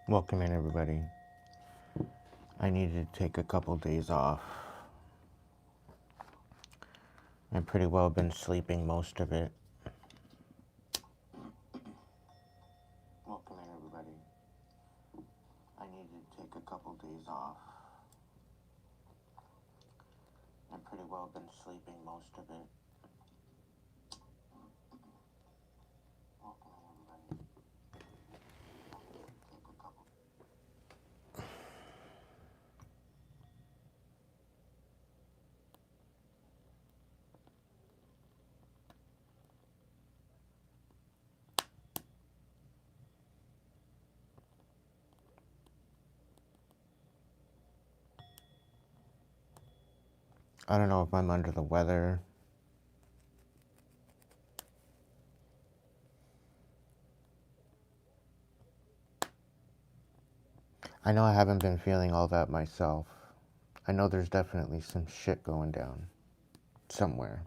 Welcome in, everybody. I needed to take a couple days off. I've pretty well been sleeping most of it. Welcome in, everybody. I needed to take a couple days off. I've pretty well been sleeping most of it. Welcome in, everybody. Take a couple. I don't know if I'm under the weather. I know I haven't been feeling all that myself. I know there's definitely some shit going down somewhere.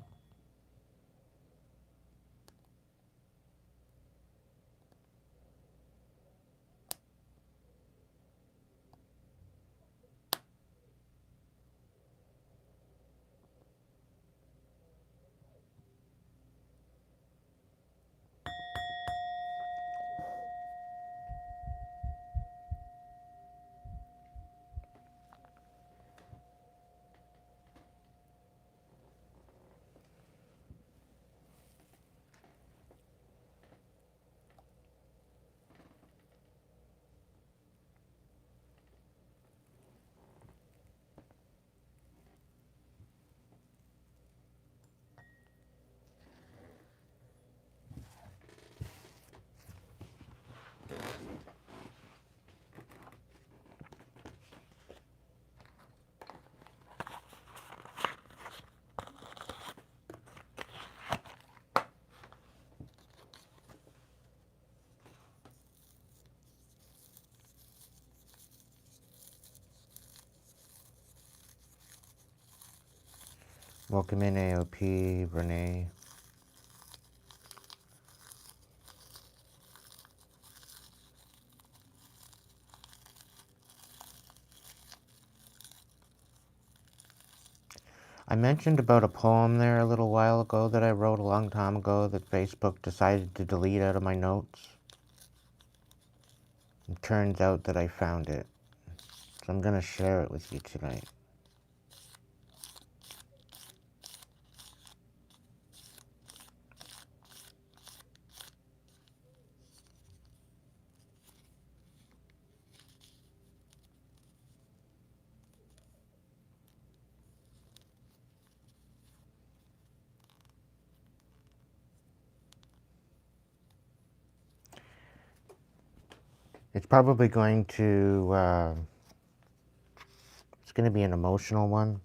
Welcome in, AOP, Renee. I mentioned about a poem there a little while ago that I wrote a long time ago that Facebook decided to delete out of my notes. It turns out that I found it. So I'm going to share it with you tonight. It's probably going to, it's going to be an emotional one.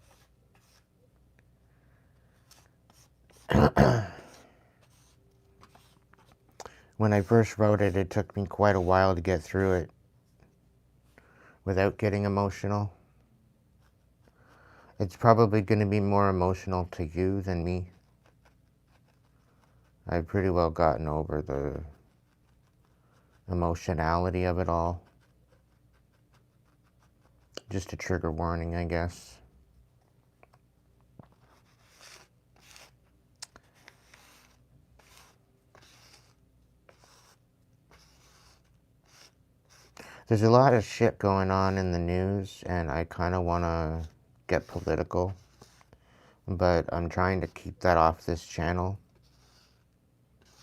When I first wrote it, it took me quite a while to get through it without getting emotional. It's probably going to be more emotional to you than me. I've pretty well gotten over the emotionality of it all. Just a trigger warning, I guess. There's a lot of shit going on in the news, and I kind of want to get political, but I'm trying to keep that off this channel,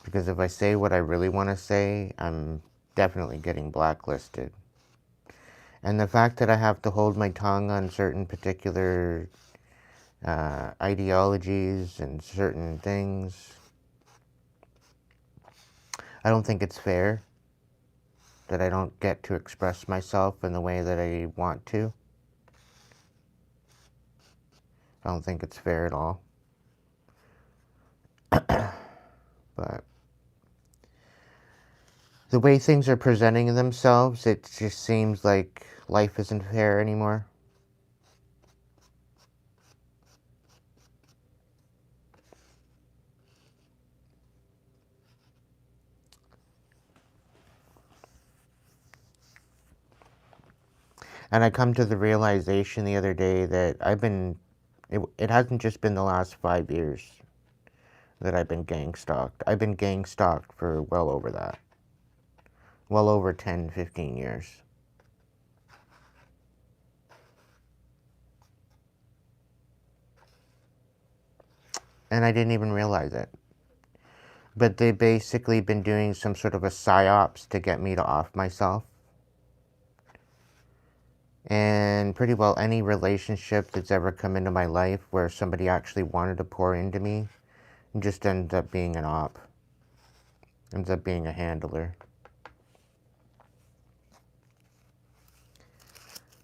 because if I say what I really want to say, I'm definitely getting blacklisted. And the fact that I have to hold my tongue on certain particular ideologies and certain things, I don't think it's fair that I don't get to express myself in the way that I want to. I don't think it's fair at all. But the way things are presenting themselves, it just seems like life isn't fair anymore. And I come to the realization the other day that it hasn't just been the last 5 years that I've been gang stalked. I've been gang stalked for well over that. Well over 10, 15 years. And I didn't even realize it. But they've basically been doing some sort of a psyops to get me to off myself. And pretty well any relationship that's ever come into my life where somebody actually wanted to pour into me just ends up being an op. Ends up being a handler.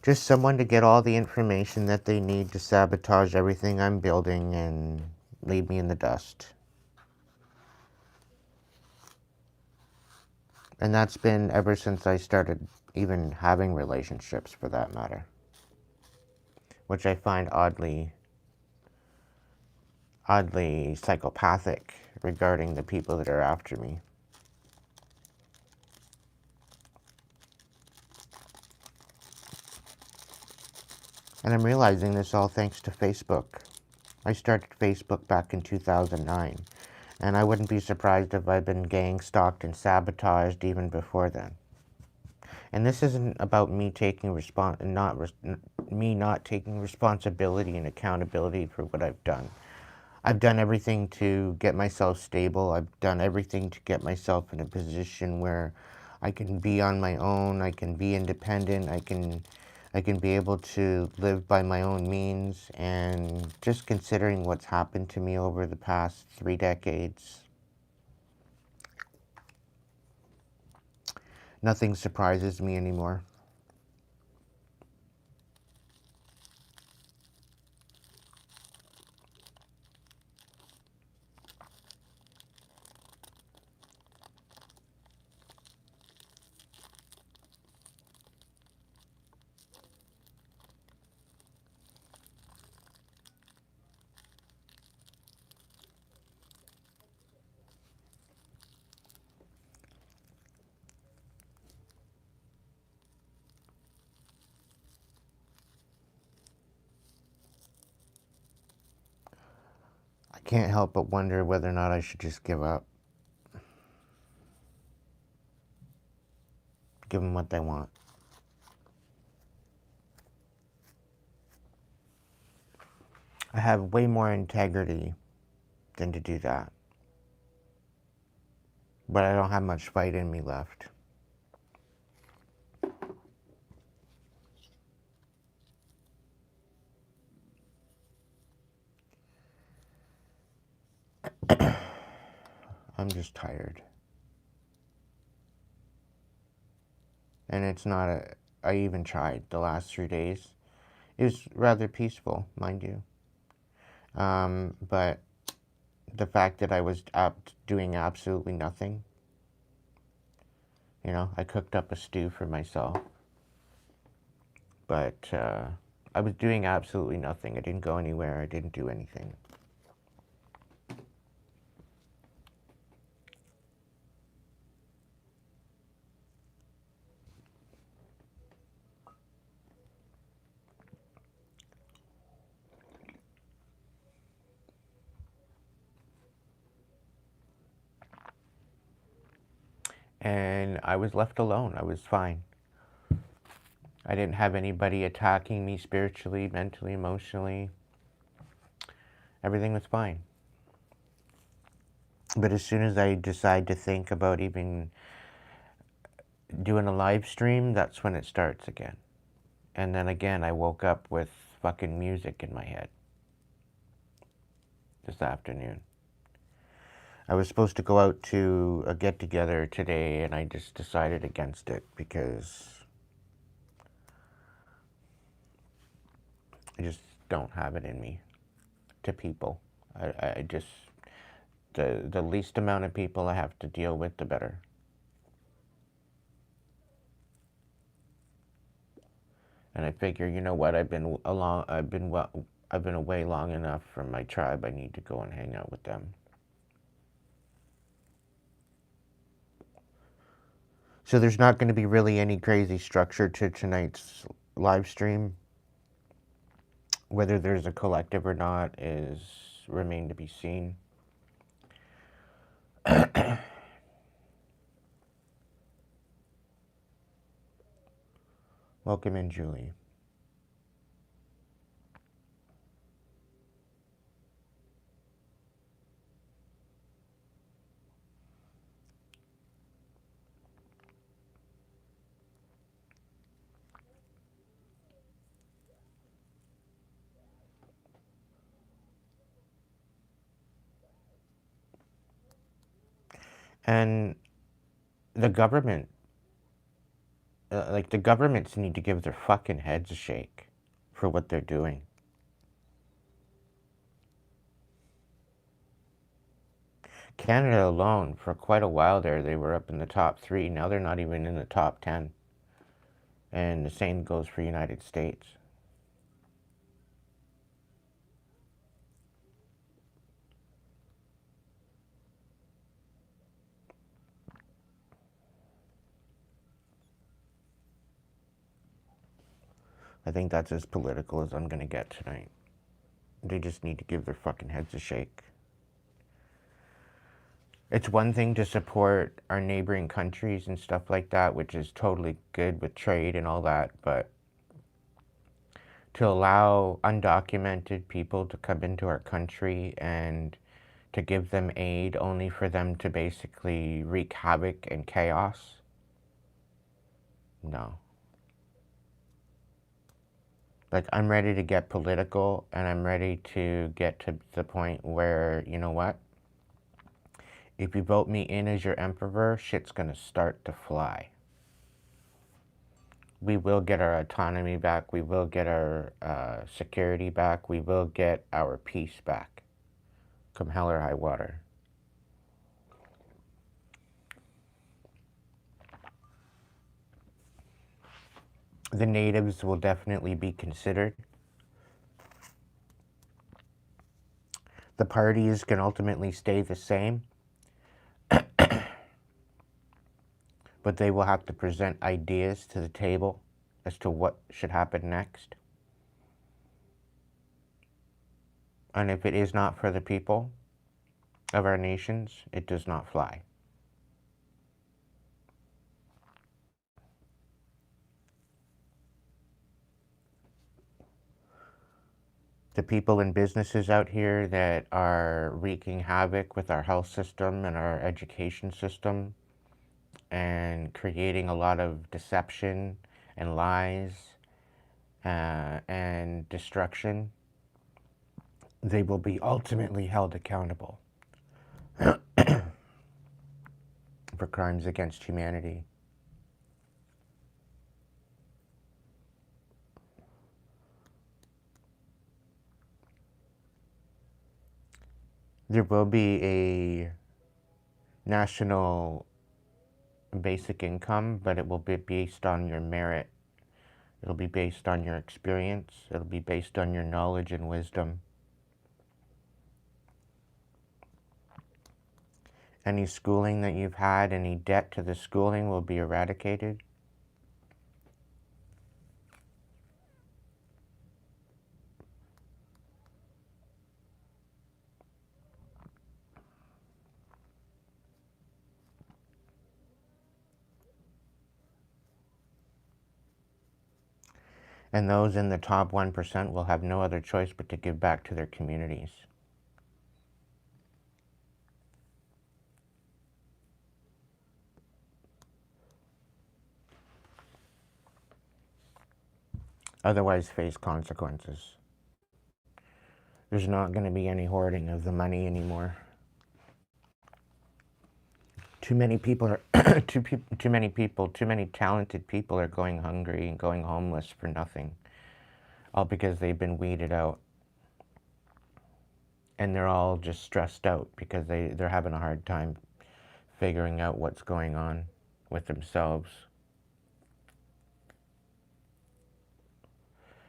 Just someone to get all the information that they need to sabotage everything I'm building and leave me in the dust. And that's been ever since I started even having relationships, for that matter. Which I find oddly psychopathic regarding the people that are after me. And I'm realizing this all thanks to Facebook. I started Facebook back in 2009, and I wouldn't be surprised if I'd been gang stalked and sabotaged even before then. And this isn't about me taking not taking responsibility and accountability for what I've done. I've done everything to get myself stable. I've done everything to get myself in a position where I can be on my own. I can be independent. I can be able to live by my own means. And just considering what's happened to me over the past 3 decades, nothing surprises me anymore. I can't help but wonder whether or not I should just give up. Give them what they want. I have way more integrity than to do that. But I don't have much fight in me left. I'm just tired. And it's not I even tried the last 3 days. It was rather peaceful, mind you. But the fact that I was doing absolutely nothing, I cooked up a stew for myself. But I was doing absolutely nothing. I didn't go anywhere. I didn't do anything. And I was left alone. I was fine. I didn't have anybody attacking me spiritually, mentally, emotionally. Everything was fine. But as soon as I decide to think about even doing a live stream, that's when it starts again. And then again, I woke up with fucking music in my head this afternoon. I was supposed to go out to a get-together today, and I just decided against it because I just don't have it in me to people. I just, the least amount of people I have to deal with, the better. And I figure, you know what? I've been away long enough from my tribe. I need to go and hang out with them. So there's not going to be really any crazy structure to tonight's live stream. Whether there's a collective or not is remain to be seen. Welcome in, Julie. And the government, like the governments need to give their fucking heads a shake for what they're doing. Canada alone, for quite a while there, they were up in the top 3. Now they're not even in the top 10. And the same goes for United States. I think that's as political as I'm going to get tonight. They just need to give their fucking heads a shake. It's one thing to support our neighboring countries and stuff like that, which is totally good with trade and all that, but to allow undocumented people to come into our country and to give them aid only for them to basically wreak havoc and chaos? No. Like, I'm ready to get political, and I'm ready to get to the point where, you know what? If you vote me in as your emperor, shit's gonna start to fly. We will get our autonomy back. We will get our security back. We will get our peace back. Come hell or high water. The natives will definitely be considered. The parties can ultimately stay the same, but they will have to present ideas to the table as to what should happen next. And if it is not for the people of our nations, it does not fly. The people and businesses out here that are wreaking havoc with our health system and our education system and creating a lot of deception and lies and destruction, they will be ultimately held accountable for crimes against humanity. There will be a national basic income, but it will be based on your merit. It'll be based on your experience. It'll be based on your knowledge and wisdom. Any schooling that you've had, any debt to the schooling will be eradicated. And those in the top 1% will have no other choice but to give back to their communities. Otherwise face consequences. There's not going to be any hoarding of the money anymore. Too many people are too many talented people are going hungry and going homeless for nothing, all because they've been weeded out, and they're all just stressed out because they're having a hard time figuring out what's going on with themselves,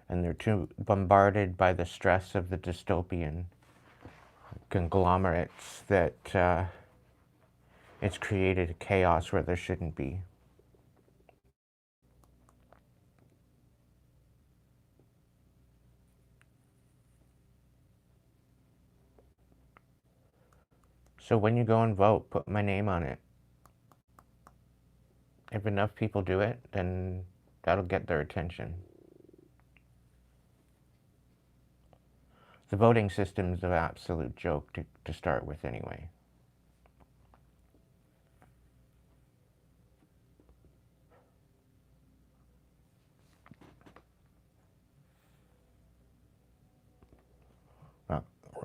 and they're too bombarded by the stress of the dystopian conglomerates that it's created a chaos where there shouldn't be. So when you go and vote, put my name on it. If enough people do it, then that'll get their attention. The voting system's an absolute joke to start with anyway.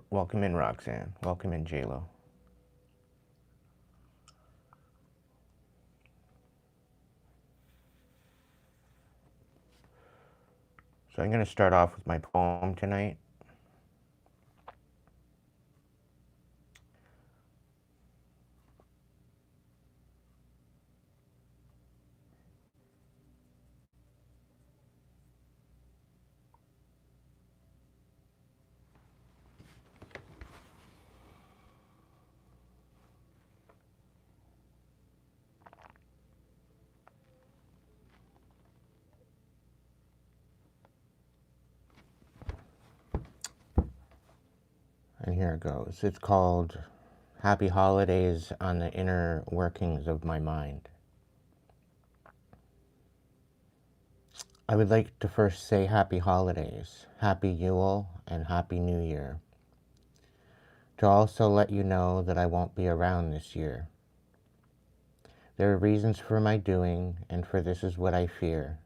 Welcome in, Roxanne. Welcome in, J-Lo. So I'm going to start off with my poem tonight. And here it goes. It's called Happy Holidays on the Inner Workings of My Mind. I would like to first say happy holidays, happy Yule, and happy New Year. To also let you know that I won't be around this year. There are reasons for my doing, and for this is what I fear.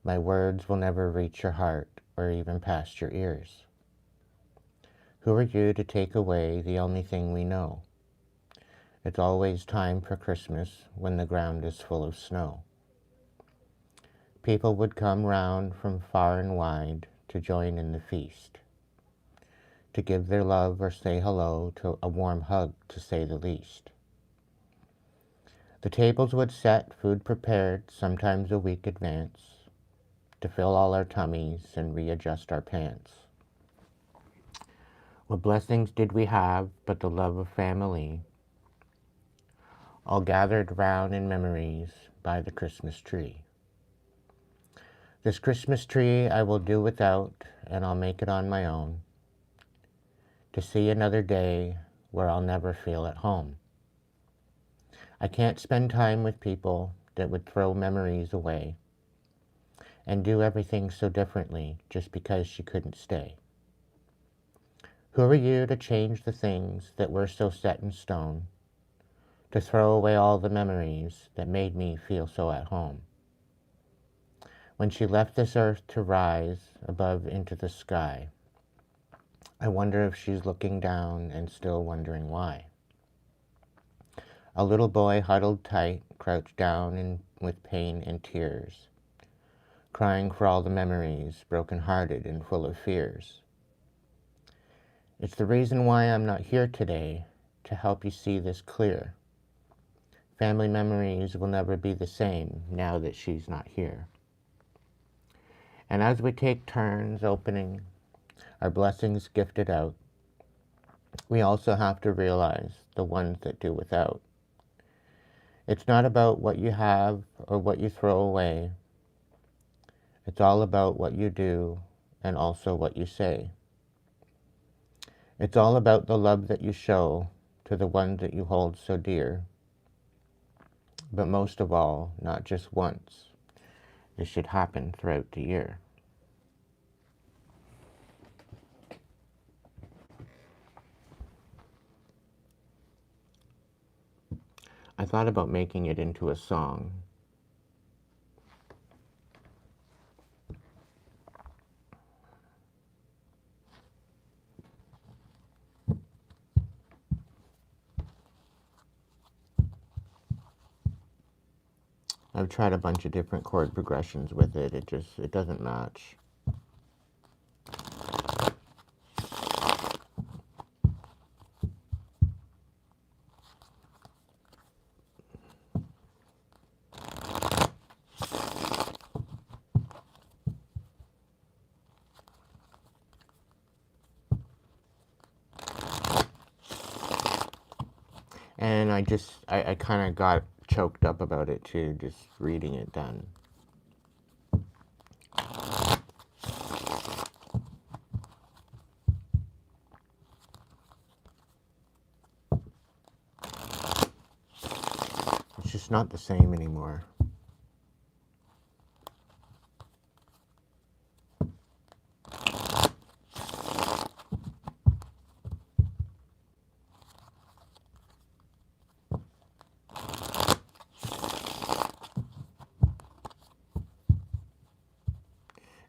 My words will never reach your heart, or even past your ears. Who are you to take away the only thing we know? It's always time for Christmas when the ground is full of snow. People would come round from far and wide to join in the feast, to give their love or say hello, to a warm hug to say the least. The tables would set, food prepared, sometimes a week advance, to fill all our tummies and readjust our pants. What blessings did we have but the love of family, all gathered round in memories by the Christmas tree. This Christmas tree I will do without, and I'll make it on my own, to see another day where I'll never feel at home. I can't spend time with people that would throw memories away and do everything so differently just because she couldn't stay. Who are you to change the things that were so set in stone, to throw away all the memories that made me feel so at home? When she left this earth to rise above into the sky, I wonder if she's looking down and still wondering why. A little boy huddled tight, crouched down with pain and tears, crying for all the memories, broken-hearted and full of fears. It's the reason why I'm not here today, to help you see this clear. Family memories will never be the same now that she's not here. And as we take turns opening our blessings gifted out, we also have to realize the ones that do without. It's not about what you have or what you throw away. It's all about what you do and also what you say. It's all about the love that you show to the ones that you hold so dear. But most of all, not just once. It should happen throughout the year. I thought about making it into a song. I've tried a bunch of different chord progressions with it. It doesn't match. And I kind of got choked up about it too, just reading it done. It's not the same anymore.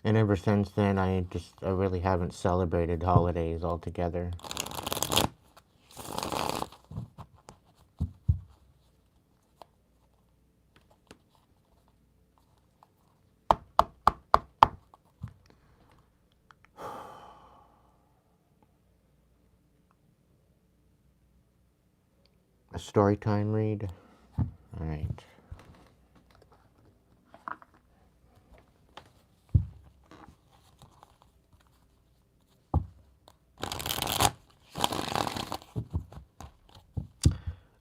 And ever since then, I really haven't celebrated holidays altogether. A story time read? Alright.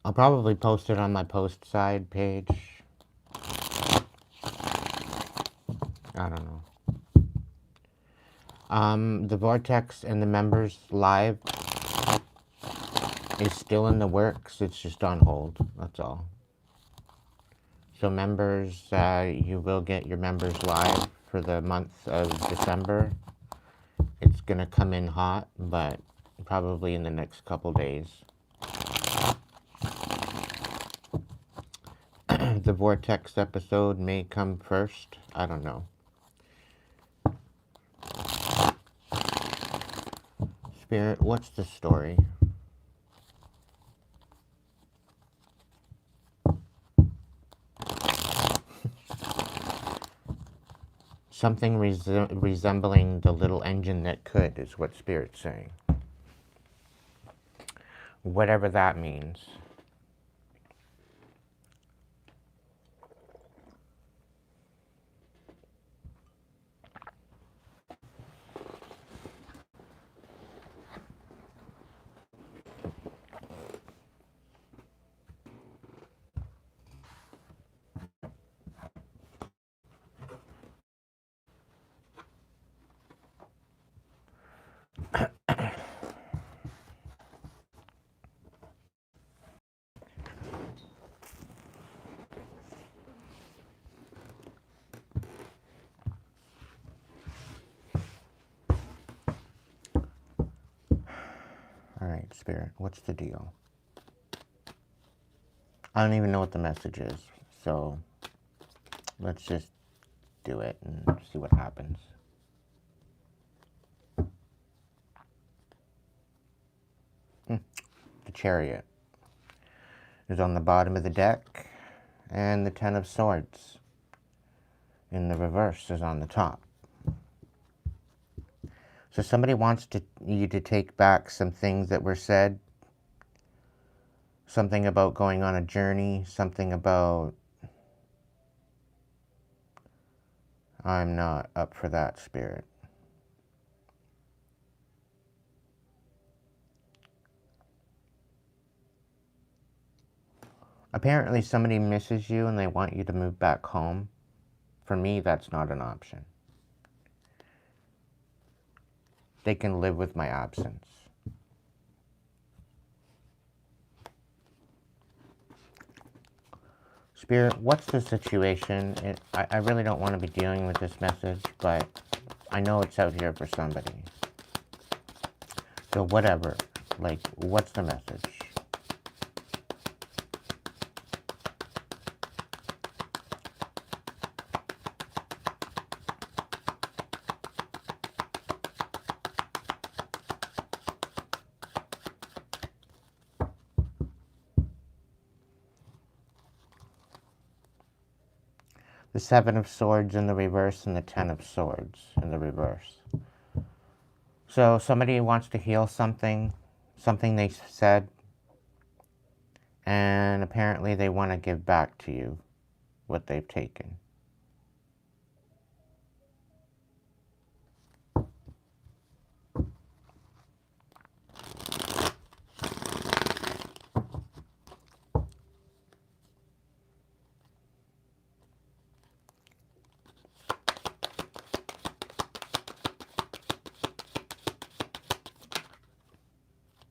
I'll probably post it on my post side page. I don't know. The Vortex and the members live is still in the works. It's just on hold. That's all. So members, you will get your members live for the month of December. It's going to come in hot, but probably in the next couple days. The Vortex episode may come first. I don't know. Spirit, what's the story? Something resembling the little engine that could is what Spirit's saying. Whatever that means. Alright, Spirit, what's the deal? I don't even know what the message is, so let's just do it and see what happens. The Chariot is on the bottom of the deck, and the Ten of Swords in the reverse is on the top. So somebody wants you to take back some things that were said. Something about going on a journey. Something about... I'm not up for that, Spirit. Apparently somebody misses you and they want you to move back home. For me, that's not an option. They can live with my absence. Spirit, what's the situation? I really don't want to be dealing with this message, but I know it's out here for somebody. So whatever. Like, what's the message? The Seven of Swords in the reverse and the Ten of Swords in the reverse. So somebody wants to heal something they said, and apparently they want to give back to you what they've taken.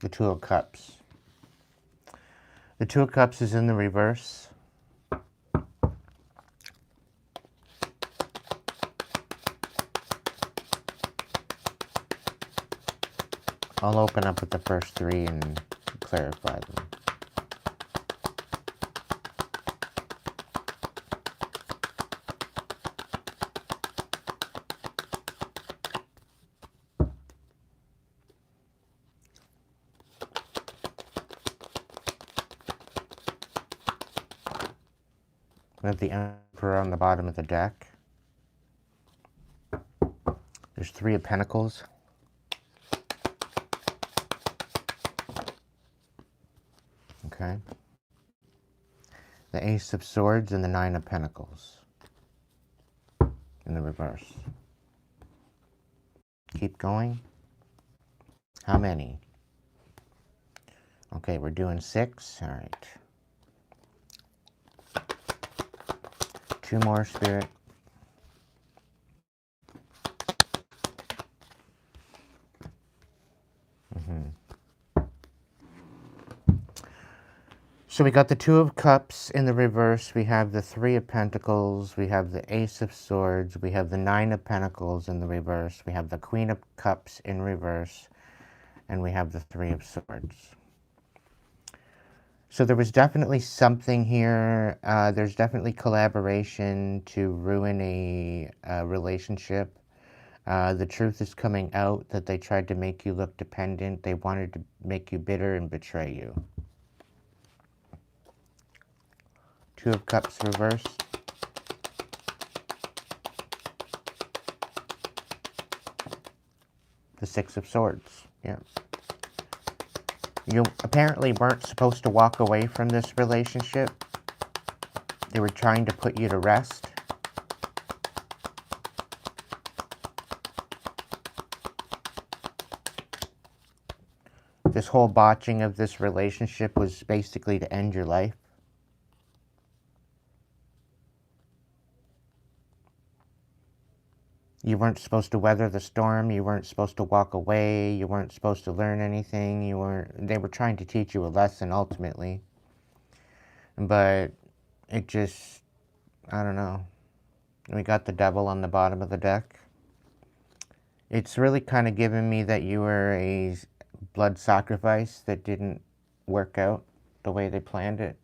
The Two of Cups. The Two of Cups is in the reverse. I'll open up with the first three and clarify them. We have the Emperor on the bottom of the deck. There's Three of Pentacles. Okay. The Ace of Swords and the Nine of Pentacles in the reverse. Keep going. How many? Okay, we're doing 6. All right. 2 more, Spirit. So we got the Two of Cups in the reverse. We have the Three of Pentacles. We have the Ace of Swords. We have the Nine of Pentacles in the reverse. We have the Queen of Cups in reverse. And we have the Three of Swords. So there was definitely something here. There's definitely collaboration to ruin a relationship. The truth is coming out that they tried to make you look dependent. They wanted to make you bitter and betray you. Two of Cups reversed. The Six of Swords. Yeah. You apparently weren't supposed to walk away from this relationship. They were trying to put you to rest. This whole botching of this relationship was basically to end your life. You weren't supposed to weather the storm. You weren't supposed to walk away. You weren't supposed to learn anything. They were trying to teach you a lesson ultimately. But it just, I don't know. We got the Devil on the bottom of the deck. It's really kind of giving me that you were a blood sacrifice that didn't work out the way they planned it.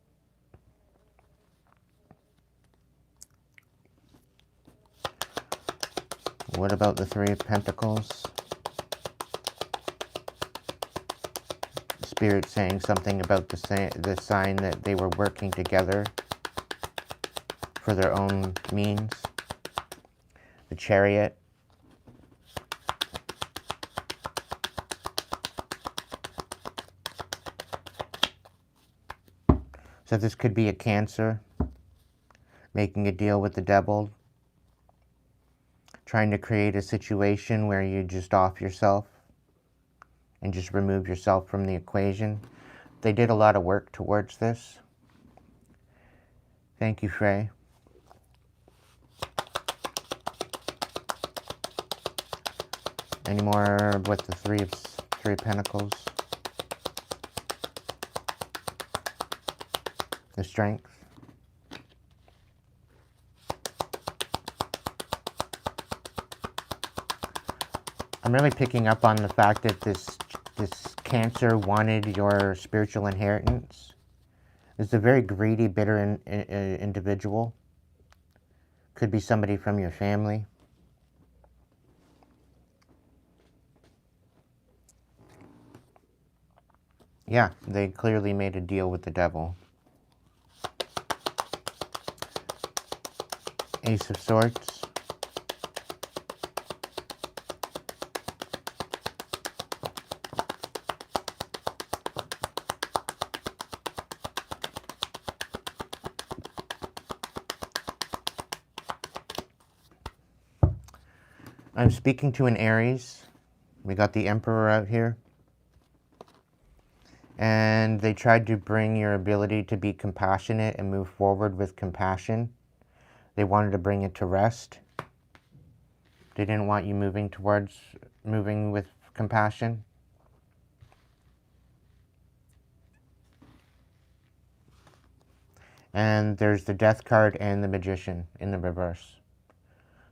What about the Three of Pentacles? Spirit saying something about the sign that they were working together for their own means. The Chariot. So this could be a Cancer making a deal with the Devil, trying to create a situation where you just off yourself and just remove yourself from the equation. They did a lot of work towards this. Thank you, Frey. Any more with the Three of Pentacles? The Strength. I'm really picking up on the fact that this Cancer wanted your spiritual inheritance. It's a very greedy, bitter individual. Could be somebody from your family. Yeah, they clearly made a deal with the Devil. Ace of Swords. I'm speaking to an Aries. We got the Emperor out here. And they tried to bring your ability to be compassionate and move forward with compassion. They wanted to bring it to rest. They didn't want you moving with compassion. And there's the Death card and the Magician in the reverse.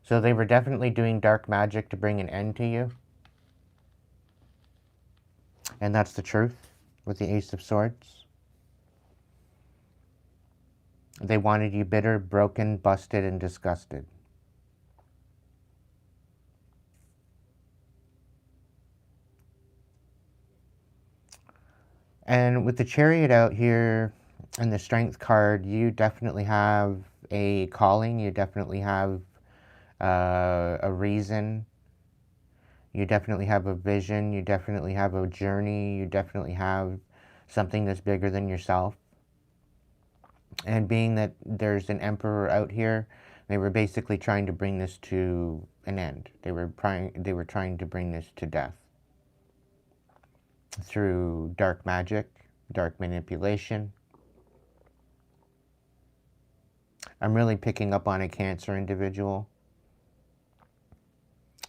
So they were definitely doing dark magic to bring an end to you. And that's the truth with the Ace of Swords. They wanted you bitter, broken, busted, and disgusted. And with the Chariot out here and the Strength card, you definitely have a calling. You definitely have a reason. You definitely have a vision. You definitely have a journey. You definitely have something that's bigger than yourself. And being that there's an emperor out here, they were basically trying to bring this to an end. They were trying to bring this to death through dark magic, dark manipulation. I'm really picking up on a Cancer individual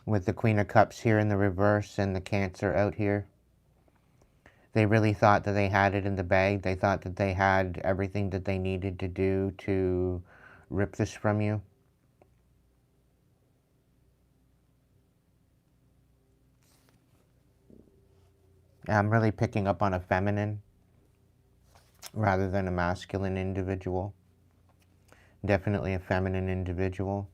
with the Queen of Cups here in the reverse and the Cancer out here. They really thought that they had it in the bag. They thought that they had everything that they needed to do to rip this from you. I'm really picking up on a feminine rather than a masculine individual. Definitely a feminine individual.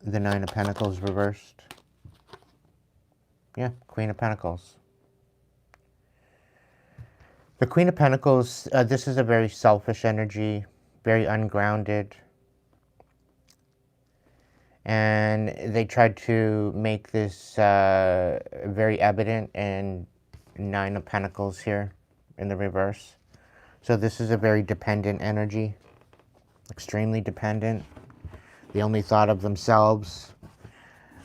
The Nine of Pentacles reversed. Yeah, Queen of Pentacles. The Queen of Pentacles, this is a very selfish energy, very ungrounded. And they tried to make this very evident in Nine of Pentacles here in the reverse. So this is a very dependent energy, extremely dependent. They only thought of themselves.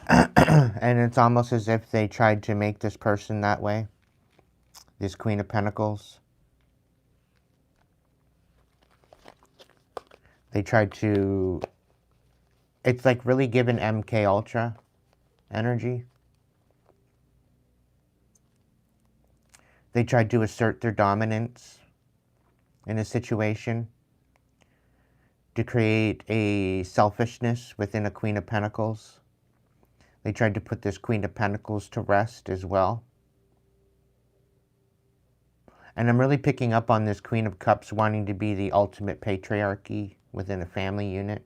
And it's almost as if they tried to make this person that way, this Queen of Pentacles. They tried to, it's like really given MK Ultra energy. They tried to assert their dominance in a situation, to create a selfishness within a Queen of Pentacles. They tried to put this Queen of Pentacles to rest as well. And I'm really picking up on this Queen of Cups wanting to be the ultimate patriarchy within a family unit.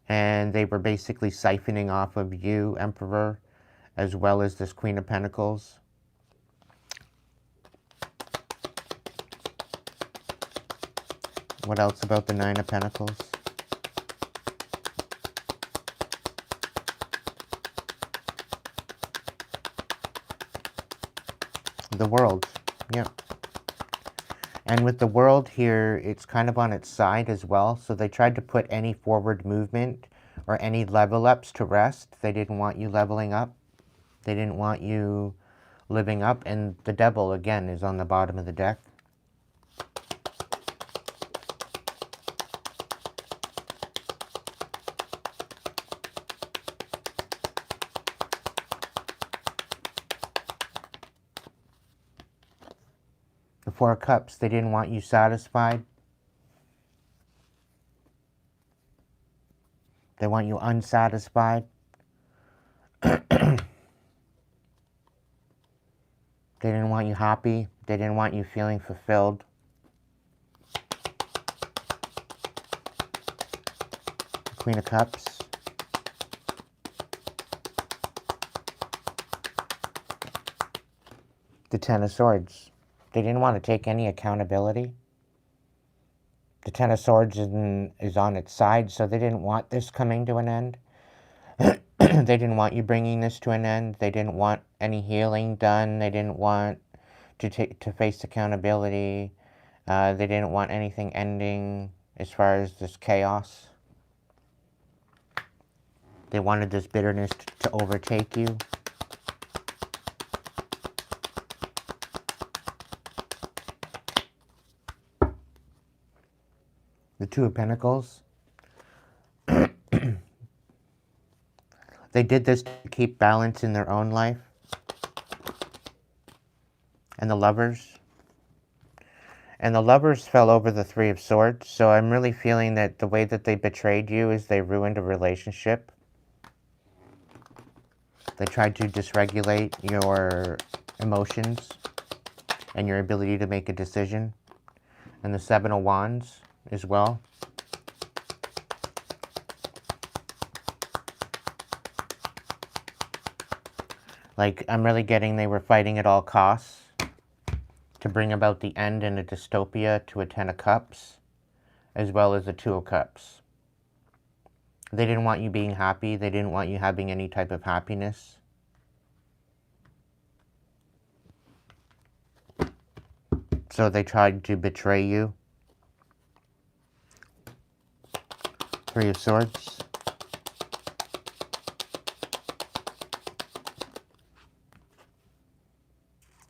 And they were basically siphoning off of you, Emperor, as well as this Queen of Pentacles. What else about the Nine of Pentacles? The World, yeah. And with the World here, it's kind of on its side as well. So they tried to put any forward movement or any level ups to rest. They didn't want you leveling up. They didn't want you living up. And the Devil, again, is on the bottom of the deck. The Four of Cups, they didn't want you satisfied. They want you unsatisfied. They didn't want you happy. They didn't want you feeling fulfilled. Queen of Cups. The Ten of Swords. They didn't want to take any accountability. The Ten of Swords is on its side, so they didn't want this coming to an end. They didn't want you bringing this to an end. They didn't want any healing done. They didn't want to face accountability. They didn't want anything ending as far as this chaos. They wanted this bitterness to overtake you. The Two of Pentacles. They did this to keep balance in their own life. And the Lovers. And the lovers fell over the Three of Swords, so I'm really feeling that the way that they betrayed you is they ruined a relationship. They tried to dysregulate your emotions and your ability to make a decision. And the Seven of Wands as well. Like, I'm really getting they were fighting at all costs to bring about the end in a dystopia to a Ten of Cups, as well as a Two of Cups. They didn't want you being happy. They didn't want you having any type of happiness. So they tried to betray you. Three of Swords.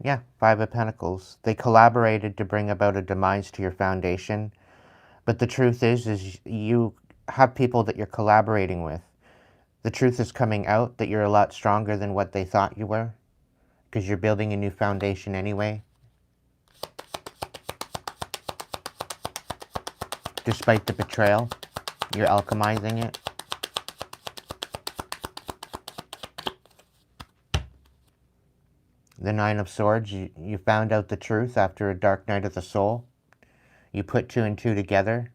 Yeah, Five of Pentacles. They collaborated to bring about a demise to your foundation. But the truth is you have people that you're collaborating with. The truth is coming out that you're a lot stronger than what they thought you were, because you're building a new foundation anyway. Despite the betrayal, you're alchemizing it. The Nine of Swords, you found out the truth after a dark night of the soul. You put two and two together.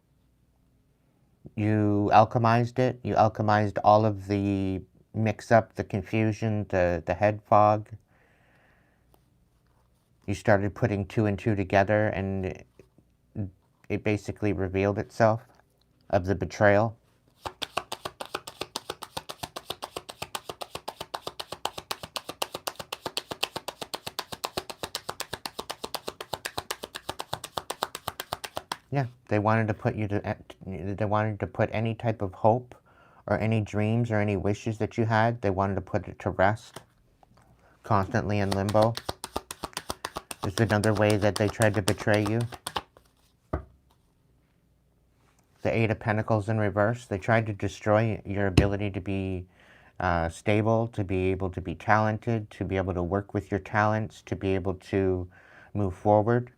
You alchemized it. You alchemized all of the mix-up, the confusion, the head fog. You started putting two and two together, and it basically revealed itself of the betrayal. Yeah, they wanted to put they wanted to put any type of hope or any dreams or any wishes that you had, they wanted to put it to rest. Constantly in limbo. Is another way that they tried to betray you. The Eight of Pentacles in reverse. They tried to destroy your ability to be stable, to be able to be talented, to be able to work with your talents, to be able to move forward.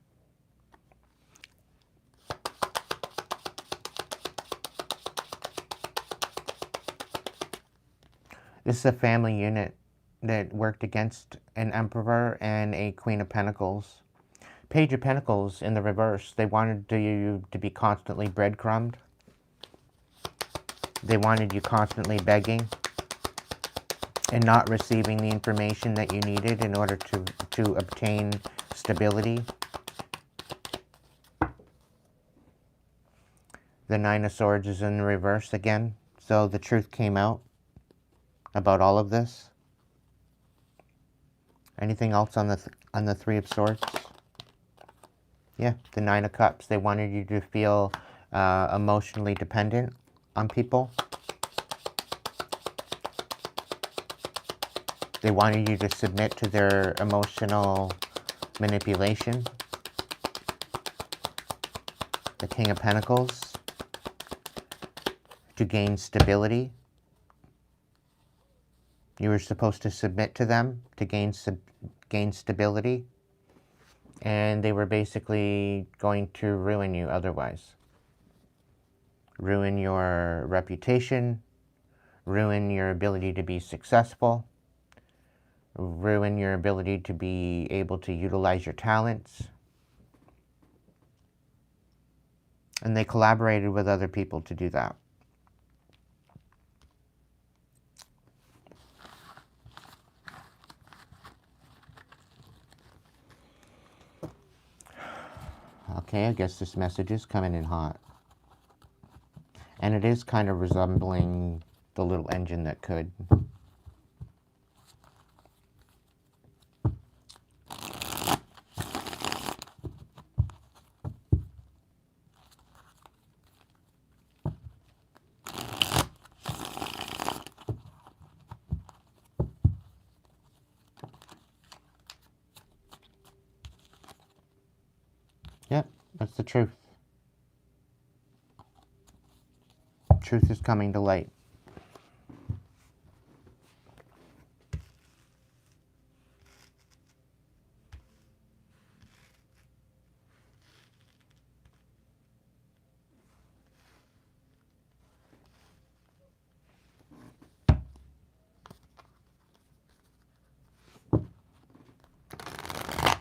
This is a family unit that worked against an Emperor and a Queen of Pentacles. Page of Pentacles in the reverse. They wanted you to be constantly breadcrumbed. They wanted you constantly begging and not receiving the information that you needed in order to obtain stability. The Nine of Swords is in the reverse again. So the truth came out about all of this. Anything else on the Three of Swords? Yeah, the Nine of Cups. They wanted you to feel emotionally dependent on people. They wanted you to submit to their emotional manipulation. The King of Pentacles. To gain stability. You were supposed to submit to them to gain stability. And they were basically going to ruin you otherwise. Ruin your reputation. Ruin your ability to be successful. Ruin your ability to be able to utilize your talents. And they collaborated with other people to do that. Okay, I guess this message is coming in hot. And it is kind of resembling the little engine that could. Yep, that's the truth. Truth is coming to light.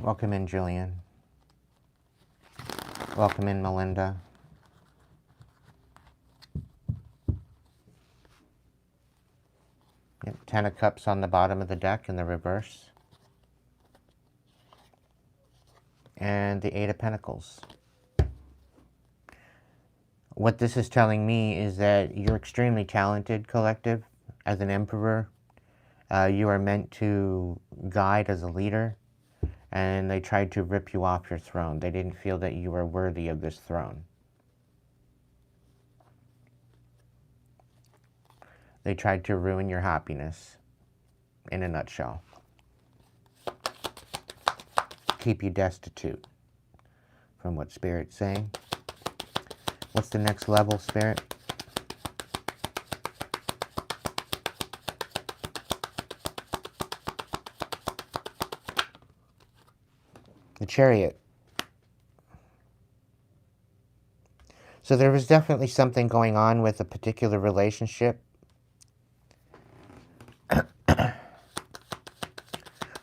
Welcome in, Julian. Welcome in, Melinda. Yep, 10 of Cups on the bottom of the deck in the reverse. And the 8 of Pentacles. What this is telling me is that you're extremely talented, collective, as an emperor. You are meant to guide as a leader, and they tried to rip you off your throne. They didn't feel that you were worthy of this throne. They tried to ruin your happiness, in a nutshell. Keep you destitute, from what Spirit's saying. What's the next level, Spirit? The Chariot. So there was definitely something going on with a particular relationship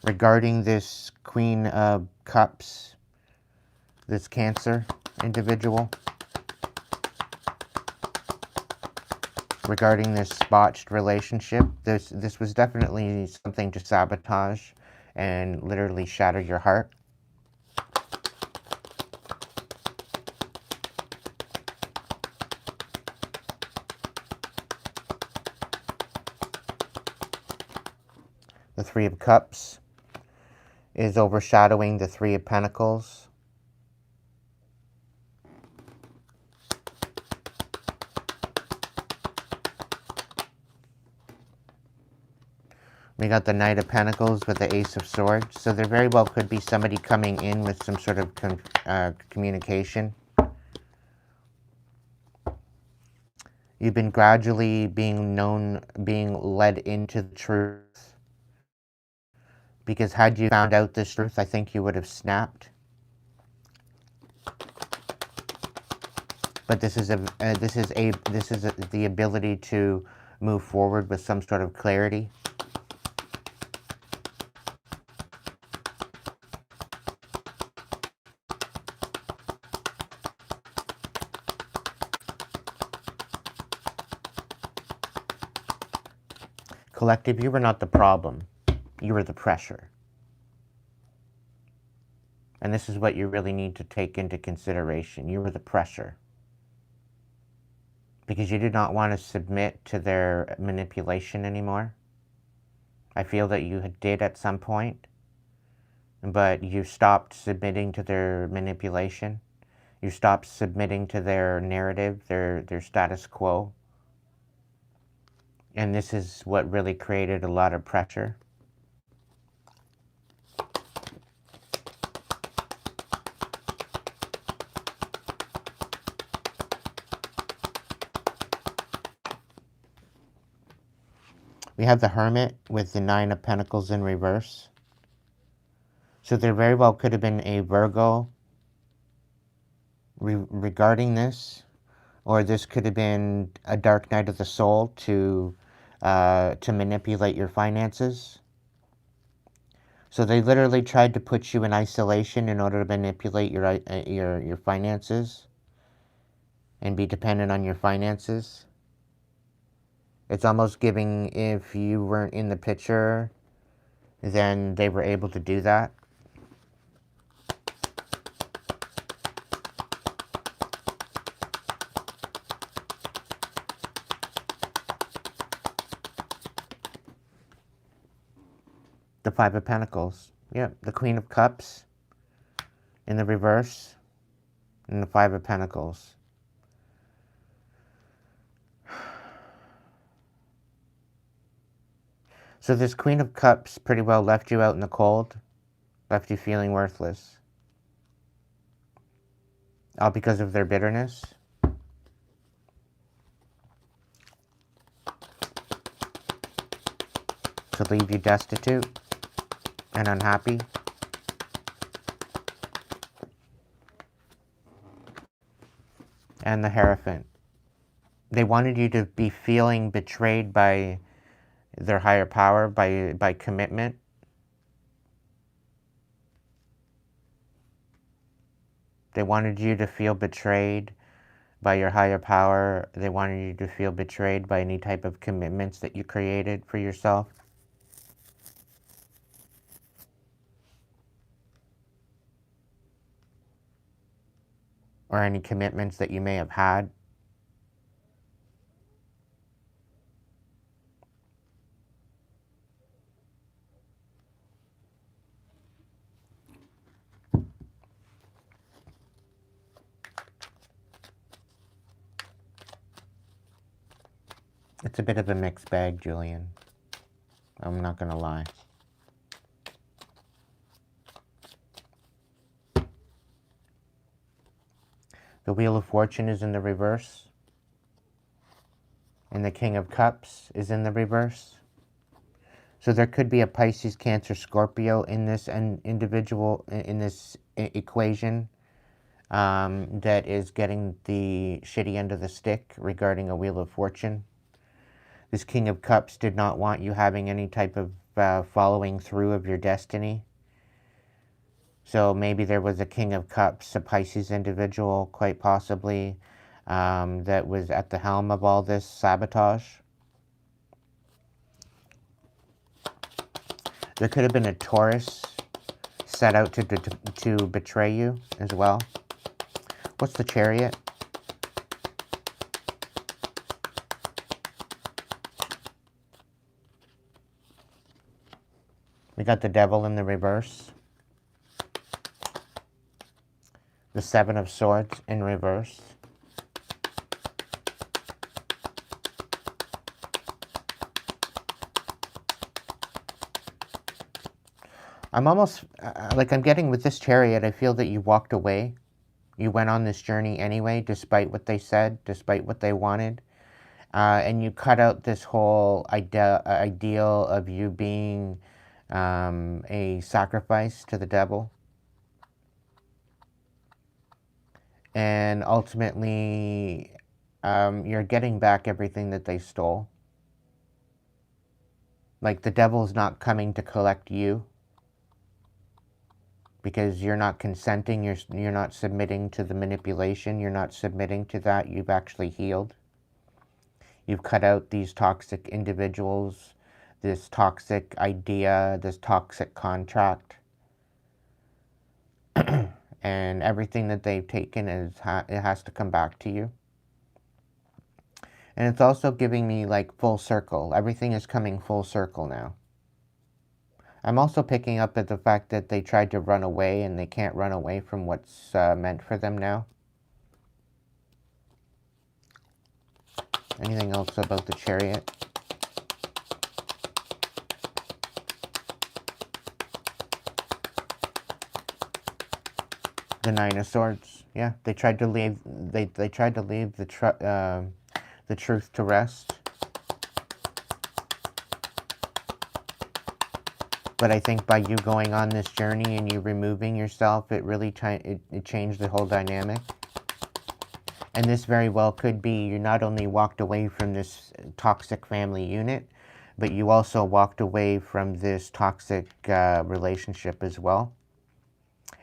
regarding this Queen of Cups, this Cancer individual. Regarding this botched relationship, this was definitely something to sabotage and literally shatter your heart. The Three of Cups is overshadowing the Three of Pentacles. We got the Knight of Pentacles with the Ace of Swords. So there very well could be somebody coming in with some sort of communication. You've been gradually being led into the truth. Because had you found out this truth, I think you would have snapped. But this is the ability to move forward with some sort of clarity. Collective, you were not the problem. You were the pressure. And this is what you really need to take into consideration. You were the pressure. Because you did not want to submit to their manipulation anymore. I feel that you did at some point. But you stopped submitting to their manipulation. You stopped submitting to their narrative, their status quo. And this is what really created a lot of pressure. We have the Hermit with the Nine of Pentacles in reverse. So there very well could have been a Virgo regarding this. Or this could have been a dark night of the soul to manipulate your finances. So they literally tried to put you in isolation in order to manipulate your finances and be dependent on your finances. It's almost giving, if you weren't in the picture, then they were able to do that. The Five of Pentacles. Yep, the Queen of Cups in the reverse, and the Five of Pentacles. So this Queen of Cups pretty well left you out in the cold, left you feeling worthless. All because of their bitterness. To leave you destitute and unhappy. And the Hierophant. They wanted you to be feeling betrayed by their higher power, by commitment. They wanted you to feel betrayed by your higher power. They wanted you to feel betrayed by any type of commitments that you created for yourself. Or any commitments that you may have had. It's a bit of a mixed bag, Julian. I'm not going to lie. The Wheel of Fortune is in the reverse. And the King of Cups is in the reverse. So there could be a Pisces, Cancer, Scorpio in this individual, in this equation that is getting the shitty end of the stick regarding a Wheel of Fortune. This King of Cups did not want you having any type of following through of your destiny. So maybe there was a King of Cups, a Pisces individual, quite possibly, that was at the helm of all this sabotage. There could have been a Taurus set out to betray you as well. What's the Chariot? We got the Devil in the reverse. The Seven of Swords in reverse. I'm almost, like I'm getting with this Chariot, I feel that you walked away. You went on this journey anyway, despite what they said, despite what they wanted. And you cut out this whole ideal of you being a sacrifice to the devil. And ultimately, you're getting back everything that they stole. Like, the devil's not coming to collect you because you're not consenting, you're not submitting to the manipulation, you're not submitting to that. You've actually healed. You've cut out these toxic individuals, this toxic idea, this toxic contract. And everything that they've taken, it has to come back to you. And it's also giving me like full circle. Everything is coming full circle now. I'm also picking up at the fact that they tried to run away and they can't run away from what's meant for them now. Anything else about the Chariot? The Nine of Swords. Yeah, they tried to leave. They tried to leave the truth to rest. But I think by you going on this journey and you removing yourself, it really it changed the whole dynamic. And this very well could be you not only walked away from this toxic family unit, but you also walked away from this toxic relationship as well.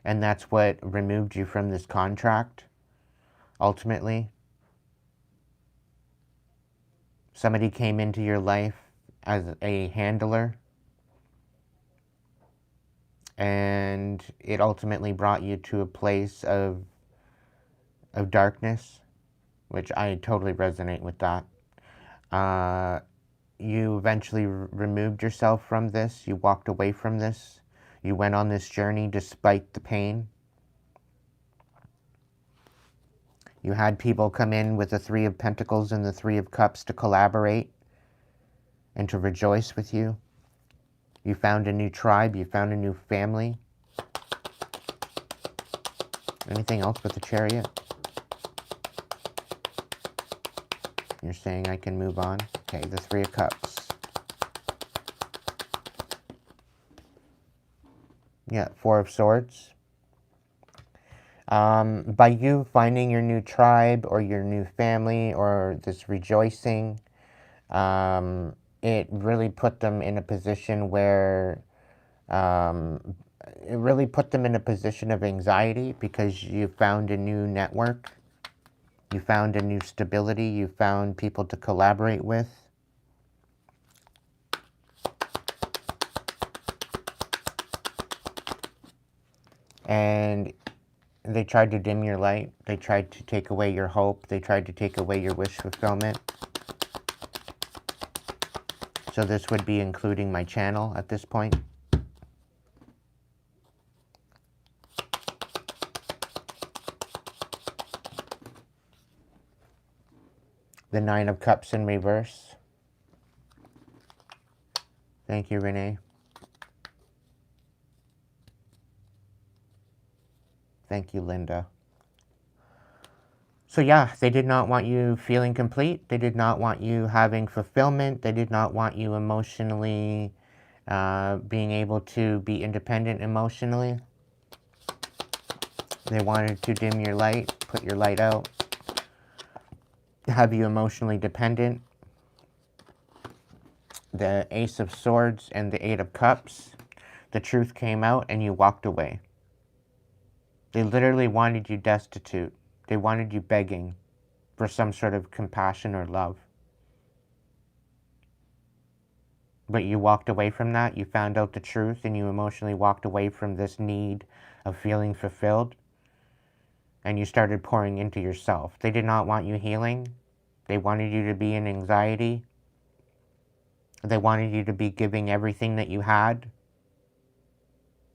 And that's what removed you from this contract, ultimately. Somebody came into your life as a handler, and it ultimately brought you to a place of darkness, which I totally resonate with that. You eventually removed yourself from this. You walked away from this. You went on this journey despite the pain. You had people come in with the Three of Pentacles and the Three of Cups to collaborate and to rejoice with you. You found a new tribe. You found a new family. Anything else with the Chariot? You're saying I can move on? Okay, the Three of Cups. Yeah, Four of Swords. By you finding your new tribe or your new family or this rejoicing, it really put them in a position where it really put them in a position of anxiety because you found a new network, you found a new stability, you found people to collaborate with. And they tried to dim your light. They tried to take away your hope. They tried to take away your wish fulfillment. So this would be including my channel at this point. The Nine of Cups in reverse. Thank you, Renee. Thank you, Linda. So yeah, they did not want you feeling complete. They did not want you having fulfillment. They did not want you emotionally being able to be independent emotionally. They wanted to dim your light, put your light out, have you emotionally dependent. The Ace of Swords and the Eight of Cups. The truth came out and you walked away. They literally wanted you destitute. They wanted you begging for some sort of compassion or love. But you walked away from that. You found out the truth and you emotionally walked away from this need of feeling fulfilled. And you started pouring into yourself. They did not want you healing. They wanted you to be in anxiety. They wanted you to be giving everything that you had.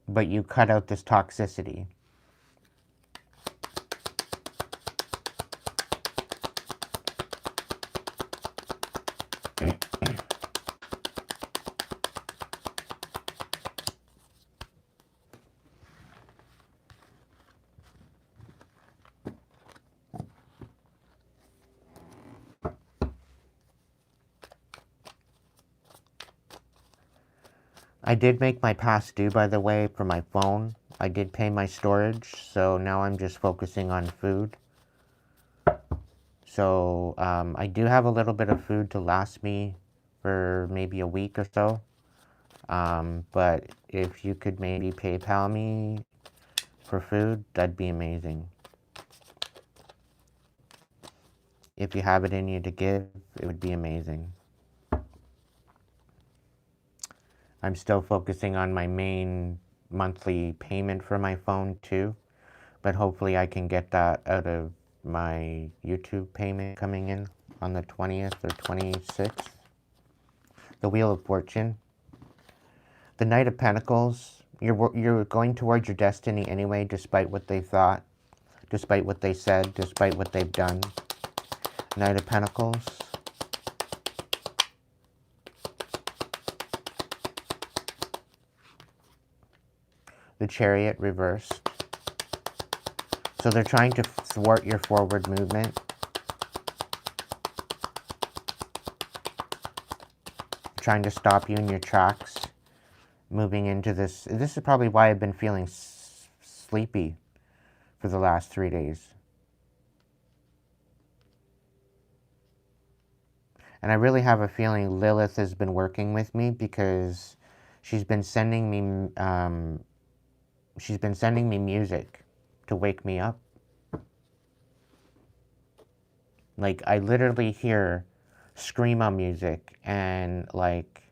But you cut out this toxicity. I did make my past due, by the way, for my phone. I did pay my storage, so now I'm just focusing on food. So I do have a little bit of food to last me for maybe a week or so. But if you could maybe PayPal me for food, that'd be amazing. If you have it in you to give, it would be amazing. I'm still focusing on my main monthly payment for my phone too, but hopefully I can get that out of my YouTube payment coming in on the 20th or 26th. The Wheel of Fortune. The Knight of Pentacles. You're going towards your destiny anyway, despite what they thought, despite what they said, despite what they've done. Knight of Pentacles. The Chariot reversed. So they're trying to thwart your forward movement. Trying to stop you in your tracks. Moving into this. This is probably why I've been feeling sleepy for the last 3 days. And I really have a feeling Lilith has been working with me because she's been sending me music to wake me up. Like, I literally hear screamo music and like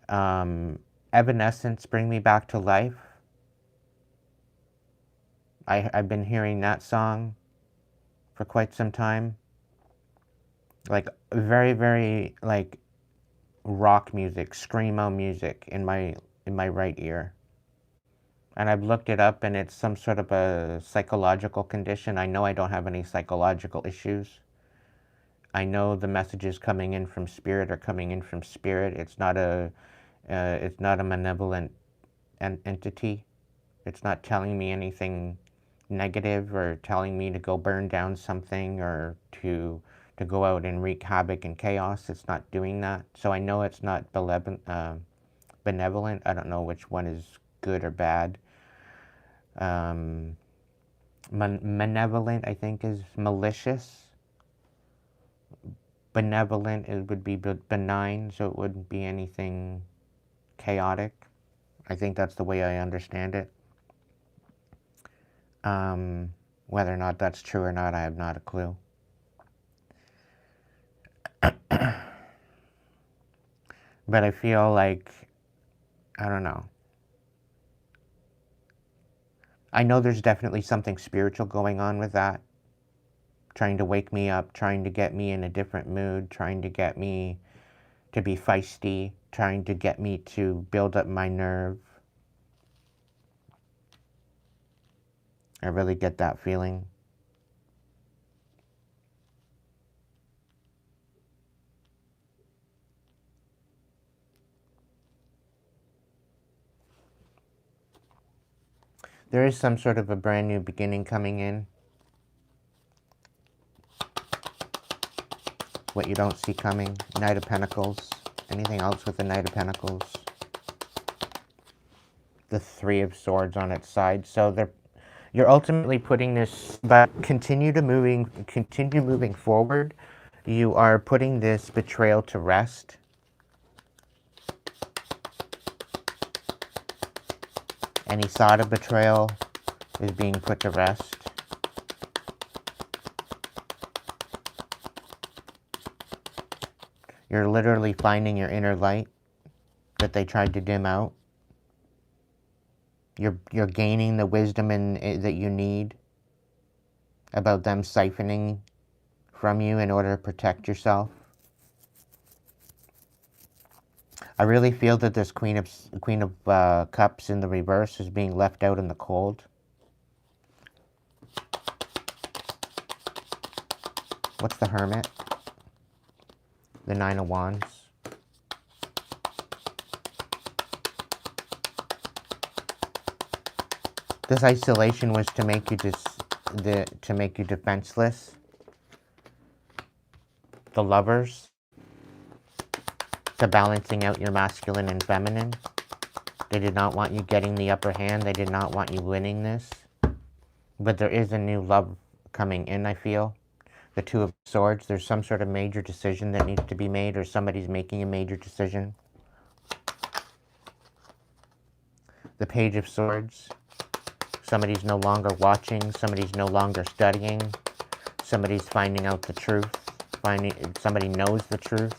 Evanescence bring me back to life. I've been hearing that song for quite some time. Like very, very like rock music, screamo music in my right ear. And I've looked it up and it's some sort of a psychological condition. I know I don't have any psychological issues. I know the messages coming in from spirit are coming in from spirit. It's not a malevolent entity. It's not telling me anything negative or telling me to go burn down something or to go out and wreak havoc and chaos. It's not doing that. So I know it's not benevolent. I don't know which one is good or bad. Malevolent, I think, is malicious. Benevolent, it would be benign, so it wouldn't be anything chaotic. I think that's the way I understand it. Whether or not that's true or not, I have not a clue. But I feel like, I don't know. I know there's definitely something spiritual going on with that. Trying to wake me up, trying to get me in a different mood, trying to get me to be feisty, trying to get me to build up my nerve. I really get that feeling. There is some sort of a brand new beginning coming in. What you don't see coming. Knight of Pentacles. Anything else with the Knight of Pentacles? The Three of Swords on its side. So you're ultimately putting this, but continue moving forward. You are putting this betrayal to rest. Any thought of betrayal is being put to rest. You're literally finding your inner light that they tried to dim out. You're gaining the wisdom that you need about them siphoning from you in order to protect yourself. I really feel that this Queen of Cups in the reverse is being left out in the cold. What's the Hermit? The Nine of Wands. This isolation was to make you defenseless. The Lovers. To balancing out your masculine and feminine. They did not want you getting the upper hand. They did not want you winning this. But there is a new love coming in, I feel. The Two of Swords. There's some sort of major decision that needs to be made, or somebody's making a major decision. The Page of Swords. Somebody's no longer watching. Somebody's no longer studying. Somebody's finding out the truth. Somebody knows the truth.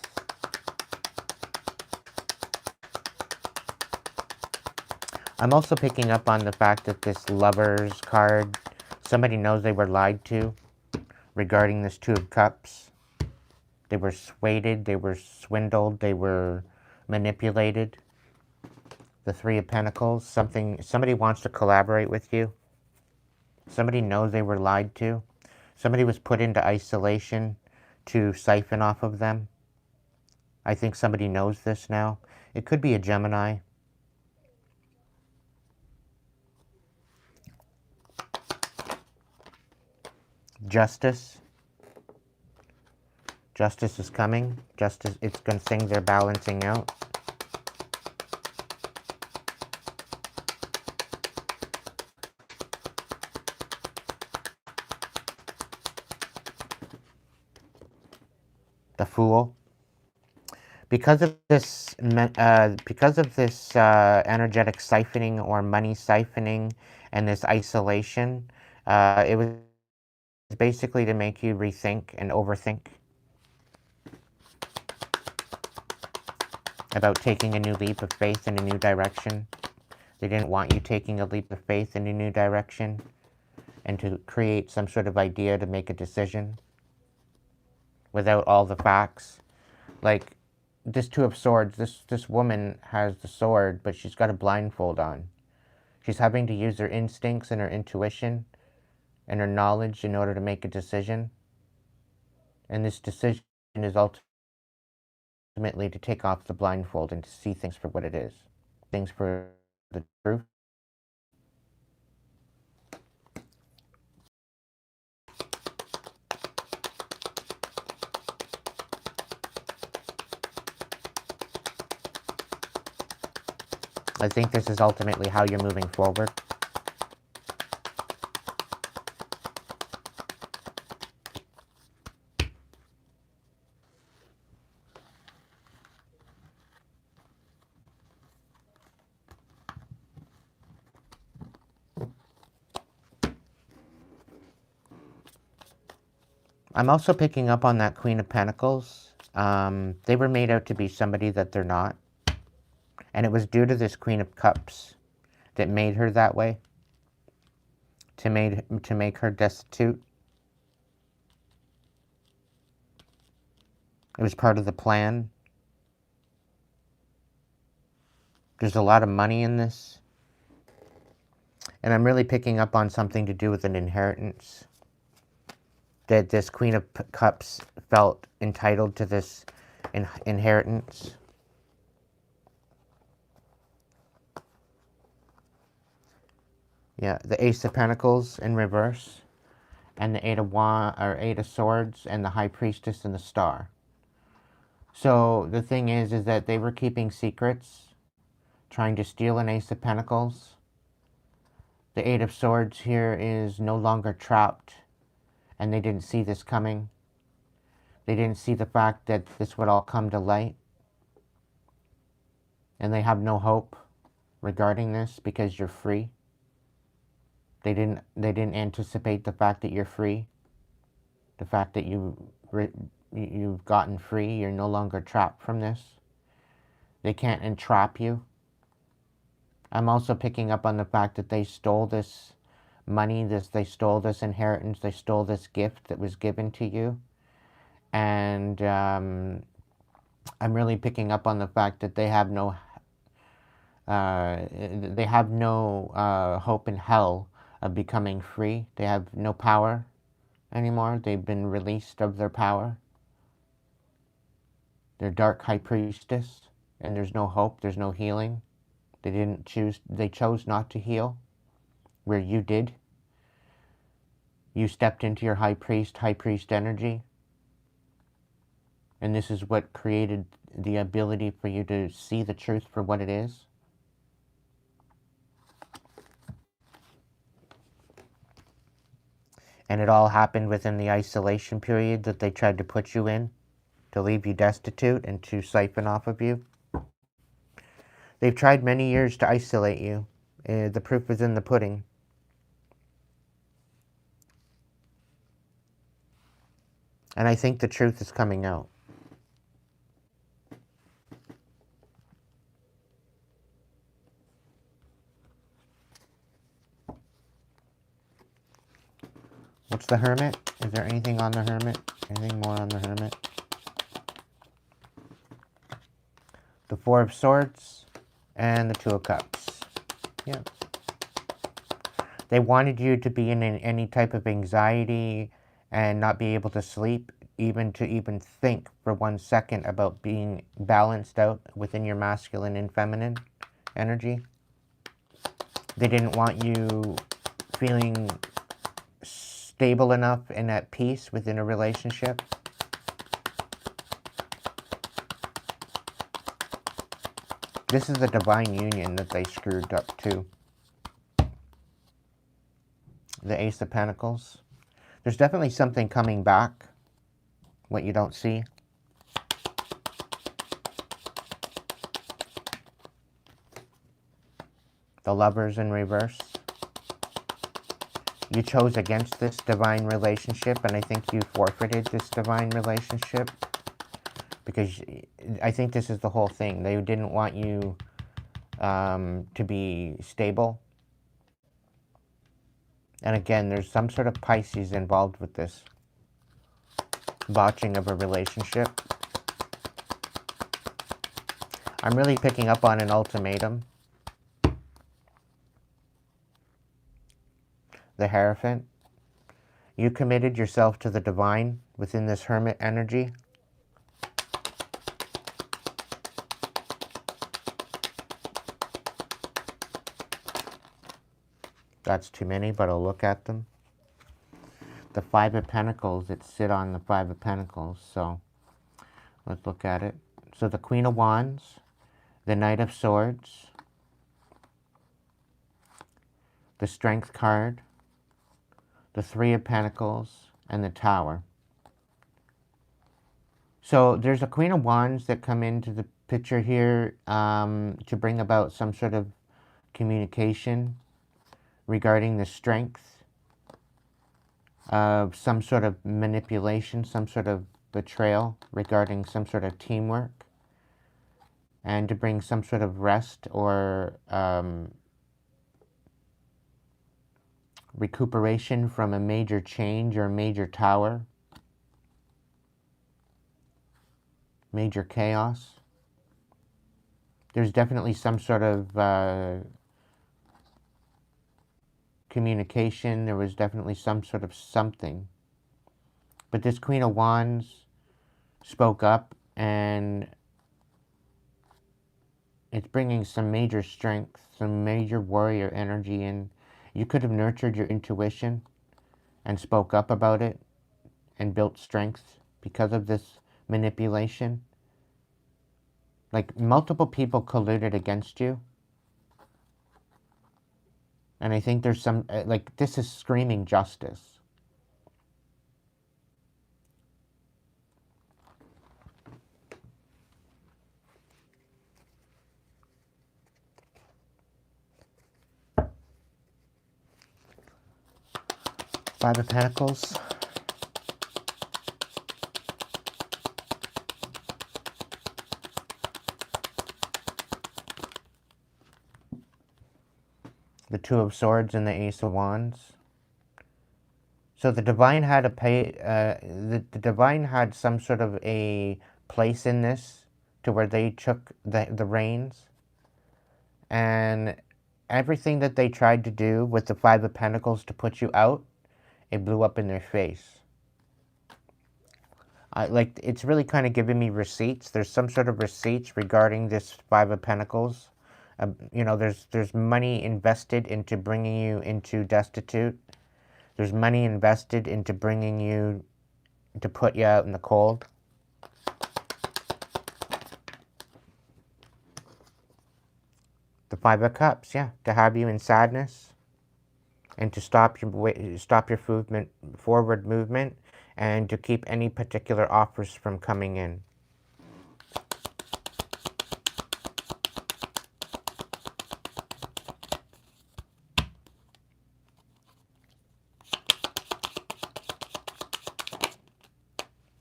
I'm also picking up on the fact that this Lovers card, somebody knows they were lied to regarding this Two of Cups. They were swayed, they were swindled, they were manipulated. The Three of Pentacles, somebody wants to collaborate with you. Somebody knows they were lied to. Somebody was put into isolation to siphon off of them. I think somebody knows this now. It could be a Gemini. Justice. Justice is coming. Justice, it's going to sing they're balancing out. The Fool. Because of this energetic siphoning or money siphoning and this isolation, it was basically to make you rethink and overthink about taking a new leap of faith in a new direction. They didn't want you taking a leap of faith in a new direction and to create some sort of idea to make a decision without all the facts. Like, this Two of Swords, this woman has the sword, but she's got a blindfold on. She's having to use her instincts and her intuition and her knowledge in order to make a decision. And this decision is ultimately to take off the blindfold and to see things for what it is. Things for the truth. I think this is ultimately how you're moving forward. I'm also picking up on that Queen of Pentacles. They were made out to be somebody that they're not. And it was due to this Queen of Cups that made her that way. To make her destitute. It was part of the plan. There's a lot of money in this. And I'm really picking up on something to do with an inheritance. That this Queen of Cups felt entitled to this inheritance. Yeah, the Ace of Pentacles in reverse. And the Eight of Swords and the High Priestess and the Star. So the thing is that they were keeping secrets. Trying to steal an Ace of Pentacles. The Eight of Swords here is no longer trapped. And they didn't see this coming. They didn't see the fact that this would all come to light. And they have no hope regarding this because you're free. They didn't anticipate the fact that you're free. The fact that you've gotten free. You're no longer trapped from this. They can't entrap you. I'm also picking up on the fact that they stole this money, they stole this inheritance, they stole this gift that was given to you. And I'm really picking up on the fact that they have no hope in hell of becoming free. They have no power anymore. They've been released of their power. They're dark high priestess, and there's no hope, there's no healing. They chose not to heal, where you did. You stepped into your high priest energy. And this is what created the ability for you to see the truth for what it is. And it all happened within the isolation period that they tried to put you in, to leave you destitute and to siphon off of you. They've tried many years to isolate you. The proof is in the pudding. And I think the truth is coming out. What's the Hermit? Is there anything on the Hermit? Anything more on the Hermit? The Four of Swords and the Two of Cups. Yeah. They wanted you to be in any type of anxiety and not be able to sleep, even think for 1 second about being balanced out within your masculine and feminine energy. They didn't want you feeling stable enough and at peace within a relationship. This is the divine union that they screwed up too. The Ace of Pentacles. There's definitely something coming back, what you don't see. The Lovers in reverse. You chose against this divine relationship, and I think you forfeited this divine relationship. Because I think this is the whole thing. They didn't want you to be stable. And again, there's some sort of Pisces involved with this. Botching of a relationship. I'm really picking up on an ultimatum. The Hierophant. You committed yourself to the divine within this Hermit energy. That's too many, but I'll look at them. The Five of Pentacles, it sit on the Five of Pentacles, so let's look at it. So the Queen of Wands, the Knight of Swords, the Strength card, the Three of Pentacles, and the Tower. So there's a Queen of Wands that come into the picture here to bring about some sort of communication regarding the strength some sort of manipulation, some sort of betrayal regarding some sort of teamwork, and to bring some sort of rest or recuperation from a major change or a major tower, major chaos. There's definitely some sort of communication. There was definitely some sort of something. But this Queen of Wands spoke up, and it's bringing some major strength, some major warrior energy in. You could have nurtured your intuition and spoke up about it and built strength because of this manipulation. Like, multiple people colluded against you. And I think there's some, like, this is screaming justice. Five of Pentacles. The Two of Swords and the Ace of Wands. So the Divine had the Divine had some sort of a place in this to where they took the reins. And everything that they tried to do with the Five of Pentacles to put you out, it blew up in their face. Like, it's really kind of giving me receipts. There's some sort of receipts regarding this Five of Pentacles. You know, there's money invested into bringing you into destitute. There's money invested into bringing you, to put you out in the cold. The Five of Cups, yeah, to have you in sadness and to stop your forward movement, and to keep any particular offers from coming in.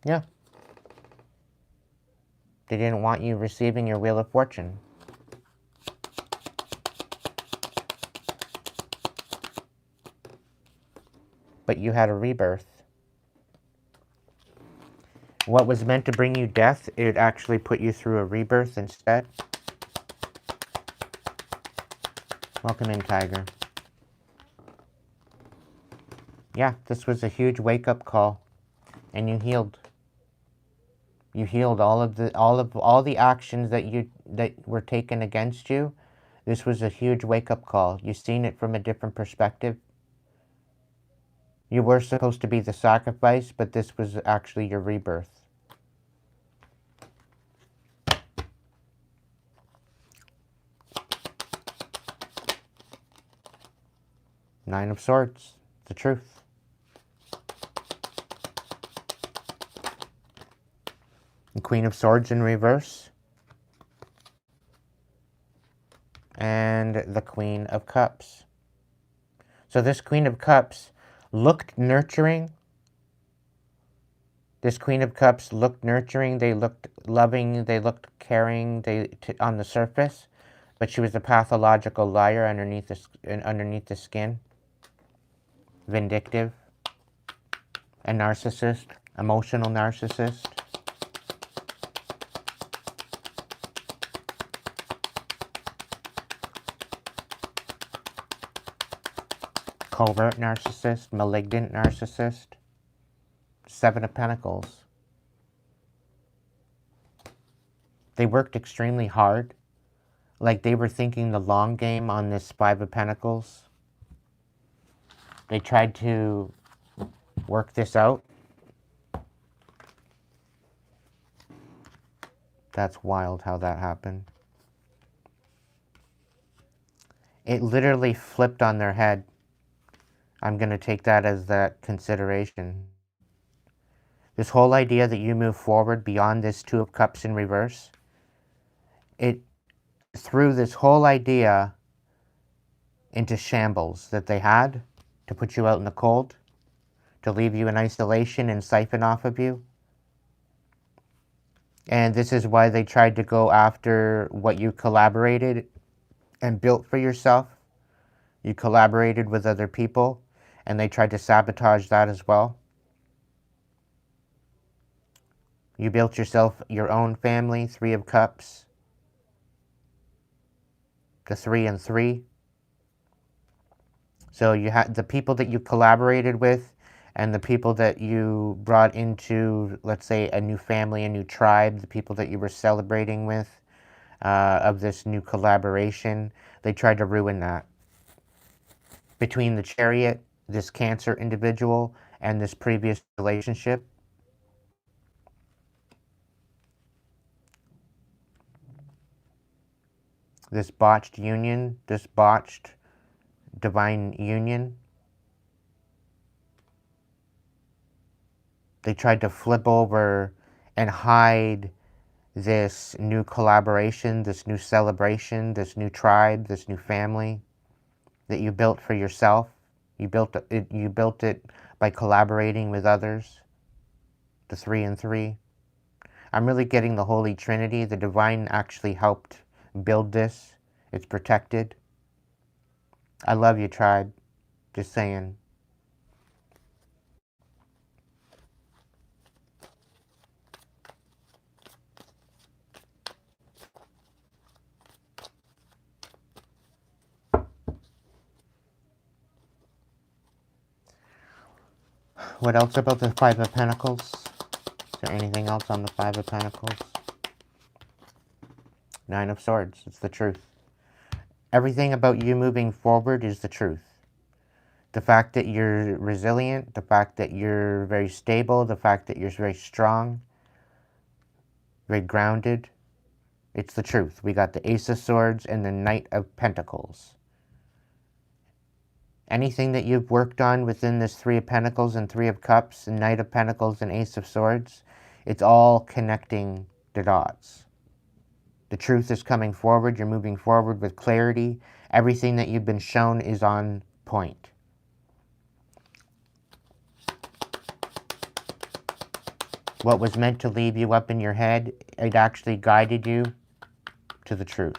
Yeah. They didn't want you receiving your Wheel of Fortune. But you had a rebirth. What was meant to bring you death, it actually put you through a rebirth instead. Welcome in, Tiger. Yeah, this was a huge wake-up call, and you healed. You healed all the actions that were taken against you. This was a huge wake-up call. You've seen it from a different perspective. You were supposed to be the sacrifice, but this was actually your rebirth. Nine of Swords, the truth. The Queen of Swords in reverse. And the Queen of Cups. So this Queen of Cups looked nurturing. This Queen of Cups looked nurturing. They looked loving. They looked caring on the surface. But she was a pathological liar underneath the skin. Vindictive. A narcissist. Emotional narcissist. Covert narcissist. Malignant narcissist. Seven of Pentacles. They worked extremely hard. Like they were thinking the long game on this Five of Pentacles. They tried to work this out. That's wild how that happened. It literally flipped on their head. I'm going to take that as that consideration. This whole idea that you move forward beyond this Two of Cups in reverse, it threw this whole idea into shambles that they had to put you out in the cold, to leave you in isolation and siphon off of you. And this is why they tried to go after what you collaborated and built for yourself. You collaborated with other people, and they tried to sabotage that as well. You built yourself your own family, 3 of Cups, the 3 and 3. So you had the people that you collaborated with and the people that you brought into, let's say, a new family, a new tribe, the people that you were celebrating with of this new collaboration, they tried to ruin that. Between the Chariot, this Cancer individual, and this previous relationship, this botched union, this botched divine union, they tried to flip over and hide this new collaboration, this new celebration, this new tribe, this new family that you built for yourself. You built it by collaborating with others, the 3 and 3. I'm really getting the Holy Trinity. The divine actually helped build this. It's protected. I love you, tribe. Just saying. What else about the 5 of Pentacles? Is there anything else on the 5 of Pentacles? 9 of Swords. It's the truth. Everything about you moving forward is the truth. The fact that you're resilient, the fact that you're very stable, the fact that you're very strong, very grounded, it's the truth. We got the Ace of Swords and the Knight of Pentacles. Anything that you've worked on within this 3 of Pentacles and 3 of Cups and Knight of Pentacles and Ace of Swords, it's all connecting the dots. The truth is coming forward. You're moving forward with clarity. Everything that you've been shown is on point. What was meant to leave you up in your head, it actually guided you to the truth.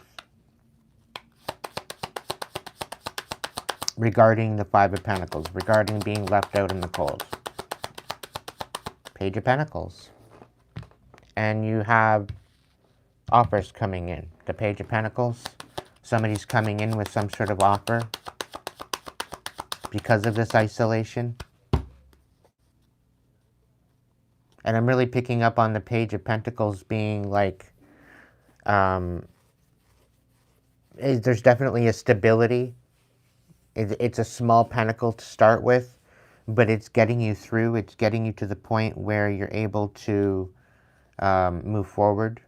Regarding the 5 of Pentacles, regarding being left out in the cold. Page of Pentacles. And you have offers coming in. The Page of Pentacles. Somebody's coming in with some sort of offer because of this isolation. And I'm really picking up on the Page of Pentacles being like, there's definitely a stability. It's a small pentacle to start with, but it's getting you through. It's getting you to the point where you're able to move forward.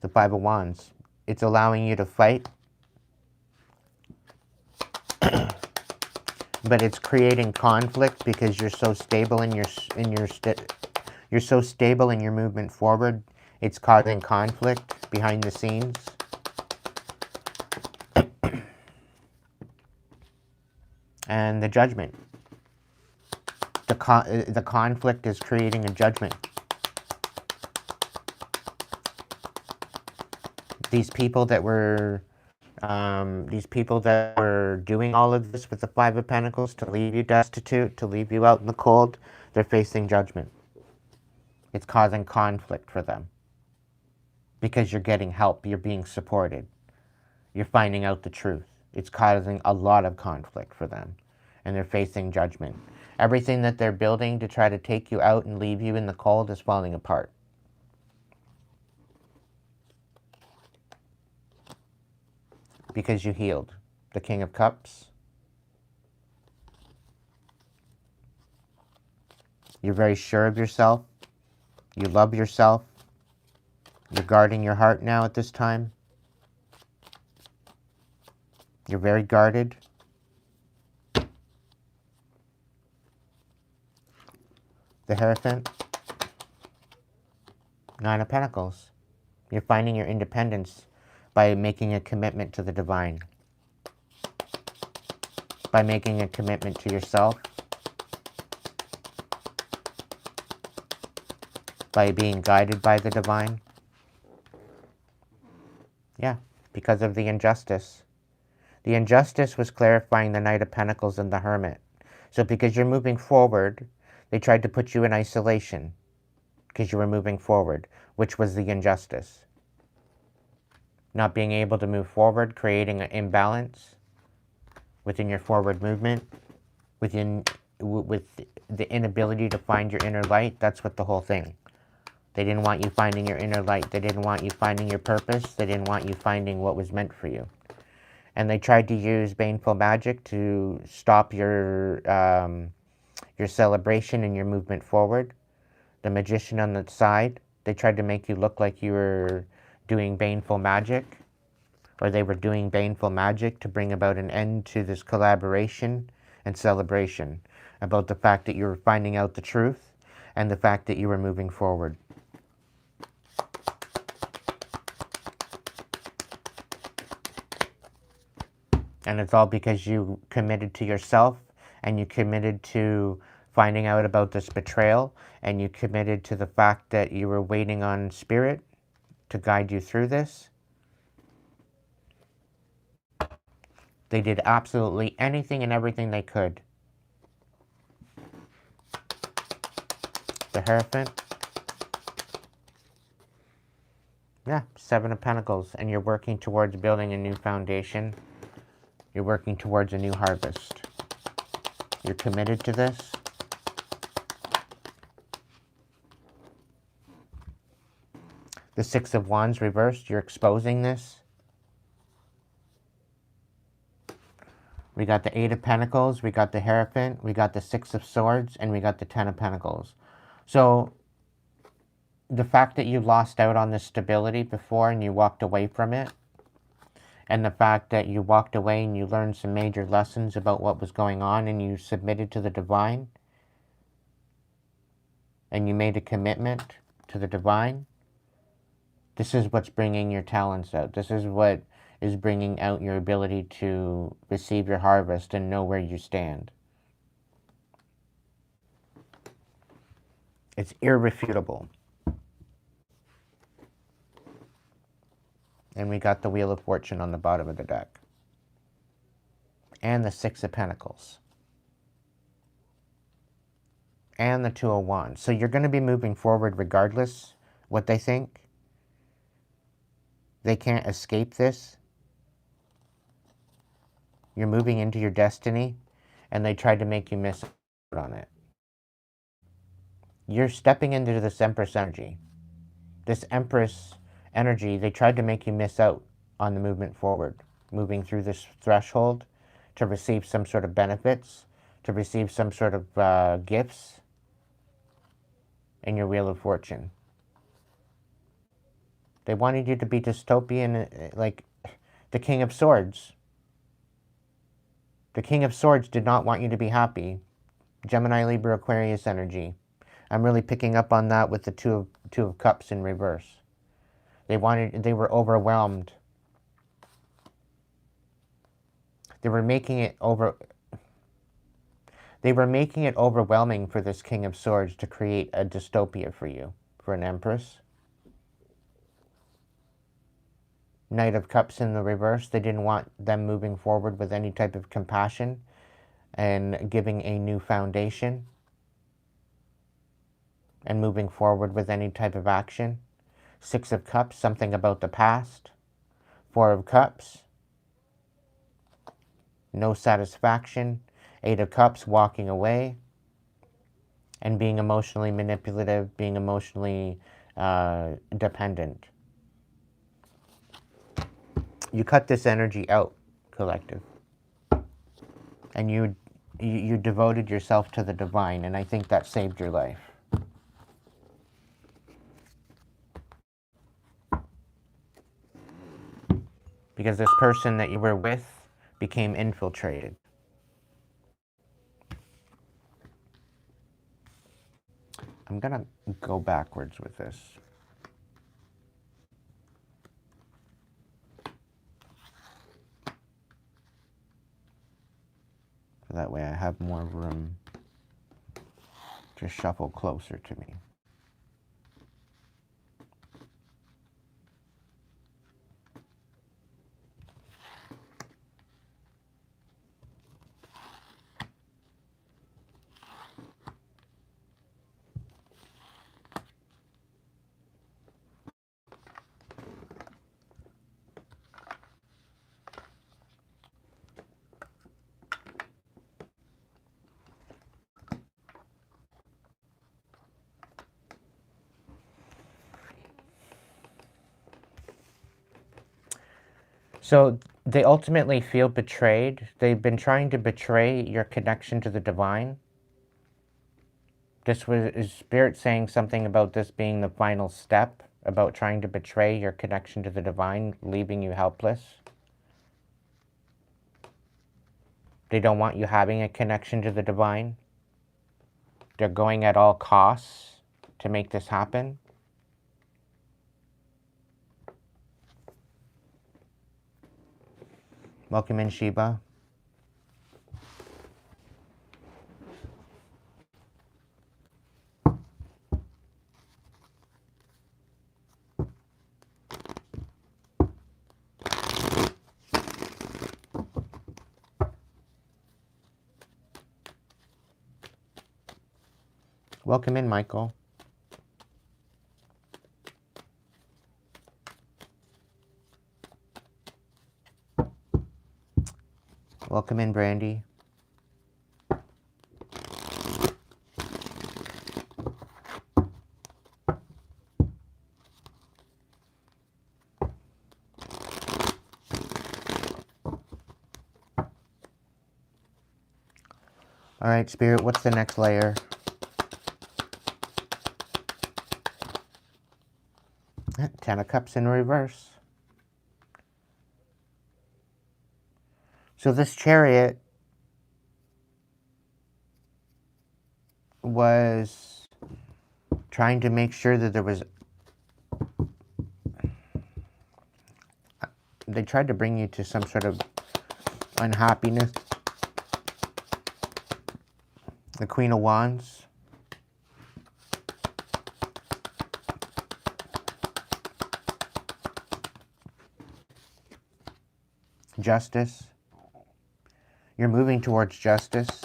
The 5 of Wands. It's allowing you to fight, but it's creating conflict because you're so stable in you're so stable in your movement forward. It's causing conflict behind the scenes. And the Judgment. The conflict is creating a judgment. These people that were doing all of this with the 5 of Pentacles to leave you destitute, to leave you out in the cold, they're facing judgment. It's causing conflict for them. Because you're getting help, you're being supported. You're finding out the truth. It's causing a lot of conflict for them. And they're facing judgment. Everything that they're building to try to take you out and leave you in the cold is falling apart. Because you healed. The King of Cups. You're very sure of yourself. You love yourself. You're guarding your heart now at this time. You're very guarded. The Hierophant. 9 of Pentacles. You're finding your independence. by making a commitment to the divine, by making a commitment to yourself, by being guided by the divine. Yeah, because of the injustice. The injustice was clarifying the Knight of Pentacles and the Hermit. So because you're moving forward, they tried to put you in isolation because you were moving forward, which was the injustice. Not being able to move forward, creating an imbalance within your forward movement, with the inability to find your inner light. That's what the whole thing. They didn't want you finding your inner light. They didn't want you finding your purpose. They didn't want you finding what was meant for you. And they tried to use baneful magic to stop your celebration and your movement forward. The magician on the side, they tried to make you look like you were doing baneful magic, or they were doing baneful magic to bring about an end to this collaboration and celebration about the fact that you were finding out the truth and the fact that you were moving forward. And it's all because you committed to yourself, and you committed to finding out about this betrayal, and you committed to the fact that you were waiting on spirit to guide you through this. They did absolutely anything and everything they could. The Hierophant. Yeah, Seven of Pentacles. And you're working towards building a new foundation. You're working towards a new harvest. You're committed to this. The Six of Wands reversed. You're exposing this. We got the Eight of Pentacles, we got the Hierophant, we got the Six of Swords, and we got the Ten of Pentacles. So, the fact that you lost out on this stability before and you walked away from it, and the fact that you walked away and you learned some major lessons about what was going on and you submitted to the divine, and you made a commitment to the divine, this is what's bringing your talents out. This is what is bringing out your ability to receive your harvest and know where you stand. It's irrefutable. And we got the Wheel of Fortune on the bottom of the deck. And the Six of Pentacles. And the Two of Wands. So you're going to be moving forward regardless what they think. They can't escape this. You're moving into your destiny, and they tried to make you miss out on it. You're stepping into this Empress energy. This Empress energy, they tried to make you miss out on the movement forward, moving through this threshold to receive some sort of benefits, to receive some sort of gifts in your Wheel of Fortune. They wanted you to be dystopian, like the King of Swords. The King of Swords did not want you to be happy. Gemini, Libra, Aquarius energy. I'm really picking up on that with the Two of Cups in reverse. They were overwhelmed. They were making it overwhelming for this King of Swords to create a dystopia for you, for an Empress. Knight of Cups in the reverse. They didn't want them moving forward with any type of compassion and giving a new foundation and moving forward with any type of action. Six of Cups, something about the past. Four of Cups, no satisfaction. Eight of Cups, walking away and being emotionally manipulative, being emotionally dependent. You cut this energy out, collective. And you devoted yourself to the divine, and I think that saved your life. Because this person that you were with became infiltrated. I'm going to go backwards with this. that way I have more room to shuffle closer to me. So they ultimately feel betrayed. They've been trying to betray your connection to the divine. This was, is Spirit saying something about this being the final step, about trying to betray your connection to the divine, leaving you helpless? They don't want you having a connection to the divine. They're going at all costs to make this happen. Welcome in, Sheba. Welcome in, Michael. Welcome in, Brandy. All right, Spirit, what's the next layer? Ten of Cups in reverse. So this Chariot was trying to make sure that there was... They tried to bring you to some sort of unhappiness. The Queen of Wands. Justice. You're moving towards justice.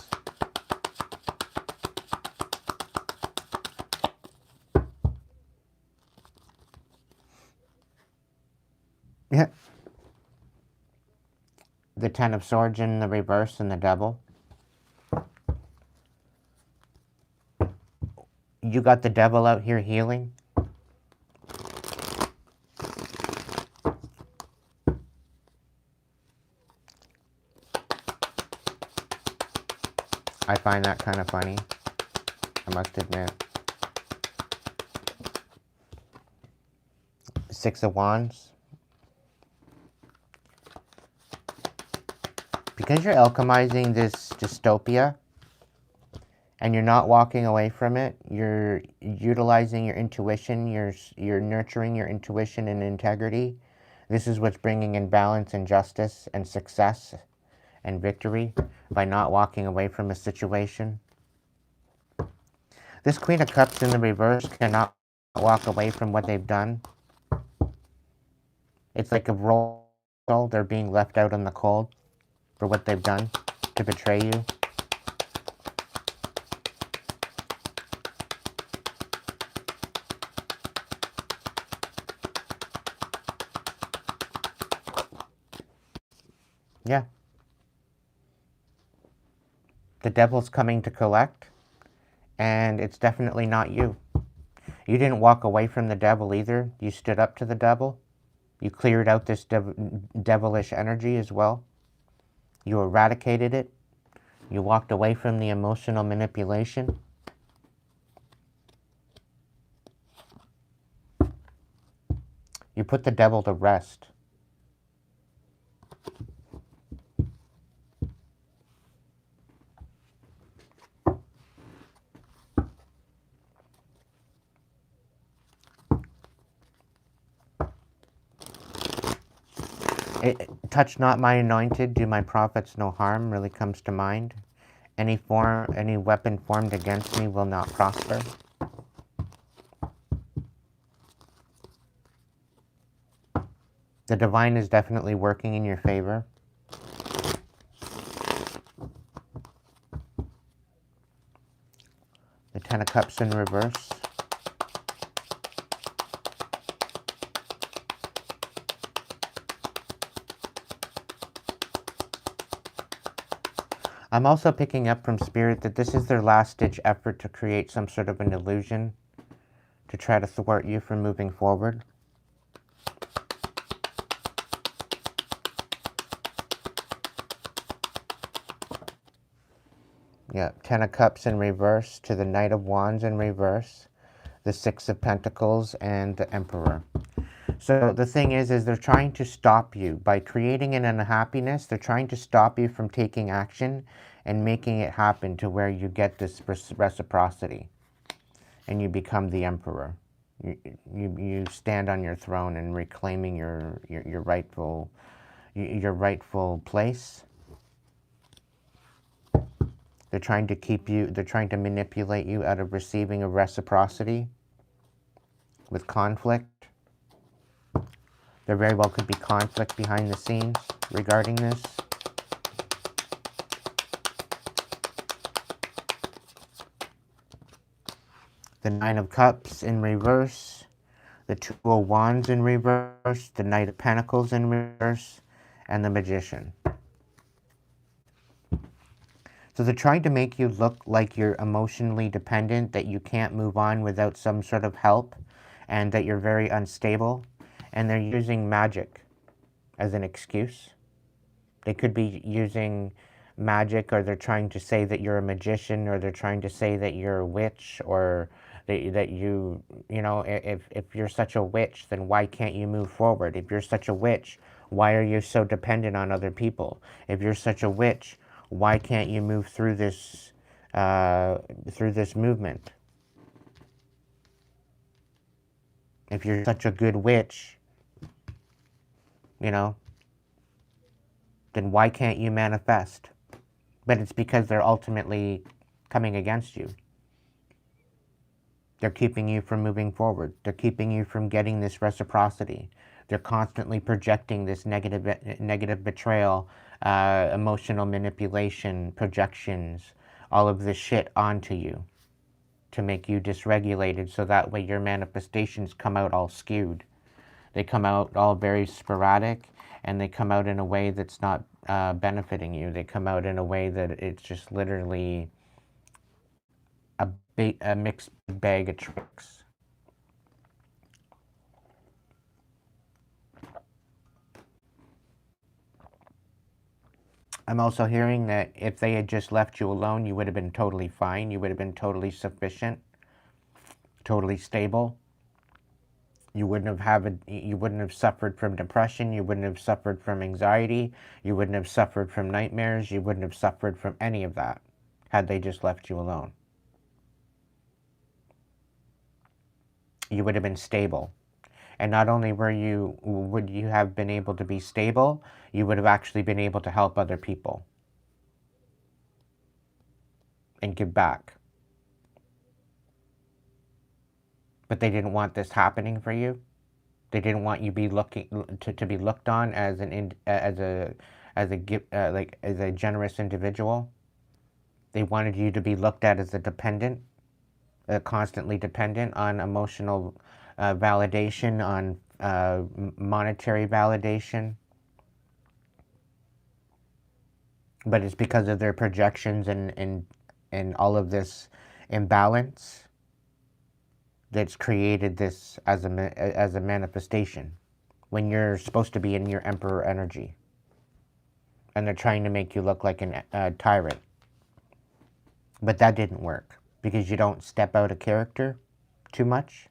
Yeah. The Ten of Swords in the reverse and the Devil. You got the Devil out here healing. I find that kind of funny, I must admit. Six of Wands. Because you're alchemizing this dystopia and you're not walking away from it, you're utilizing your intuition, you're nurturing your intuition and integrity. This is what's bringing in balance and justice and success and victory by not walking away from a situation. This Queen of Cups in the reverse cannot walk away from what they've done. It's like a roll. They're being left out in the cold for what they've done to betray you. Yeah. The Devil's coming to collect, and it's definitely not you. You didn't walk away from the Devil either. You stood up to the Devil. You cleared out this devilish energy as well. You eradicated it. You walked away from the emotional manipulation. You put the Devil to rest. Touch not my anointed, do my prophets no harm really comes to mind. Any weapon formed against me will not prosper. The divine is definitely working in your favor. The Ten of Cups in reverse. I'm also picking up from Spirit that this is their last-ditch effort to create some sort of an illusion to try to thwart you from moving forward. Yeah, Ten of Cups in reverse to the Knight of Wands in reverse, the Six of Pentacles, and the Emperor. So the thing is they're trying to stop you. By creating an unhappiness, they're trying to stop you from taking action and making it happen to where you get this reciprocity and you become the Emperor. You stand on your throne and reclaiming your rightful place. They're trying to manipulate you out of receiving a reciprocity with conflict. There very well could be conflict behind the scenes regarding this. The Nine of Cups in reverse, the Two of Wands in reverse, the Knight of Pentacles in reverse, and the Magician. So they're trying to make you look like you're emotionally dependent, that you can't move on without some sort of help, and that you're very unstable. And they're using magic as an excuse. They could be using magic, or they're trying to say that you're a magician, or they're trying to say that you're a witch, or that you know, if you're such a witch, then why can't you move forward? If you're such a witch, why are you so dependent on other people? If you're such a witch, why can't you move through this movement? If you're such a good witch, you know, then why can't you manifest? But it's because they're ultimately coming against you. They're keeping you from moving forward. They're keeping you from getting this reciprocity. They're constantly projecting this negative betrayal, emotional manipulation, projections, all of this shit onto you to make you dysregulated, so that way your manifestations come out all skewed. They come out all very sporadic, and they come out in a way that's not benefiting you. They come out in a way that it's just literally a mixed bag of tricks. I'm also hearing that if they had just left you alone, you would have been totally fine. You would have been totally sufficient, totally stable. You wouldn't have suffered from depression. You wouldn't have suffered from anxiety. You wouldn't have suffered from nightmares. You wouldn't have suffered from any of that had they just left you alone. You would have been stable. And not only would you have been able to be stable, you would have actually been able to help other people and give back. But they didn't want this happening for you. They didn't want you to be looked on as a generous individual. They wanted you to be looked at as a dependent, constantly dependent on emotional validation, on monetary validation. But it's because of their projections and all of this imbalance that's created this as a manifestation when you're supposed to be in your emperor energy, and they're trying to make you look like a tyrant. But that didn't work because you don't step out of character too much,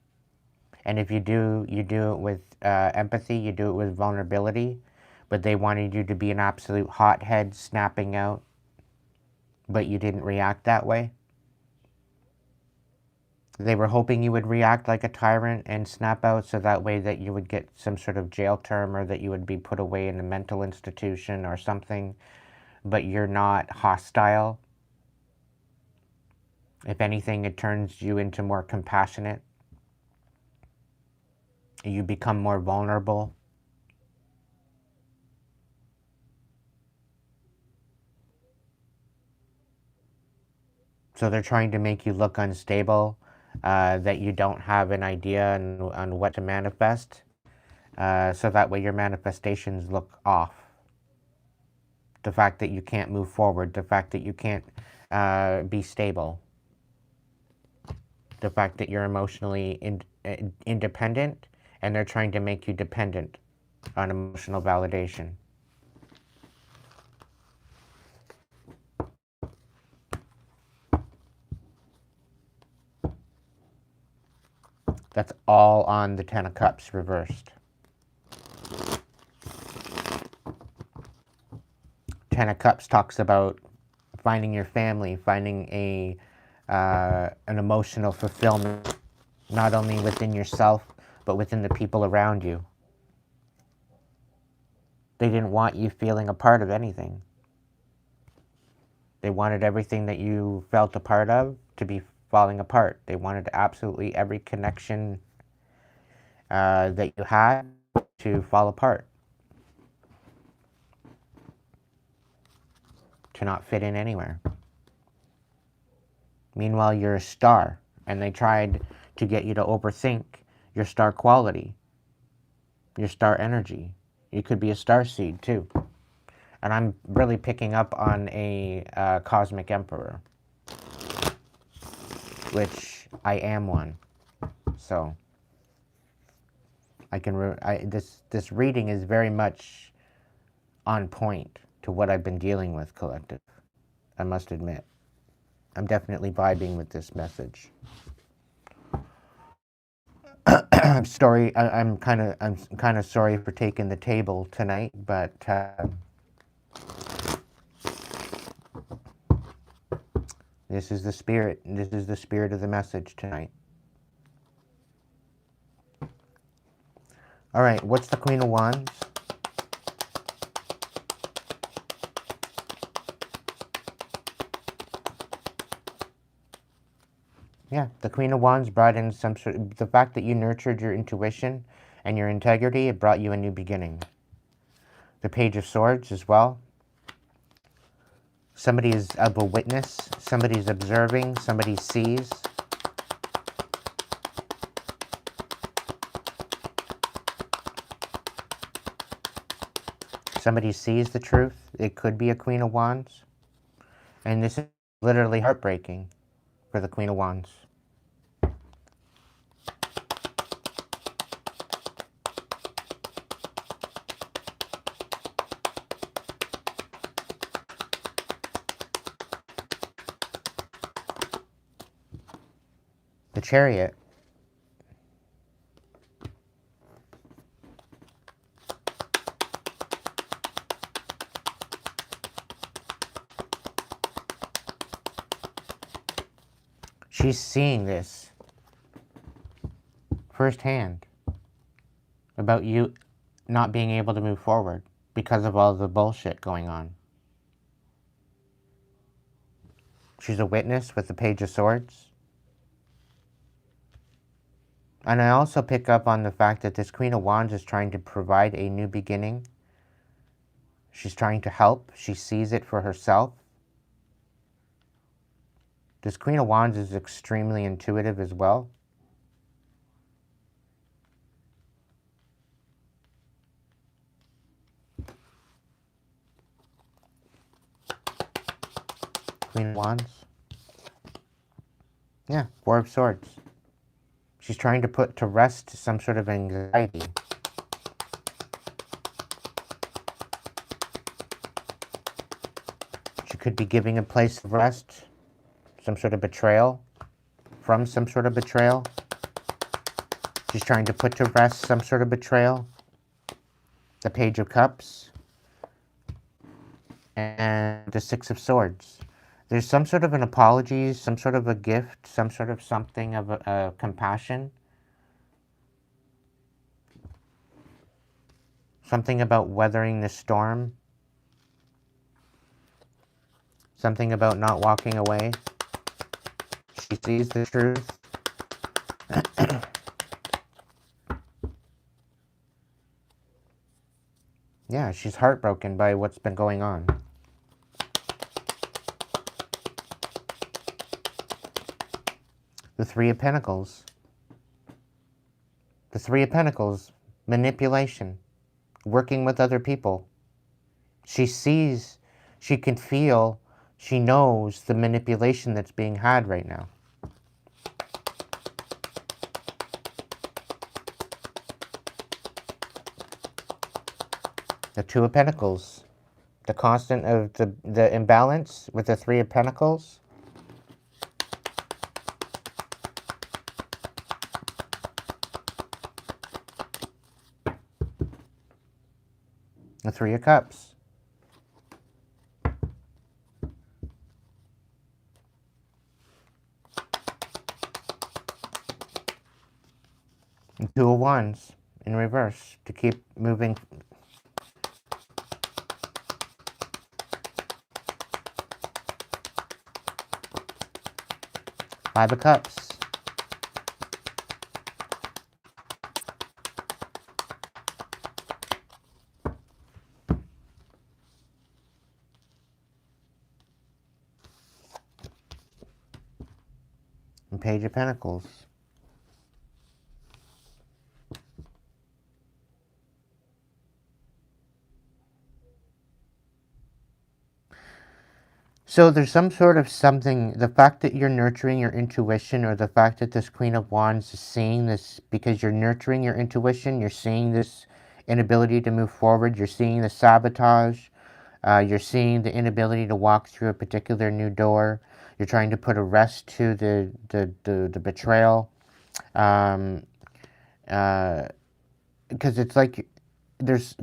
and if you do it with empathy, you do it with vulnerability. But they wanted you to be an absolute hothead, snapping out, but you didn't react that way. They were hoping you would react like a tyrant and snap out, so that way that you would get some sort of jail term, or that you would be put away in a mental institution or something. But you're not hostile. If anything, it turns you into more compassionate. You become more vulnerable. So they're trying to make you look unstable, that you don't have an idea on what to manifest, so that way your manifestations look off. The fact that you can't move forward, the fact that you can't be stable, the fact that you're emotionally independent, and they're trying to make you dependent on emotional validation. That's all on the Ten of Cups reversed. Ten of Cups talks about finding your family, finding an emotional fulfillment, not only within yourself, but within the people around you. They didn't want you feeling a part of anything. They wanted everything that you felt a part of to be falling apart. They wanted absolutely every connection that you had to fall apart, to not fit in anywhere. Meanwhile, you're a star, and they tried to get you to overthink your star quality, your star energy. You could be a star seed too. And I'm really picking up on a cosmic emperor, which I am one. So I can this reading is very much on point to what I've been dealing with, collective. I must admit, I'm definitely vibing with this message. I'm kind of sorry for taking the table tonight, but this is the spirit. This is the spirit of the message tonight. All right, what's the Queen of Wands? Yeah, the Queen of Wands brought in some sort of, the fact that you nurtured your intuition and your integrity, it brought you a new beginning. The Page of Swords as well. Somebody is of a witness, somebody's observing, somebody sees. Somebody sees the truth. It could be a Queen of Wands. And this is literally heartbreaking for the Queen of Wands. The Chariot. She's seeing this firsthand about you not being able to move forward because of all the bullshit going on. She's a witness with the Page of Swords. And I also pick up on the fact that this Queen of Wands is trying to provide a new beginning. She's trying to help. She sees it for herself. This Queen of Wands is extremely intuitive as well. Queen of Wands. Yeah, Four of Swords. She's trying to put to rest some sort of anxiety. She could be giving a place of rest, some sort of betrayal, from some sort of betrayal. She's trying to put to rest some sort of betrayal. The Page of Cups. And the Six of Swords. There's some sort of an apology, some sort of a gift, some sort of something of a compassion. Something about weathering the storm. Something about not walking away. She sees the truth. Yeah, she's heartbroken by what's been going on. The Three of Pentacles. The Three of Pentacles. Manipulation. Working with other people. She sees, she can feel, she knows the manipulation that's being had right now. The Two of Pentacles. The constant of the imbalance with the Three of Pentacles. The Three of Cups. And Two of Wands in reverse to keep moving. Five of Cups. And Page of Pentacles. So there's some sort of something, the fact that you're nurturing your intuition, or the fact that this Queen of Wands is seeing this, because you're nurturing your intuition, you're seeing this inability to move forward, you're seeing the sabotage, you're seeing the inability to walk through a particular new door, you're trying to put a rest to the betrayal, because it's like there's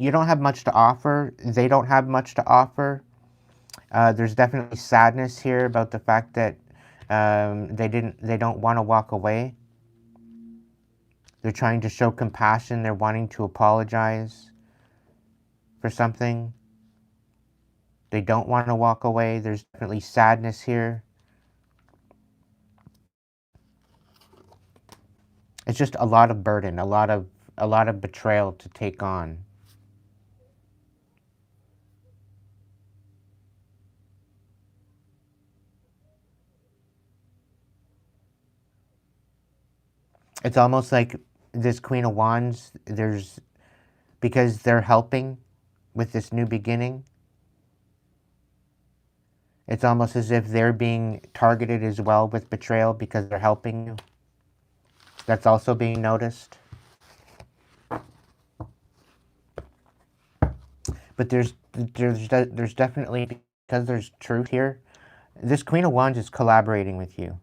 you don't have much to offer, they don't have much to offer. There's definitely sadness here about the fact that they don't want to walk away. They're trying to show compassion. They're wanting to apologize for something. They don't want to walk away. There's definitely sadness here. It's just a lot of burden, a lot of betrayal to take on. It's almost like this Queen of Wands, because they're helping with this new beginning, it's almost as if they're being targeted as well with betrayal because they're helping you. That's also being noticed. But there's definitely, because there's truth here, this Queen of Wands is collaborating with you.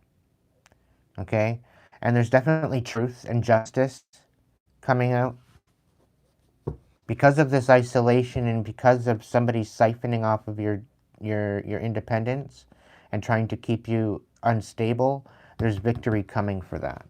Okay? And there's definitely truth and justice coming out. Because of this isolation and because of somebody siphoning off of your independence and trying to keep you unstable, there's victory coming for that.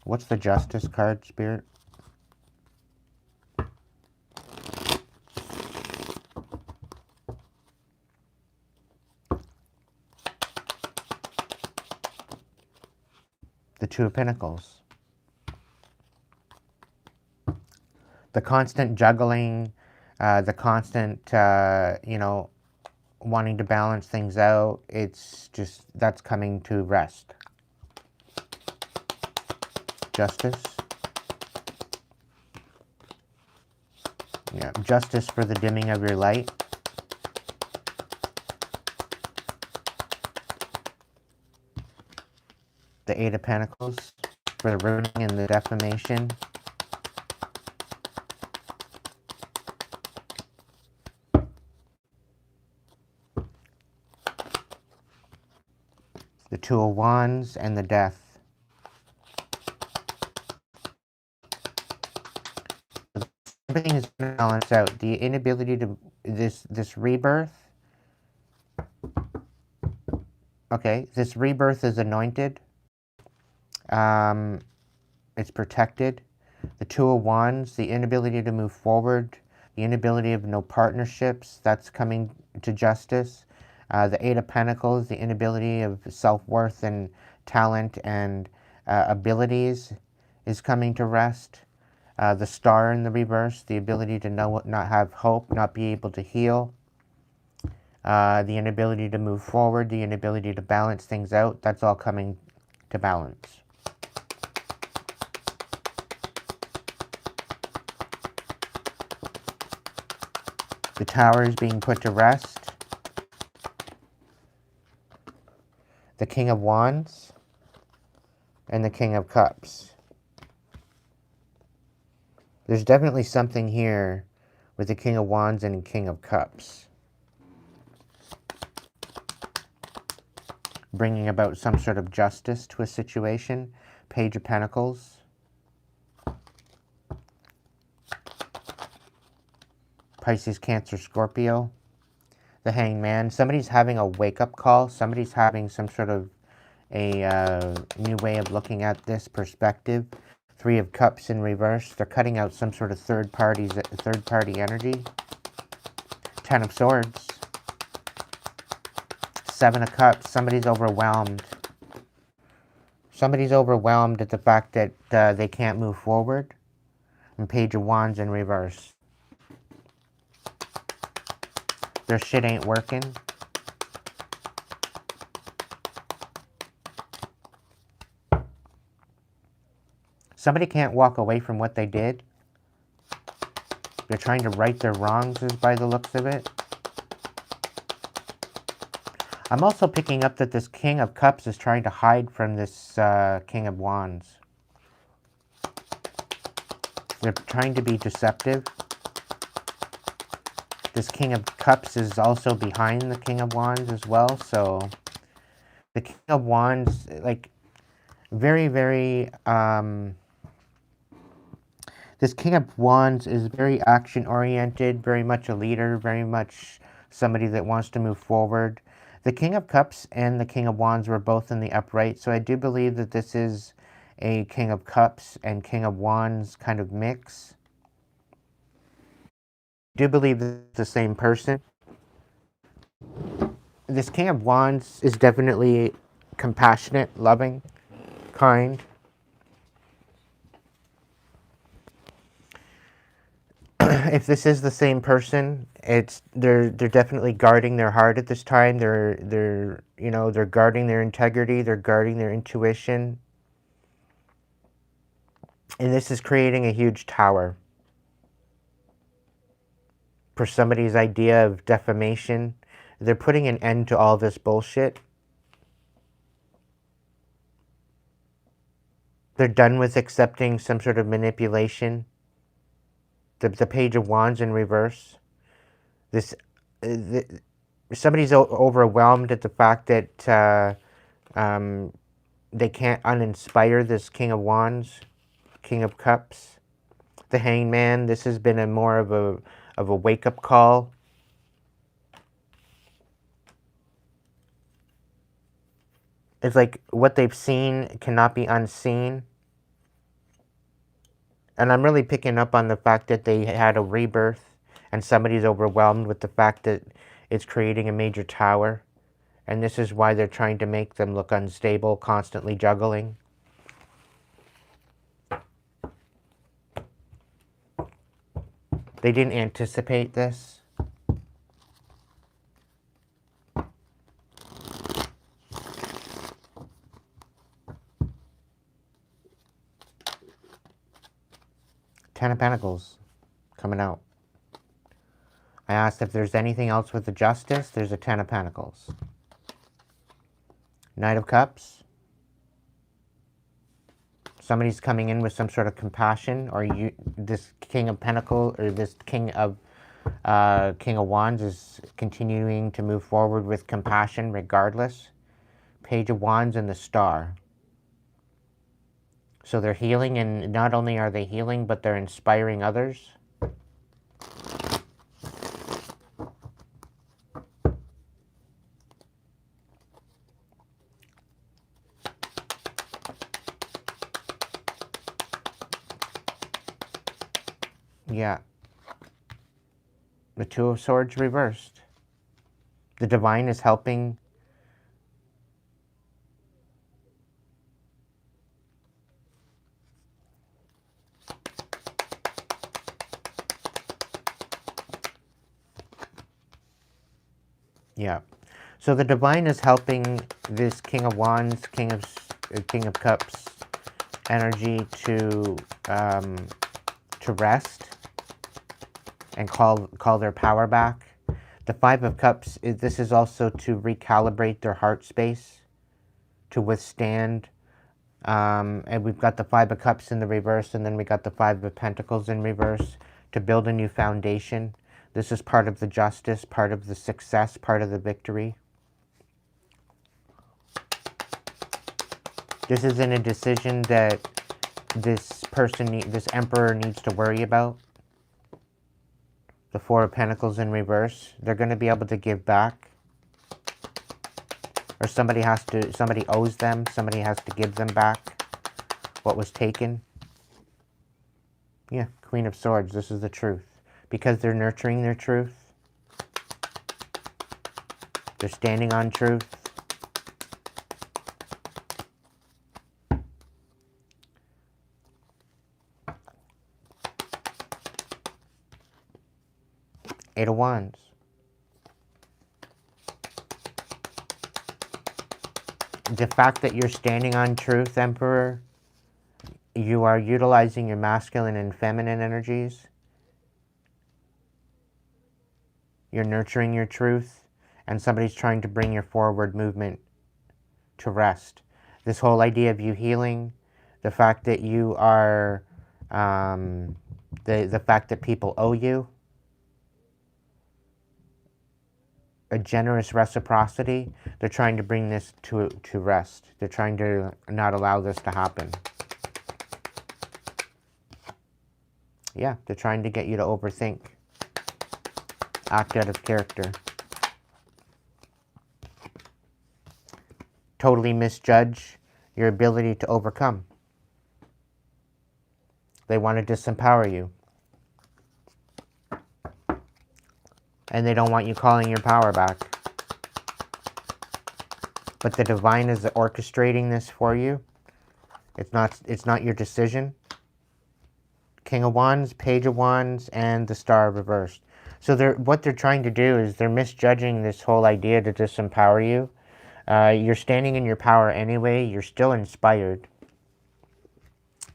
What's the Justice card, Spirit? The Two of Pentacles. The constant juggling, the constant, wanting to balance things out, it's just, that's coming to rest. Justice. Yeah, justice for the dimming of your light. The Eight of Pentacles for the ruining and the defamation. The Two of Wands and the Death. Everything is going to balance out. The inability to, this rebirth, Okay, this rebirth is anointed. It's protected. The Two of Wands, the inability to move forward, the inability of no partnerships, that's coming to justice. The Eight of Pentacles, the inability of self-worth and talent and abilities is coming to rest. The Star in the reverse, the ability to not have hope, not be able to heal. The inability to move forward, the inability to balance things out, that's all coming to balance. The Tower is being put to rest. The King of Wands and the King of Cups. There's definitely something here with the King of Wands and the King of Cups, bringing about some sort of justice to a situation. Page of Pentacles. Pisces, Cancer, Scorpio. The Hanged Man. Somebody's having a wake-up call. Somebody's having some sort of a new way of looking at this perspective. Three of Cups in reverse. They're cutting out some sort of third-party energy. Ten of Swords. Seven of Cups. Somebody's overwhelmed. Somebody's overwhelmed at the fact that they can't move forward. And Page of Wands in reverse. Their shit ain't working. Somebody can't walk away from what they did. They're trying to right their wrongs, is by the looks of it. I'm also picking up that this King of Cups is trying to hide from this King of Wands. They're trying to be deceptive. This King of Cups is also behind the King of Wands as well, so the King of Wands, like, very, very, this King of Wands is very action-oriented, very much a leader, very much somebody that wants to move forward. The King of Cups and the King of Wands were both in the upright, so I do believe that this is a King of Cups and King of Wands kind of mix. I do believe that it's the same person. This King of Wands is definitely compassionate, loving, kind. If this is the same person, they're definitely guarding their heart at this time. They're guarding their integrity, they're guarding their intuition. And this is creating a huge tower for somebody's idea of defamation. They're putting an end to all this bullshit. They're done with accepting some sort of manipulation. The Page of Wands in reverse. Somebody's overwhelmed at the fact that they can't uninspire this King of Wands, King of Cups. The Hanged Man, this has been more of a wake-up call. It's like what they've seen cannot be unseen. And I'm really picking up on the fact that they had a rebirth and somebody's overwhelmed with the fact that it's creating a major tower. And this is why they're trying to make them look unstable, constantly juggling. They didn't anticipate this. Ten of Pentacles coming out. I asked if there's anything else with the Justice. There's a Ten of Pentacles. Knight of Cups. Somebody's coming in with some sort of compassion, or this King of Pentacles, or this King of Wands is continuing to move forward with compassion regardless. Page of Wands and the Star. So they're healing, and not only are they healing, but they're inspiring others. Yeah. The Two of Swords reversed. The divine is helping. Yeah. So the divine is helping this King of Wands, King of Cups energy to rest and call their power back. The Five of Cups, this is also to recalibrate their heart space, to withstand. And we've got the Five of Cups in the reverse, and then we got the Five of Pentacles in reverse, to build a new foundation. This is part of the justice, part of the success, part of the victory. This isn't a decision that this emperor needs to worry about. The Four of Pentacles in reverse. They're going to be able to give back. Or somebody owes them. Somebody has to give them back what was taken. Yeah, Queen of Swords. This is the truth. Because they're nurturing their truth. They're standing on truth. Eight of Wands. The fact that you're standing on truth, Emperor, you are utilizing your masculine and feminine energies. You're nurturing your truth, and somebody's trying to bring your forward movement to rest. This whole idea of you healing, the fact that you are, the fact that people owe you, a generous reciprocity, they're trying to bring this to rest. They're trying to not allow this to happen. Yeah, they're trying to get you to overthink. Act out of character. Totally misjudge your ability to overcome. They want to disempower you. And they don't want you calling your power back. But the divine is orchestrating this for you. It's not your decision. King of Wands, Page of Wands, and the Star reversed. So what they're trying to do is they're misjudging this whole idea to disempower you. You're standing in your power anyway. You're still inspired.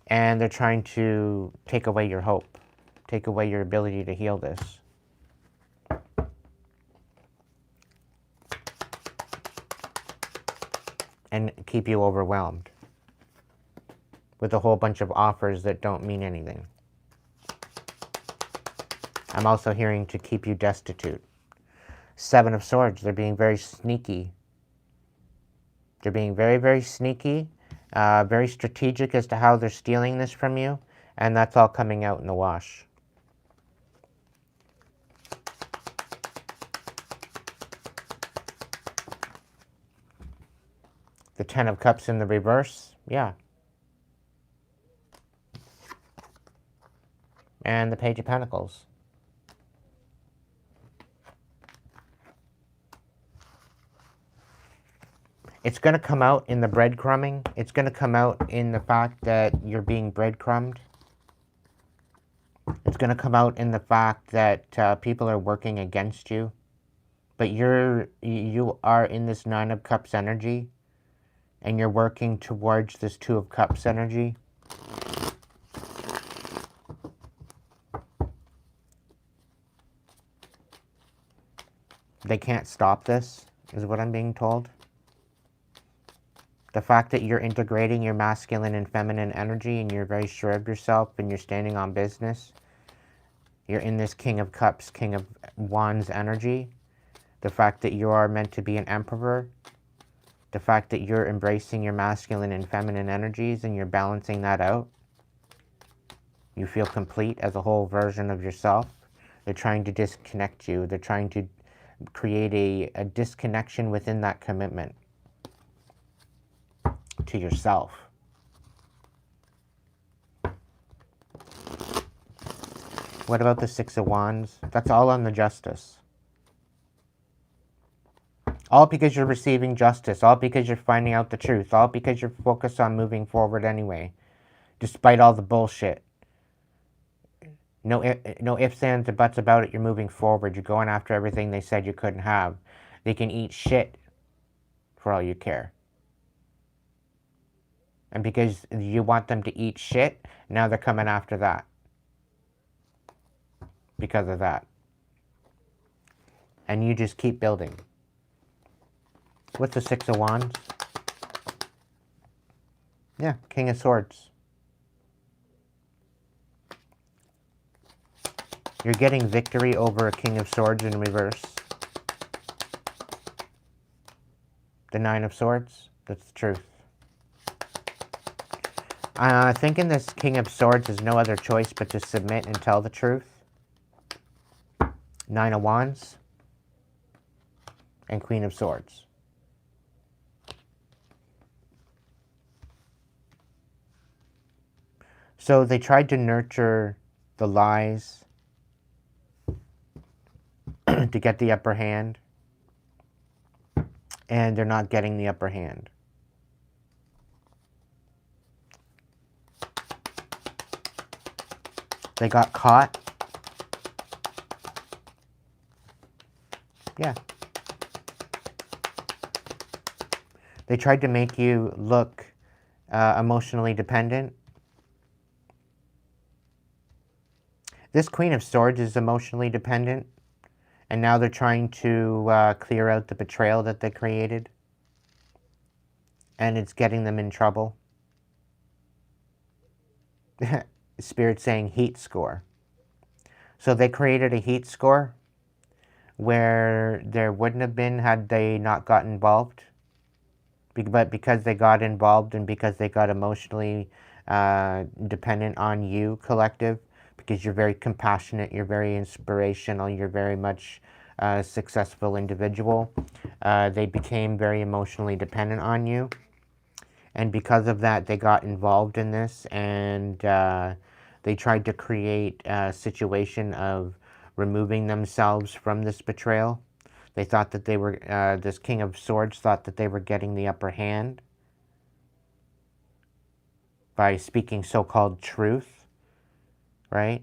And they're trying to take away your hope. Take away your ability to heal this. And keep you overwhelmed with a whole bunch of offers that don't mean anything. I'm also hearing to keep you destitute. Seven of Swords, they're being very sneaky. They're being very, very sneaky, very strategic as to how they're stealing this from you, and that's all coming out in the wash. The Ten of Cups in the reverse, yeah. And the Page of Pentacles. It's going to come out in the breadcrumbing. It's going to come out in the fact that you're being breadcrumbed. It's going to come out in the fact that people are working against you. But you are in this Nine of Cups energy. And you're working towards this Two of Cups energy. They can't stop this, is what I'm being told. The fact that you're integrating your masculine and feminine energy and you're very sure of yourself and you're standing on business. You're in this King of Cups, King of Wands energy. The fact that you are meant to be an emperor. The fact that you're embracing your masculine and feminine energies and you're balancing that out. You feel complete as a whole version of yourself. They're trying to disconnect you. They're trying to create a disconnection within that commitment to yourself. What about the Six of Wands? That's all on the justice. All because you're receiving justice. All because you're finding out the truth. All because you're focused on moving forward anyway. Despite all the bullshit. No ifs, ands, or buts about it. You're moving forward. You're going after everything they said you couldn't have. They can eat shit for all you care. And because you want them to eat shit, now they're coming after that. Because of that. And you just keep building. What's the Six of Wands? Yeah, King of Swords. You're getting victory over a King of Swords in reverse. The Nine of Swords. That's the truth. Thinking this King of Swords has no other choice but to submit and tell the truth. Nine of Wands. And Queen of Swords. So they tried to nurture the lies to get the upper hand. And they're not getting the upper hand. They got caught. Yeah. They tried to make you look emotionally dependent. This Queen of Swords is emotionally dependent. And now they're trying to clear out the betrayal that they created. And it's getting them in trouble. Spirit saying heat score. So they created a heat score where there wouldn't have been had they not got involved. But because they got involved and because they got emotionally dependent on you, collective, because you're very compassionate, you're very inspirational, you're very much a successful individual, they became very emotionally dependent on you. And because of that, they got involved in this, and they tried to create a situation of removing themselves from this betrayal. They thought that they were, this King of Swords thought that they were getting the upper hand by speaking so-called truth, right,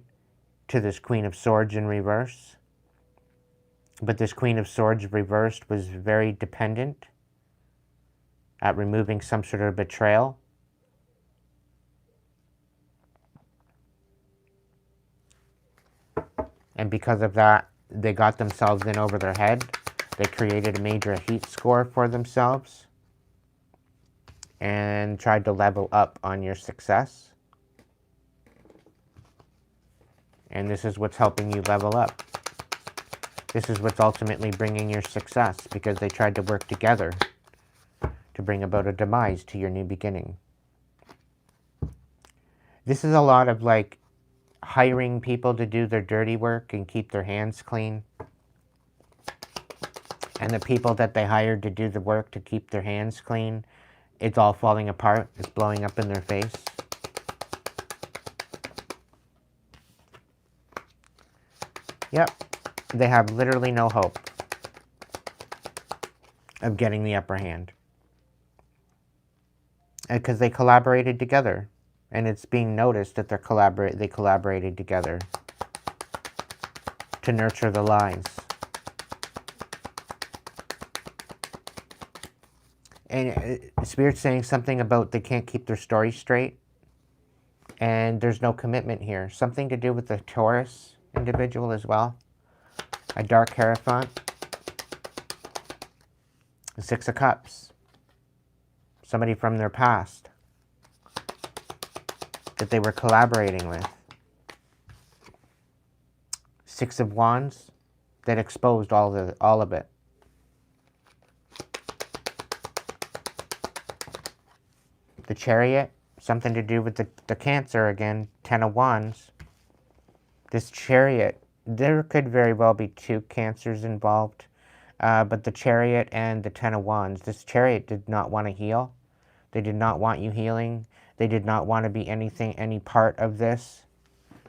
to this Queen of Swords in reverse. But this Queen of Swords reversed was very dependent at removing some sort of betrayal. And because of that, they got themselves in over their head. They created a major heat score for themselves and tried to level up on your success. And this is what's helping you level up. This is what's ultimately bringing your success, because they tried to work together to bring about a demise to your new beginning. This is a lot of like hiring people to do their dirty work and keep their hands clean. And the people that they hired to do the work to keep their hands clean, it's all falling apart. It's blowing up in their face. Yep. They have literally no hope of getting the upper hand. Because they collaborated together. And it's being noticed that they collaborated together to nurture the lies. And Spirit's saying something about they can't keep their story straight. And there's no commitment here. Something to do with the Taurus individual as well. A dark Hierophant. The Six of Cups. Somebody from their past that they were collaborating with. Six of Wands that exposed all of it. The Chariot, something to do with the Cancer again. Ten of Wands. This Chariot, there could very well be two Cancers involved. But the Chariot and the Ten of Wands. This Chariot did not want to heal. They did not want you healing. They did not want to be any part of this.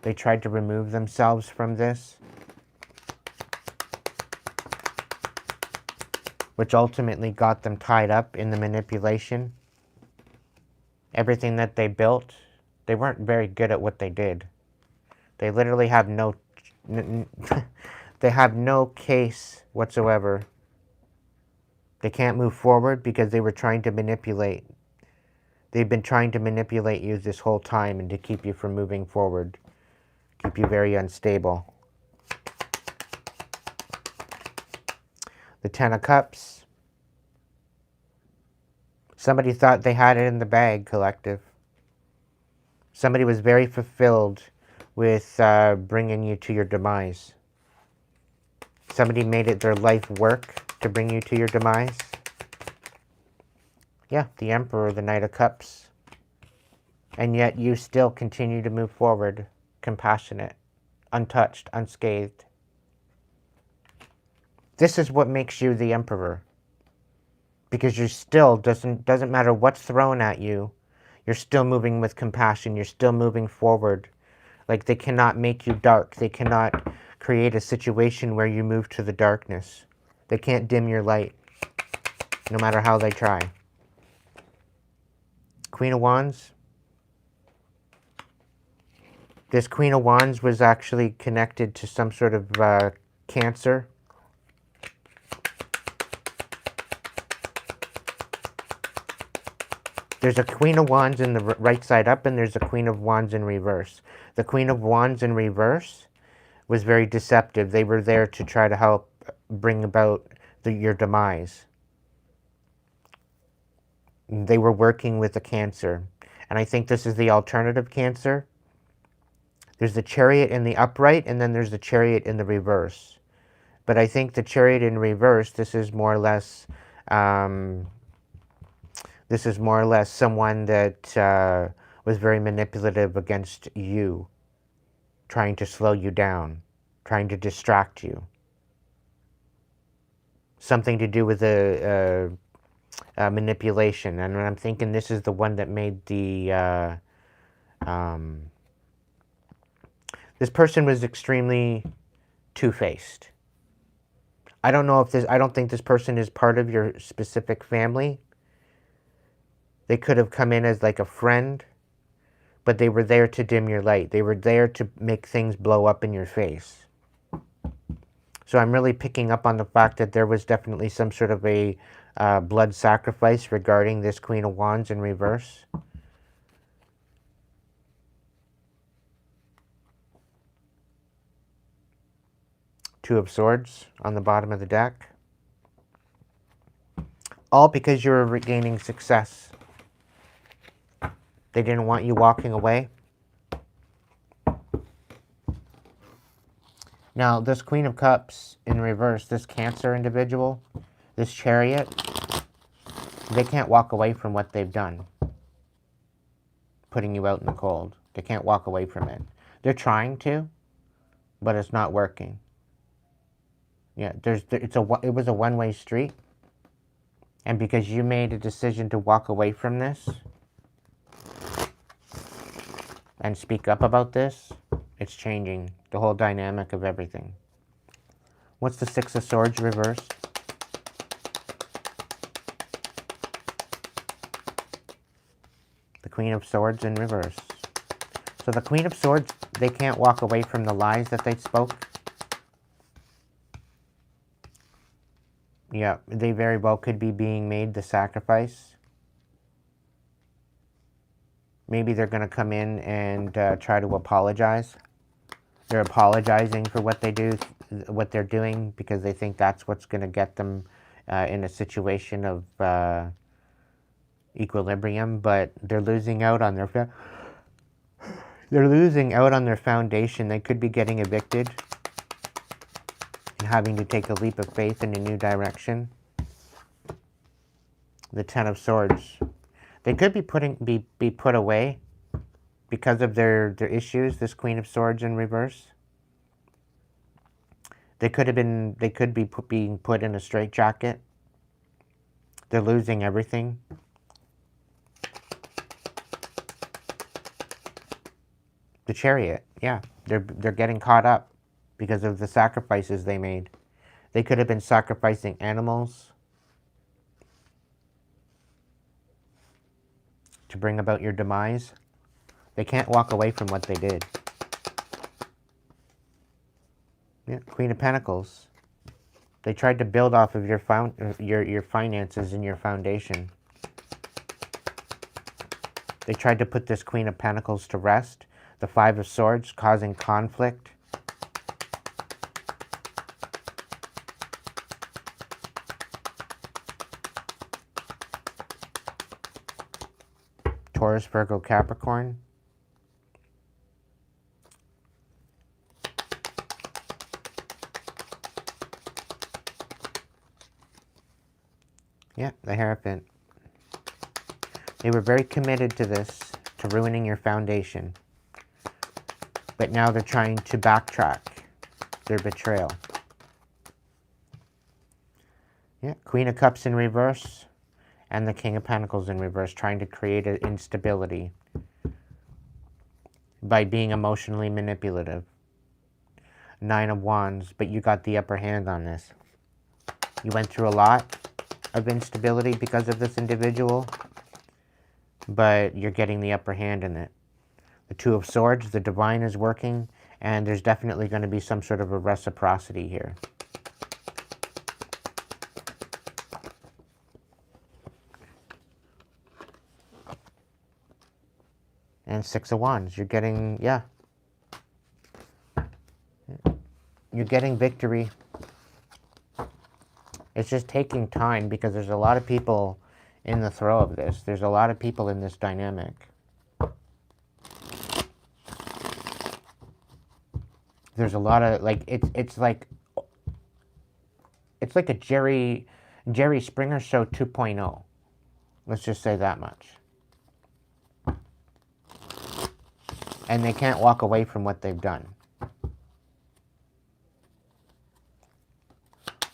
They tried to remove themselves from this, which ultimately got them tied up in the manipulation. Everything that they built, they weren't very good at what they did. They literally have no, they have no case whatsoever. They can't move forward because they were trying to manipulate. They've been trying to manipulate you this whole time and to keep you from moving forward, keep you very unstable. The Ten of Cups. Somebody thought they had it in the bag, collective. Somebody was very fulfilled with bringing you to your demise. Somebody made it their life work to bring you to your demise. Yeah, the Emperor, the Knight of Cups. And yet you still continue to move forward, compassionate, untouched, unscathed. This is what makes you the Emperor. Because you still, doesn't matter what's thrown at you, you're still moving with compassion, you're still moving forward. Like, they cannot make you dark. They cannot create a situation where you move to the darkness. They can't dim your light, no matter how they try. Queen of Wands. This Queen of Wands was actually connected to some sort of Cancer. There's a Queen of Wands in the right side up, and there's a Queen of Wands in reverse. The Queen of Wands in reverse was very deceptive. They were there to try to help bring about your demise. They were working with the Cancer. And I think this is the alternative Cancer. There's the Chariot in the upright, and then there's the Chariot in the reverse. But I think the Chariot in reverse, this is more or less someone that was very manipulative against you, trying to slow you down, trying to distract you. Something to do with the manipulation. And I'm thinking this is the one that made the... this person was extremely two-faced. I don't think this person is part of your specific family. They could have come in as like a friend, but they were there to dim your light. They were there to make things blow up in your face. So I'm really picking up on the fact that there was definitely some sort of a blood sacrifice regarding this Queen of Wands in reverse. Two of Swords on the bottom of the deck. All because you were regaining success. They didn't want you walking away. Now, this Queen of Cups in reverse, this Cancer individual, this Chariot, they can't walk away from what they've done. Putting you out in the cold. They can't walk away from it. They're trying to, but it's not working. Yeah, it was a one-way street. And because you made a decision to walk away from this and speak up about this, it's changing the whole dynamic of everything. What's the Six of Swords reverse? The Queen of Swords in reverse. So the Queen of Swords, they can't walk away from the lies that they spoke. Yeah, they very well could be being made the sacrifice. Maybe they're going to come in and try to apologize. They're apologizing for what they do, what they're doing, because they think that's what's going to get them in a situation of equilibrium. But they're losing out on their foundation. They could be getting evicted and having to take a leap of faith in a new direction. The Ten of Swords. They could be put away because of their issues. This Queen of Swords in reverse. They could be being put in a straitjacket. They're losing everything. The Chariot, yeah. They're getting caught up because of the sacrifices they made. They could have been sacrificing animals to bring about your demise. They can't walk away from what they did. Yeah, Queen of Pentacles. They tried to build off of your finances and your foundation. They tried to put this Queen of Pentacles to rest. The Five of Swords, causing conflict. Taurus, Virgo, Capricorn. Yeah, the Hierophant. They were very committed to this, to ruining your foundation. But now they're trying to backtrack their betrayal. Yeah, Queen of Cups in reverse and the King of Pentacles in reverse, trying to create an instability by being emotionally manipulative. Nine of Wands, but you got the upper hand on this. You went through a lot of instability because of this individual, but you're getting the upper hand in it. The Two of Swords, the divine is working, and there's definitely going to be some sort of a reciprocity here. And Six of Wands, you're getting, yeah. You're getting victory. It's just taking time because there's a lot of people in the throw of this. There's a lot of people in this dynamic. There's a lot of, like, it's like a Jerry Springer Show 2.0. Let's just say that much. And they can't walk away from what they've done.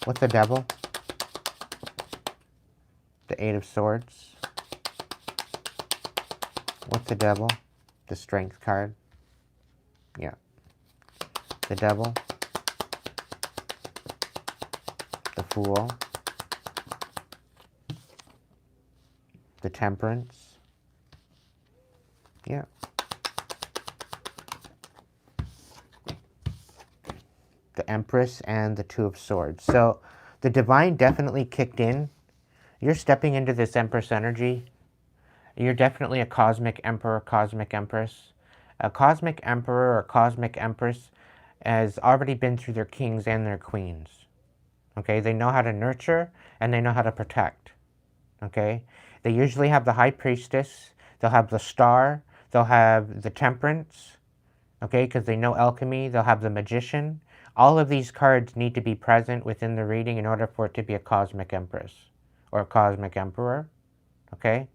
What's the Devil? The Eight of Swords. What's the Devil? The Strength card. Yeah. The Devil. The Fool. The Temperance. Yeah. The Empress and the Two of Swords. So the divine definitely kicked in. You're stepping into this Empress energy. You're definitely a cosmic emperor, cosmic empress. A cosmic emperor or cosmic empress has already been through their kings and their queens. Okay, they know how to nurture and they know how to protect. Okay, they usually have the High Priestess, they'll have the Star, they'll have the Temperance, okay, because they know alchemy, they'll have the Magician. All of these cards need to be present within the reading in order for it to be a cosmic empress or a cosmic emperor, okay?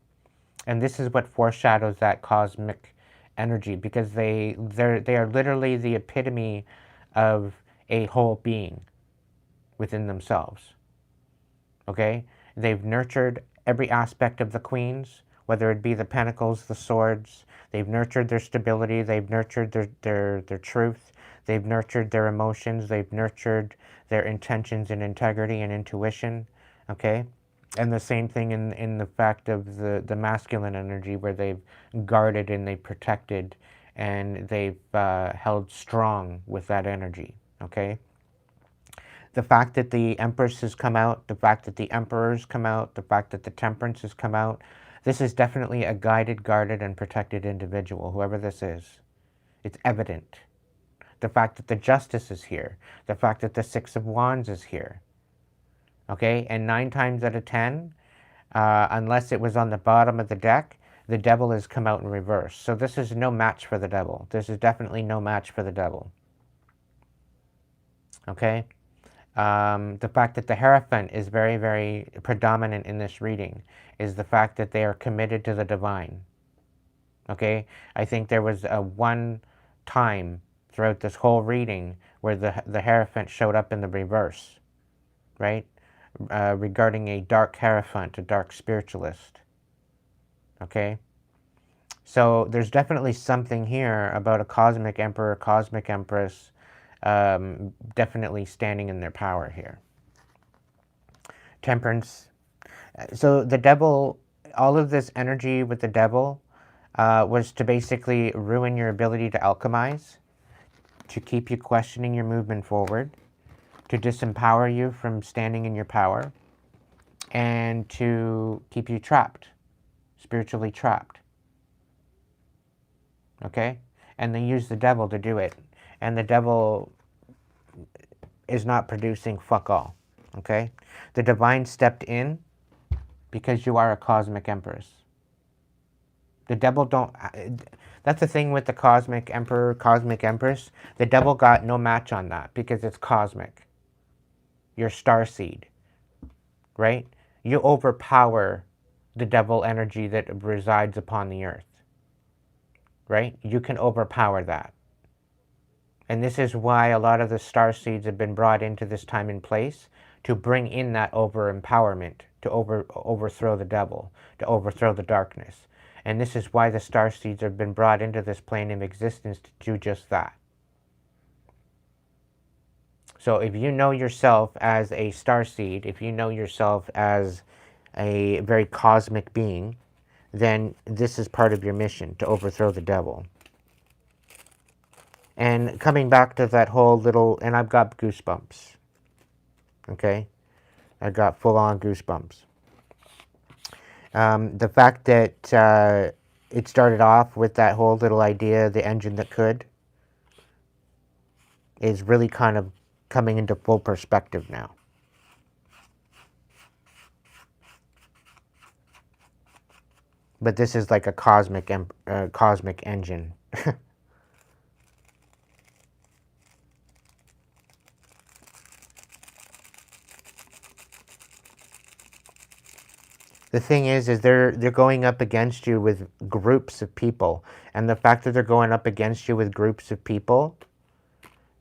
And this is what foreshadows that cosmic energy, because they are literally the epitome of a whole being within themselves, okay? They've nurtured every aspect of the queens, whether it be the pentacles, the swords. They've nurtured their stability. They've nurtured their truth. They've nurtured their emotions. They've nurtured their intentions and integrity and intuition, okay? And the same thing in the fact of the masculine energy, where they've guarded and they've protected and they've held strong with that energy, okay? The fact that the Empress has come out, the fact that the Emperor's come out, the fact that the Temperance has come out, this is definitely a guided, guarded, and protected individual, whoever this is. It's evident. The fact that the Justice is here, the fact that the Six of Wands is here, okay? And 9 times out of 10, unless it was on the bottom of the deck, the Devil has come out in reverse. So this is no match for the Devil. This is definitely no match for the Devil, okay? The fact that the Hierophant is very, very predominant in this reading is the fact that they are committed to the divine. Okay? I think there was one time throughout this whole reading where the Hierophant showed up in the reverse, right? Regarding a dark Hierophant, a dark spiritualist. Okay? So there's definitely something here about a cosmic emperor, cosmic empress, definitely standing in their power here. Temperance. So the devil, all of this energy with the devil was to basically ruin your ability to alchemize, to keep you questioning your movement forward, to disempower you from standing in your power, and to keep you trapped, spiritually trapped. Okay? And they use the devil to do it. And the devil is not producing fuck all. Okay? The divine stepped in because you are a cosmic empress. The devil don't. That's the thing with the cosmic emperor, cosmic empress. The devil got no match on that because it's cosmic. You're star seed, right? You overpower the devil energy that resides upon the earth, right? You can overpower that. And this is why a lot of the star seeds have been brought into this time and place to bring in that over empowerment, to overthrow the devil, to overthrow the darkness. And this is why the star seeds have been brought into this plane of existence to do just that. So if you know yourself as a star seed, if you know yourself as a very cosmic being, then this is part of your mission, to overthrow the devil. And coming back to that whole little, and I've got goosebumps, okay? I got full-on goosebumps. The fact that it started off with that whole little idea, the engine that could, is really kind of coming into full perspective now. But this is like a cosmic engine. The thing is they're going up against you with groups of people, and the fact that they're going up against you with groups of people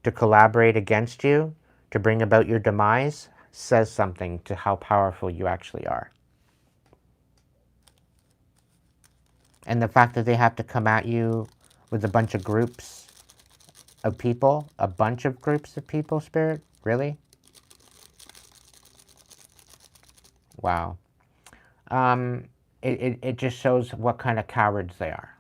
to collaborate against you, to bring about your demise, says something to how powerful you actually are. And the fact that they have to come at you with a bunch of groups of people, a bunch of groups of people, Spirit, really? Wow. It just shows what kind of cowards they are.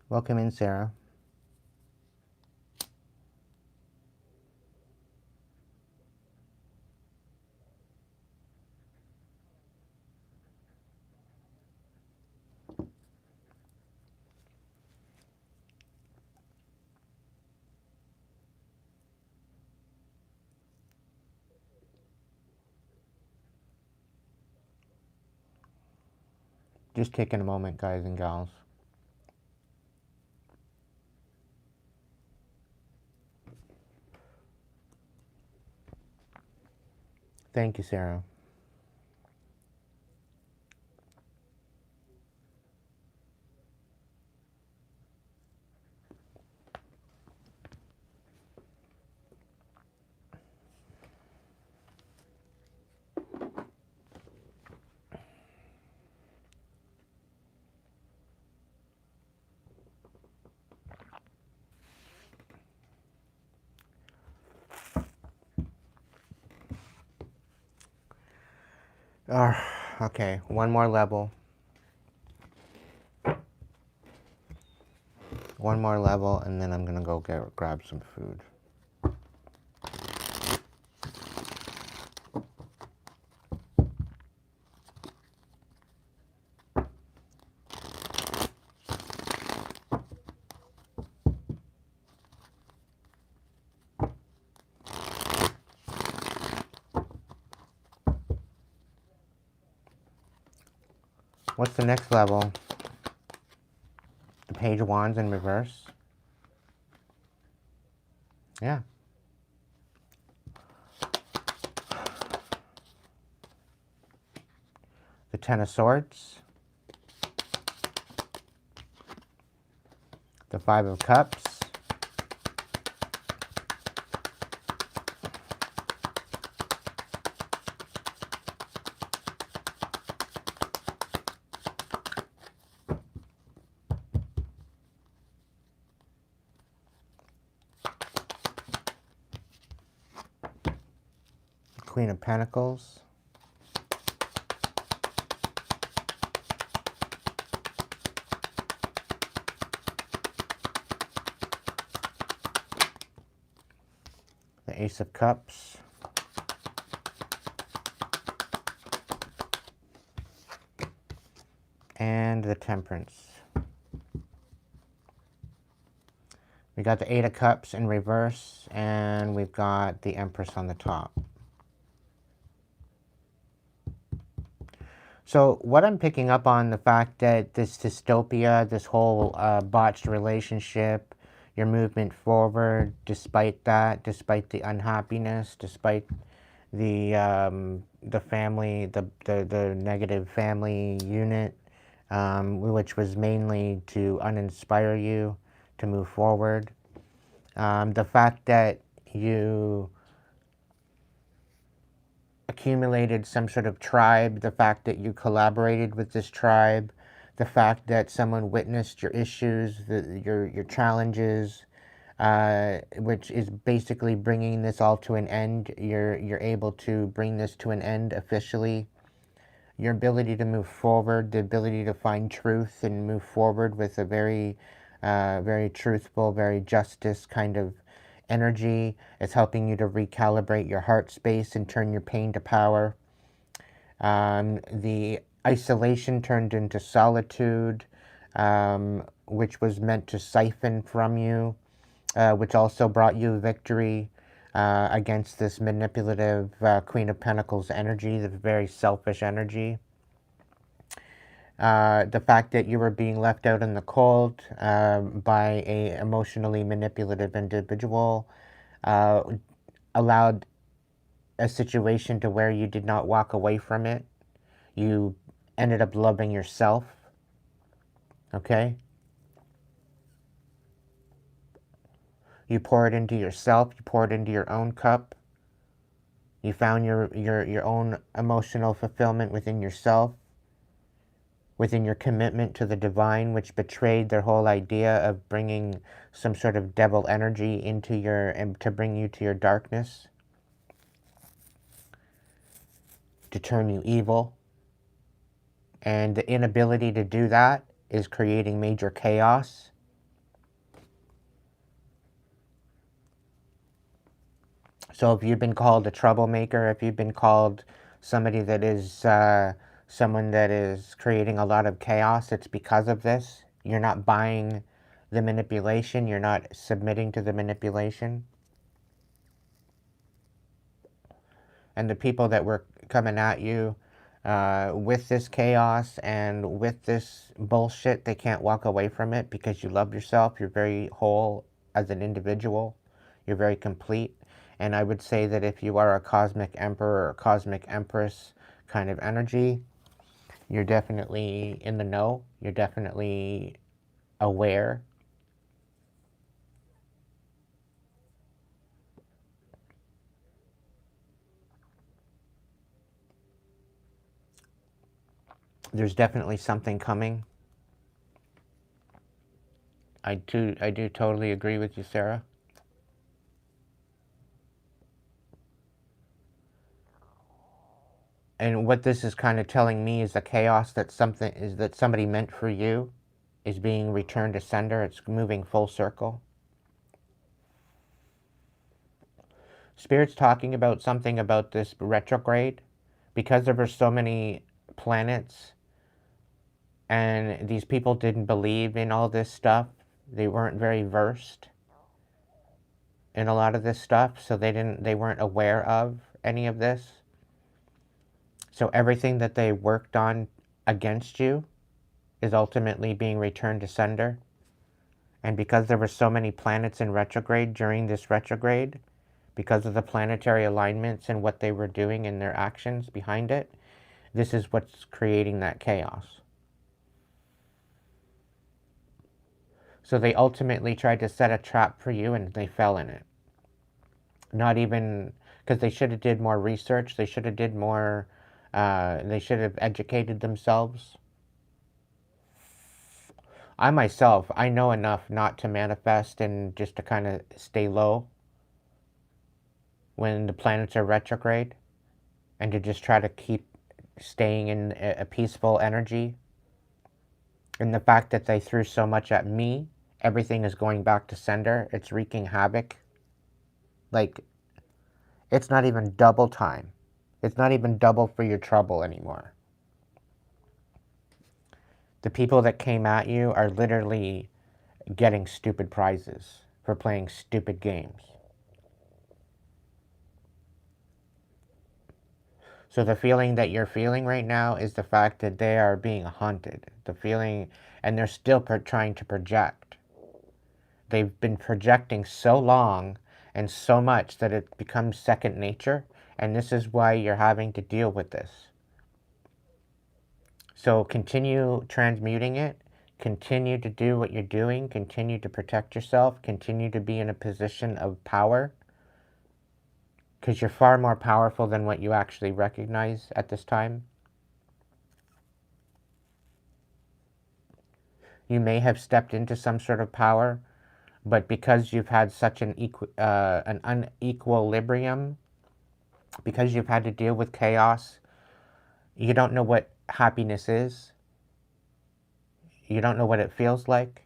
Welcome in, Sarah. Just taking a moment, guys and gals. Thank you, Sarah. Okay, one more level. One more level, and then I'm gonna go grab some food. What's the next level? The Page of Wands in reverse? Yeah. The Ten of Swords. The Five of Cups. Queen of Pentacles. The Ace of Cups. And the Temperance. We got the Eight of Cups in reverse, and we've got the Empress on the top. So what I'm picking up on, the fact that this dystopia, this whole botched relationship, your movement forward, despite that, despite the unhappiness, despite the family, the negative family unit, which was mainly to uninspire you to move forward. The fact that you accumulated some sort of tribe, the fact that you collaborated with this tribe, the fact that someone witnessed your issues, your challenges, which is basically bringing this all to an end. You're able to bring this to an end officially. Your ability to move forward, the ability to find truth and move forward with a very, very truthful, very justice kind of energy. It's helping you to recalibrate your heart space and turn your pain to power. The isolation turned into solitude, which was meant to siphon from you, which also brought you victory against this manipulative Queen of Pentacles energy, the very selfish energy. The fact that you were being left out in the cold by a emotionally manipulative individual allowed a situation to where you did not walk away from it. You ended up loving yourself. Okay? You poured into yourself. You poured into your own cup. You found your own emotional fulfillment within yourself, within your commitment to the divine, which betrayed their whole idea of bringing some sort of devil energy into your, and to bring you to your darkness, to turn you evil. And the inability to do that is creating major chaos. So if you've been called a troublemaker, if you've been called somebody that is someone that is creating a lot of chaos, it's because of this. You're not buying the manipulation. You're not submitting to the manipulation. And the people that were coming at you with this chaos and with this bullshit, they can't walk away from it because you love yourself. You're very whole as an individual. You're very complete. And I would say that if you are a cosmic emperor or cosmic empress kind of energy, you're definitely in the know. You're definitely aware. There's definitely something coming. I do totally agree with you, Sarah. And what this is kind of telling me is the chaos that somebody meant for you is being returned to sender. It's moving full circle. Spirit's talking about something about this retrograde. Because there were so many planets and these people didn't believe in all this stuff. They weren't very versed in a lot of this stuff, so they weren't aware of any of this. So everything that they worked on against you is ultimately being returned to sender. And because there were so many planets in retrograde during this retrograde, because of the planetary alignments and what they were doing and their actions behind it, this is what's creating that chaos. So they ultimately tried to set a trap for you and they fell in it. Not even, because they should have did more research, they should have did more, they should have educated themselves. I myself, I know enough not to manifest and just to kind of stay low when the planets are retrograde, and to just try to keep staying in a peaceful energy. And the fact that they threw so much at me, everything is going back to sender. It's wreaking havoc. Like, it's not even double time. It's not even double for your trouble anymore. The people that came at you are literally getting stupid prizes for playing stupid games. So the feeling that you're feeling right now is the fact that they are being haunted. The feeling, and they're still trying to project. They've been projecting so long and so much that it becomes second nature, and this is why you're having to deal with this. So continue transmuting it, continue to do what you're doing, continue to protect yourself, continue to be in a position of power, because you're far more powerful than what you actually recognize at this time. You may have stepped into some sort of power, but because you've had such an unequilibrium, because you've had to deal with chaos, you don't know what happiness is. You don't know what it feels like.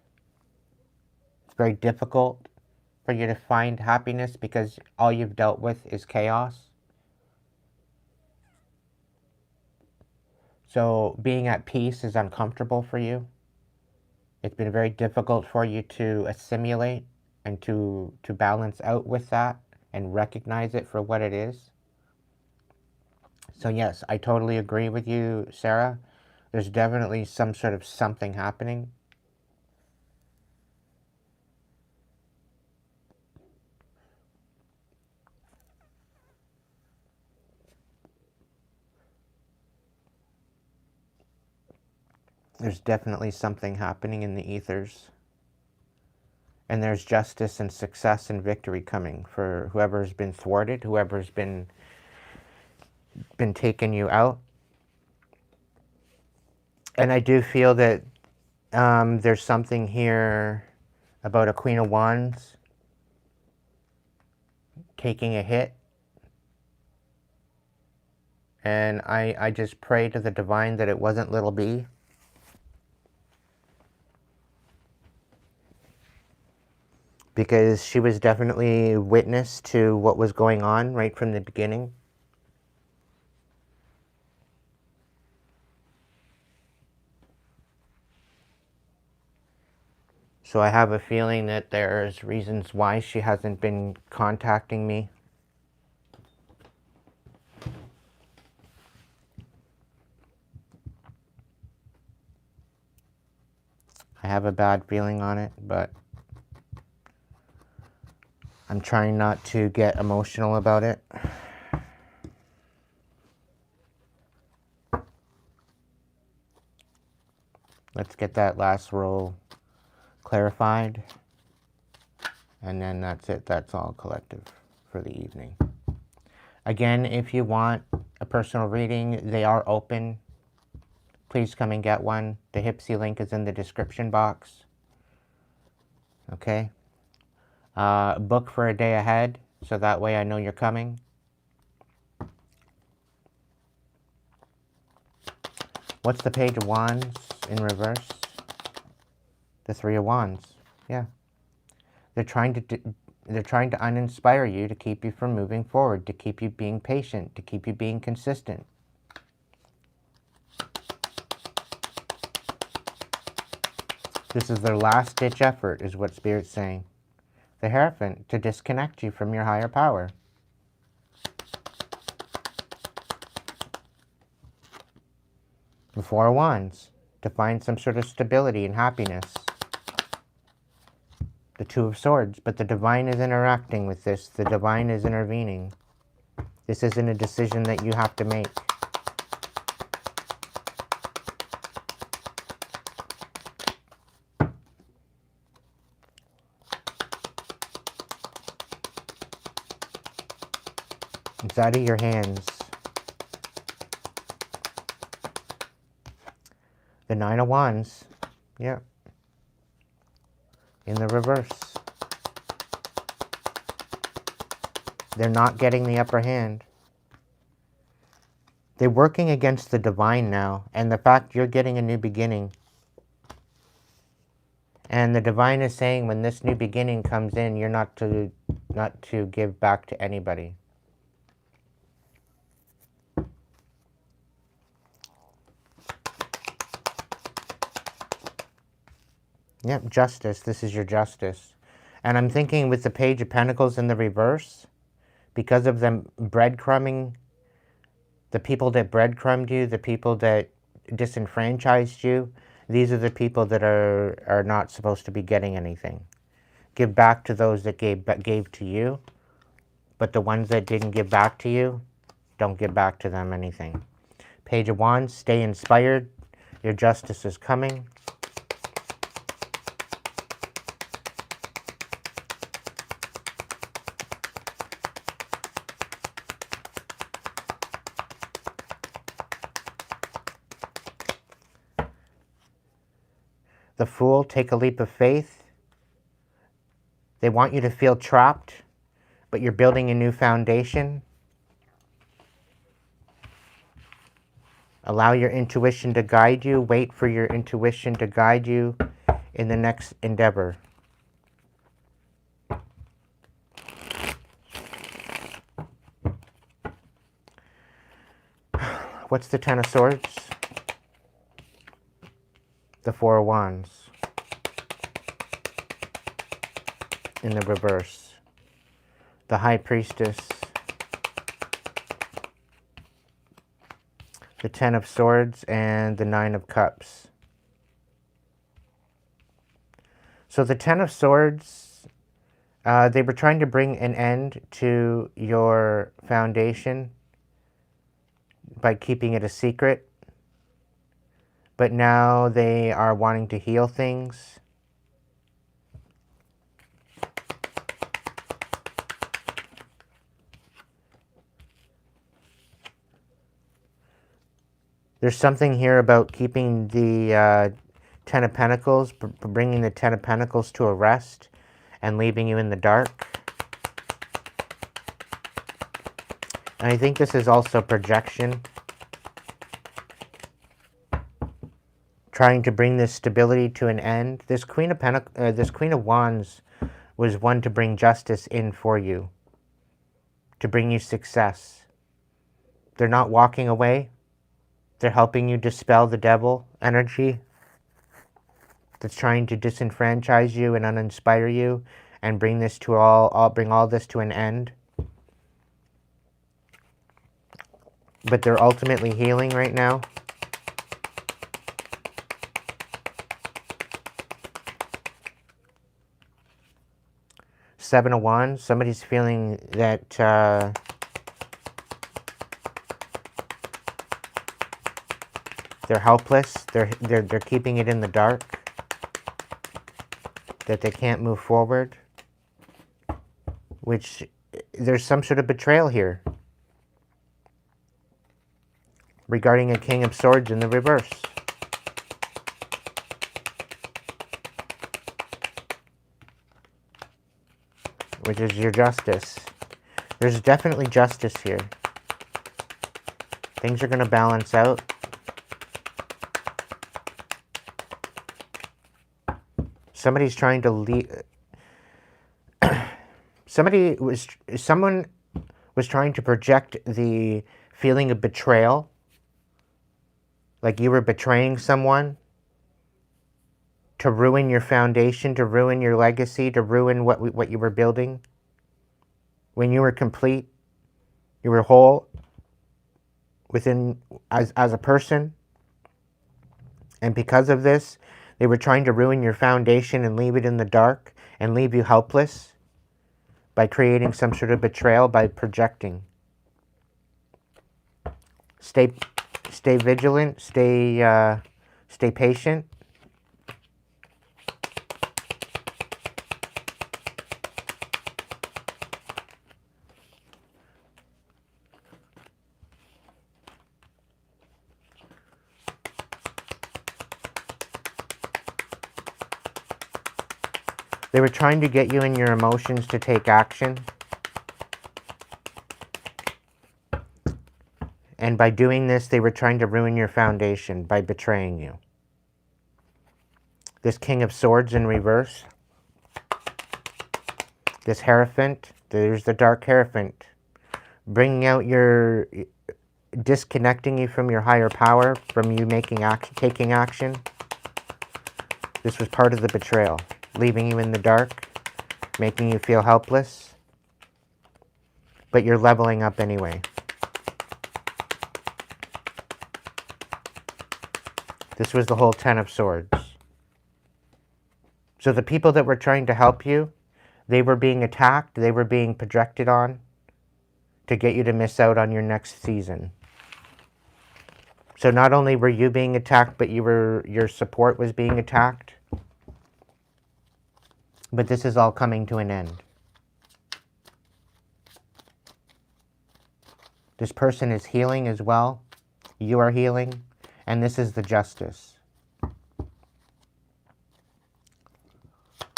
It's very difficult for you to find happiness because all you've dealt with is chaos. So being at peace is uncomfortable for you. It's been very difficult for you to assimilate and to balance out with that and recognize it for what it is. So yes, I totally agree with you, Sarah. There's definitely some sort of something happening. There's definitely something happening in the ethers. And there's justice and success and victory coming for whoever's been thwarted, whoever's been taking you out. And I do feel that there's something here about a Queen of Wands taking a hit. And I just pray to the divine that it wasn't little B. Because she was definitely witness to what was going on right from the beginning. So I have a feeling that there's reasons why she hasn't been contacting me. I have a bad feeling on it, but I'm trying not to get emotional about it. Let's get that last roll clarified. And then that's it. That's all collective for the evening. Again, if you want a personal reading, they are open. Please come and get one. The Hipsy link is in the description box. Okay? Book for a day ahead, so that way I know you're coming. What's the Page of Wands in reverse? The Three of Wands. Yeah. They're trying to uninspire you, to keep you from moving forward, to keep you being patient, to keep you being consistent. This is their last-ditch effort, is what Spirit's saying. The Hierophant, to disconnect you from your higher power. The Four of Wands, to find some sort of stability and happiness. The Two of Swords, but the Divine is interacting with this. The Divine is intervening. This isn't a decision that you have to make. It's out of your hands. The Nine of Wands. Yep. In the reverse. They're not getting the upper hand. They're working against the Divine now, and the fact you're getting a new beginning. And the Divine is saying when this new beginning comes in, you're not to give back to anybody. Yep, justice. This is your justice. And I'm thinking with the Page of Pentacles in the reverse, because of them breadcrumbing, the people that breadcrumbed you, the people that disenfranchised you, these are the people that are not supposed to be getting anything. Give back to those that gave to you, but the ones that didn't give back to you, don't give back to them anything. Page of Wands, stay inspired. Your justice is coming. The Fool, take a leap of faith. They want you to feel trapped, but you're building a new foundation. Allow your intuition to guide you. Wait for your intuition to guide you in the next endeavor. What's the Ten of Swords? The Four of Wands. In the reverse. The High Priestess. The Ten of Swords and the Nine of Cups. So the Ten of Swords, they were trying to bring an end to your foundation by keeping it a secret. But now they are wanting to heal things. There's something here about keeping the Ten of Pentacles, bringing the Ten of Pentacles to a rest and leaving you in the dark. And I think this is also projection. Trying to bring this stability to an end. This Queen of Wands was one to bring justice in for you, to bring you success. They're not walking away. They're helping you dispel the devil energy that's trying to disenfranchise you and uninspire you, and bring this to bring all this to an end. But they're ultimately healing right now. Seven of Wands. Somebody's feeling that they're helpless. They're keeping it in the dark. That they can't move forward. Which there's some sort of betrayal here regarding a King of Swords in the reverse. Which is your justice. There's definitely justice here. Things are going to balance out. Somebody's trying to leave. Someone was trying to project the feeling of betrayal, like you were betraying someone, to ruin your foundation, to ruin your legacy, to ruin what you were building. When you were complete, you were whole within as a person, and because of this, they were trying to ruin your foundation and leave it in the dark and leave you helpless by creating some sort of betrayal, by projecting. Stay vigilant. Stay patient. They were trying to get you in your emotions to take action. And by doing this, they were trying to ruin your foundation by betraying you. This King of Swords in reverse. This Hierophant. There's the Dark Hierophant. Bringing out your... disconnecting you from your higher power, from you taking action. This was part of the betrayal. Leaving you in the dark, making you feel helpless, but you're leveling up anyway. This was the whole Ten of Swords. So the people that were trying to help you, they were being attacked, they were being projected on to get you to miss out on your next season. So not only were you being attacked, but your support was being attacked. But this is all coming to an end. This person is healing as well. You are healing. And this is the Justice.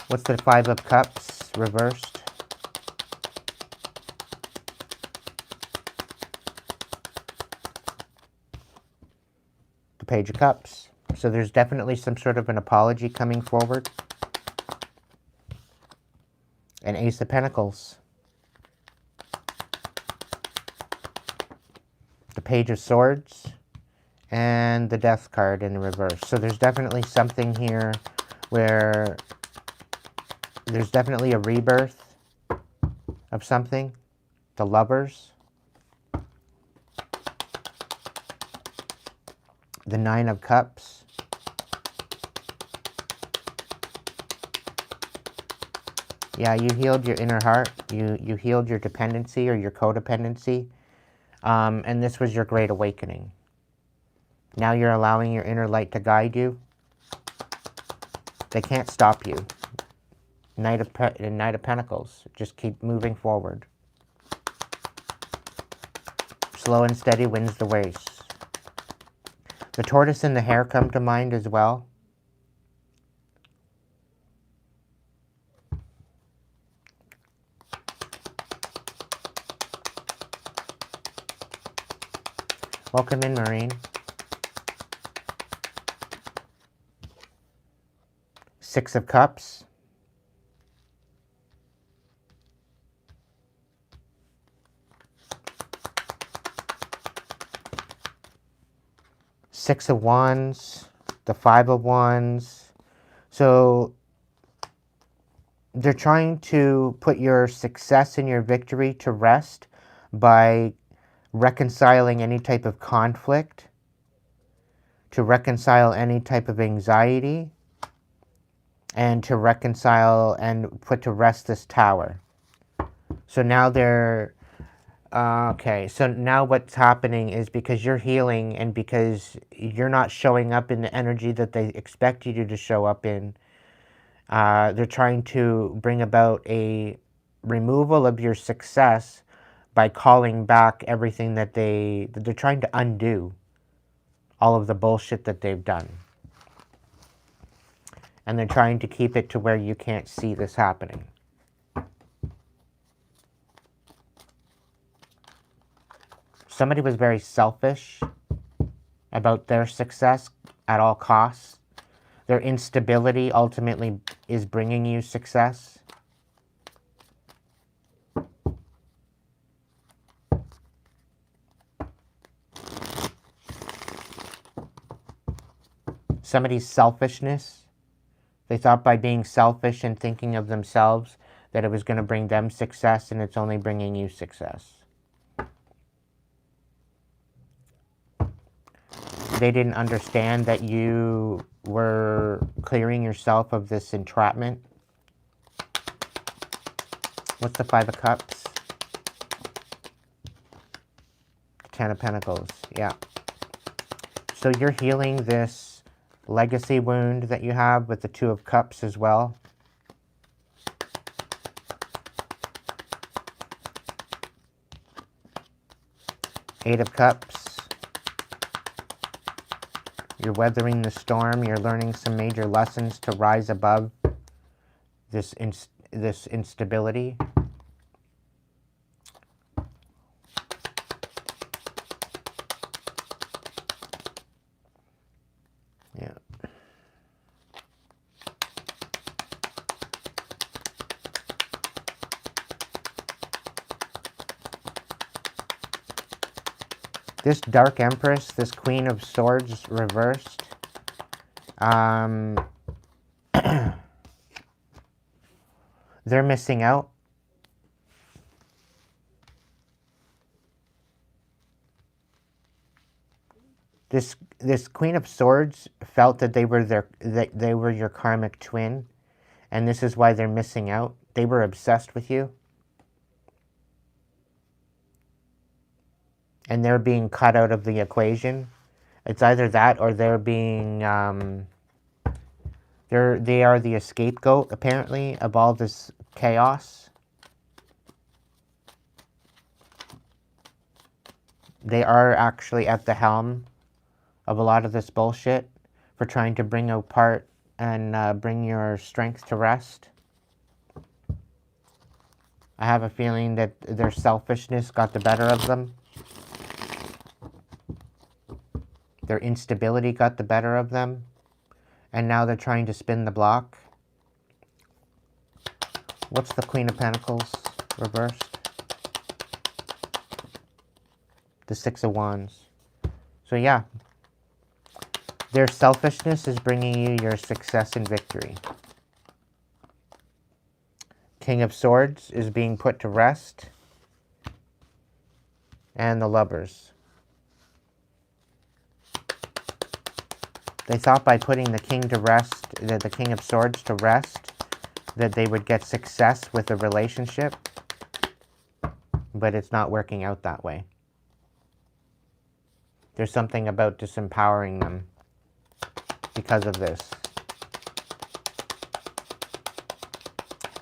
What's the Five of Cups reversed? The Page of Cups. So there's definitely some sort of an apology coming forward. An Ace of Pentacles. The Page of Swords. And the Death card in the reverse. So there's definitely something here where there's definitely a rebirth of something. The Lovers. The Nine of Cups. Yeah, you healed your inner heart. You healed your dependency or your codependency. And this was your great awakening. Now you're allowing your inner light to guide you. They can't stop you. Knight of Pentacles. Just keep moving forward. Slow and steady wins the race. The tortoise and the hare come to mind as well. Welcome in, Marine. Six of Cups. Six of Wands. The Five of Wands. So they're trying to put your success and your victory to rest by reconciling any type of conflict, to reconcile any type of anxiety, and to reconcile and put to rest this tower. So now they're, okay, so now what's happening is because you're healing and because you're not showing up in the energy that they expect you to show up in, they're trying to bring about a removal of your success by calling back everything that they're trying to undo all of the bullshit that they've done. And they're trying to keep it to where you can't see this happening. Somebody was very selfish about their success at all costs. Their instability ultimately is bringing you success. Somebody's selfishness. They thought by being selfish and thinking of themselves that it was going to bring them success, and it's only bringing you success. They didn't understand that you were clearing yourself of this entrapment. What's the Five of Cups? Ten of Pentacles, yeah. So you're healing this legacy wound that you have with the Two of Cups as well. Eight of Cups. You're weathering the storm. You're learning some major lessons to rise above this instability. Yeah. This Dark Empress, this Queen of Swords reversed, they're missing out. This Queen of Swords felt that they were your karmic twin, and this is why they're missing out. They were obsessed with you. And they're being cut out of the equation. It's either that or they're being, they are the scapegoat, apparently, of all this chaos. They are actually at the helm of a lot of this bullshit for trying to bring apart and bring your strength to rest. I have a feeling that their selfishness got the better of them. Their instability got the better of them. And now they're trying to spin the block. What's the Queen of Pentacles reversed? The Six of Wands. So yeah, their selfishness is bringing you your success and victory. King of Swords is being put to rest. And the Lovers. They thought by putting the King to rest, the King of Swords to rest, that they would get success with a relationship. But it's not working out that way. There's something about disempowering them because of this.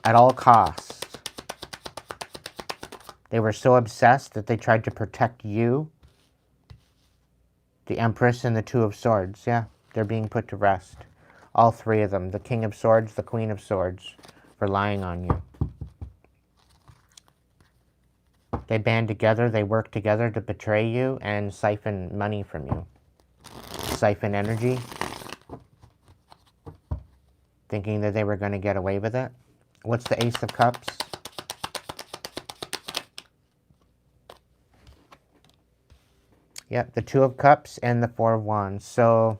At all costs. They were so obsessed that they tried to protect you. The Empress and the Two of Swords, yeah. They're being put to rest. All three of them. The King of Swords, the Queen of Swords, for lying on you. They band together, they work together to betray you and siphon money from you. Siphon energy. Thinking that they were going to get away with it. What's the Ace of Cups? Yep, the Two of Cups and the Four of Wands. So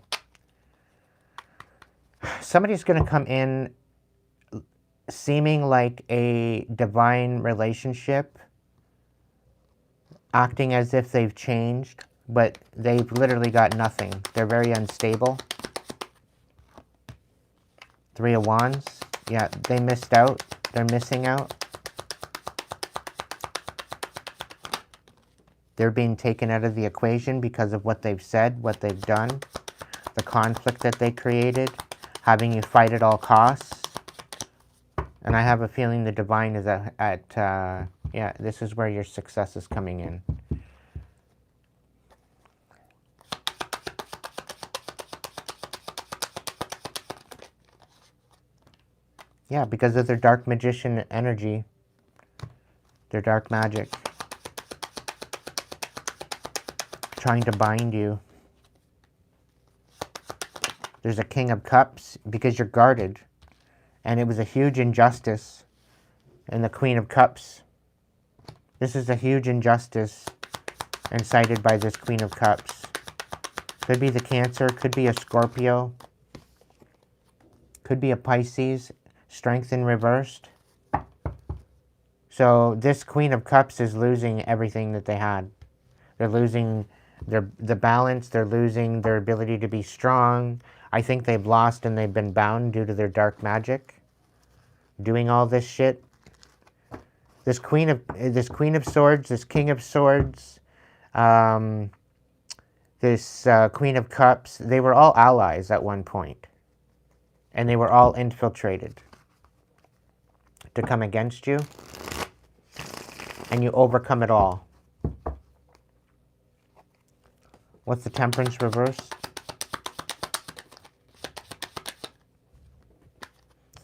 somebody's going to come in seeming like a divine relationship, acting as if they've changed, but they've literally got nothing. They're very unstable. Three of Wands. Yeah, they missed out. They're missing out. They're being taken out of the equation because of what they've said, what they've done, the conflict that they created, having you fight at all costs. And I have a feeling the divine is yeah, this is where your success is coming in. Yeah, because of their dark magician energy, their dark magic. Trying to bind you. There's a King of Cups because you're guarded. And it was a huge injustice. And the Queen of Cups. This is a huge injustice incited by this Queen of Cups. Could be the Cancer, could be a Scorpio, could be a Pisces, strength in reversed. So this Queen of Cups is losing everything that they had. They're losing the balance, they're losing their ability to be strong. I think they've lost and they've been bound due to their dark magic. Doing all this shit. This Queen of Swords, this King of Swords, this Queen of Cups, they were all allies at one point. And they were all infiltrated to come against you. And you overcome it all. What's the Temperance reverse?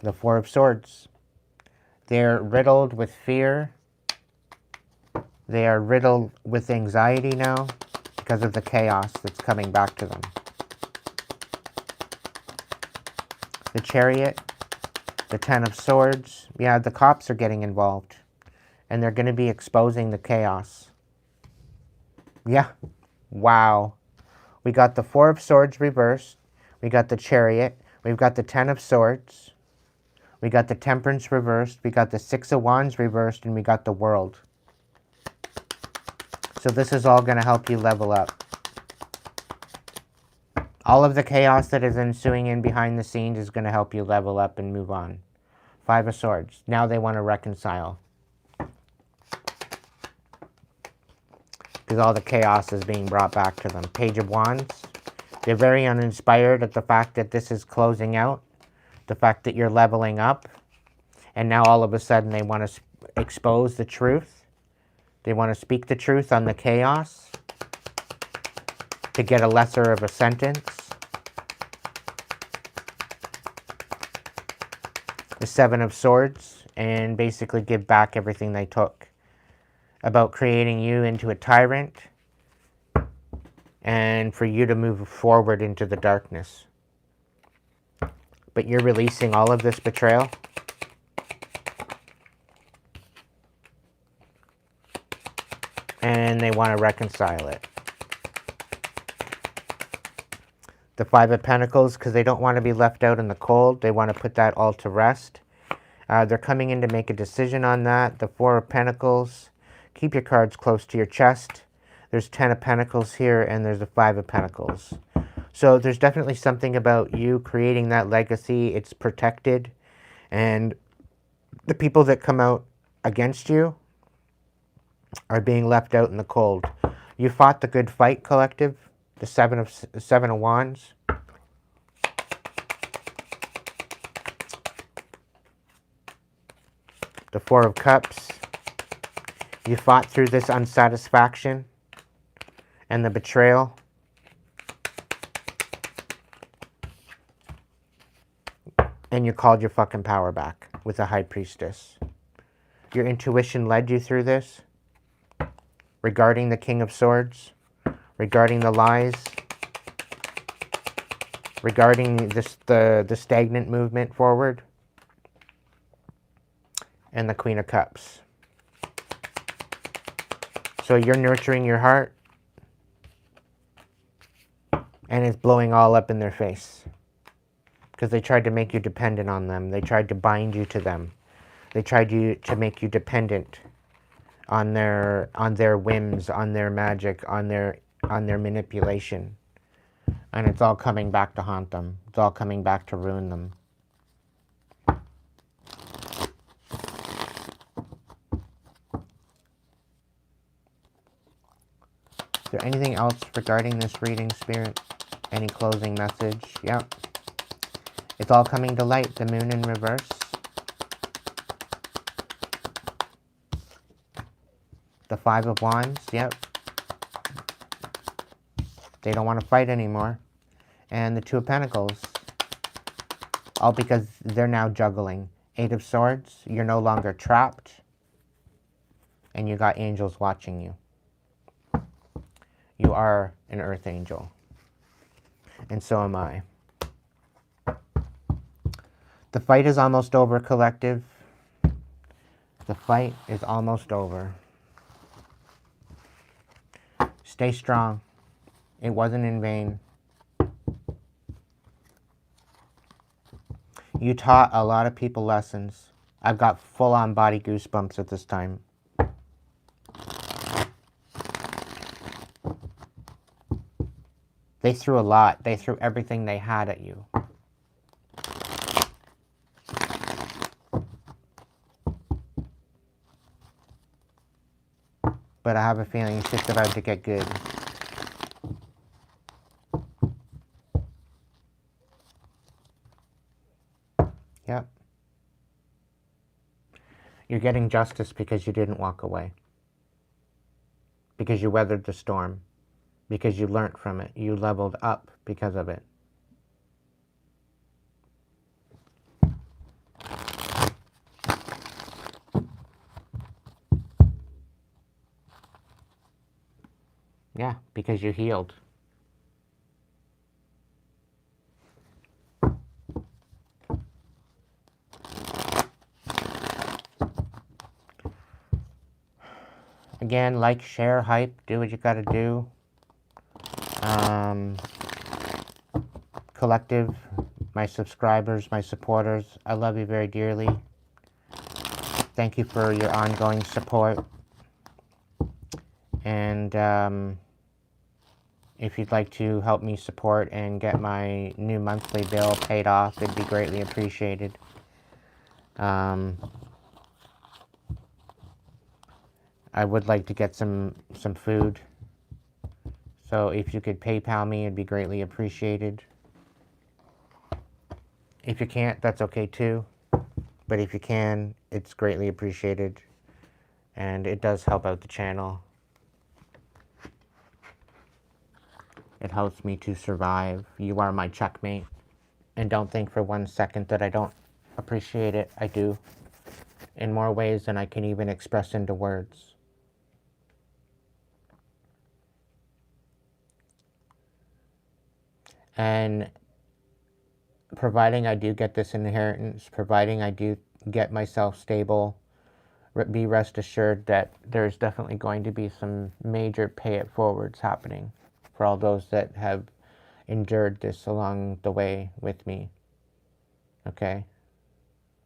The Four of Swords. They're riddled with fear. They are riddled with anxiety now because of the chaos that's coming back to them. The Chariot, the Ten of Swords. Yeah, the cops are getting involved. And they're going to be exposing the chaos. Yeah. Wow. We got the Four of Swords reversed. We got the Chariot. We've got the Ten of Swords. We got the Temperance reversed. We got the Six of Wands reversed. And we got the World. So this is all going to help you level up. All of the chaos that is ensuing in behind the scenes is going to help you level up and move on. Five of Swords. Now they want to reconcile. Because all the chaos is being brought back to them. Page of Wands. They're very uninspired at the fact that this is closing out. The fact that you're leveling up. And now all of a sudden they want to expose the truth. They want to speak the truth on the chaos. To get a lesser of a sentence. The Seven of Swords. And basically give back everything they took. About creating you into a tyrant and for you to move forward into the darkness. But you're releasing all of this betrayal. And they want to reconcile it. The Five of Pentacles, because they don't want to be left out in the cold. They want to put that all to rest. They're coming in to make a decision on that. The Four of Pentacles. Keep your cards close to your chest. There's 10 of Pentacles here, and there's a 5 of Pentacles. So there's definitely something about you creating that legacy. It's protected. And the people that come out against you are being left out in the cold. You fought the good fight, collective. The Seven of Wands. The Four of Cups. You fought through this unsatisfaction and the betrayal. And you called your fucking power back with a High Priestess. Your intuition led you through this. Regarding the King of Swords. Regarding the lies. Regarding the stagnant movement forward. And the Queen of Cups. So you're nurturing your heart. And it's blowing all up in their face. Because they tried to make you dependent on them. They tried to bind you to them. They tried to make you dependent on their whims, on their magic, on their manipulation. And it's all coming back to haunt them. It's all coming back to ruin them. Is there anything else regarding this reading, Spirit? Any closing message? Yep. It's all coming to light. The Moon in reverse. The Five of Wands. Yep. They don't want to fight anymore. And the Two of Pentacles. All because they're now juggling. Eight of Swords. You're no longer trapped. And you got angels watching you. You are an earth angel. And so am I. The fight is almost over, collective. The fight is almost over. Stay strong. It wasn't in vain. You taught a lot of people lessons. I've got full-on body goosebumps at this time. They threw a lot. They threw everything they had at you. But I have a feeling shit's about to get good. Yep. You're getting justice because you didn't walk away. Because you weathered the storm. Because you learned from it. You leveled up because of it. Yeah, because you healed. Again, like, share, hype, do what you gotta do. Collective, my subscribers, my supporters, I love you very dearly. Thank you for your ongoing support. And if you'd like to help me support and get my new monthly bill paid off, it'd be greatly appreciated. I would like to get some food. So if you could PayPal me, it'd be greatly appreciated. If you can't, that's okay too. But if you can, it's greatly appreciated. And it does help out the channel. It helps me to survive. You are my checkmate. And don't think for 1 second that I don't appreciate it. I do. In more ways than I can even express into words. And providing I do get this inheritance, providing I do get myself stable, be rest assured that there's definitely going to be some major pay it forwards happening for all those that have endured this along the way with me. Okay?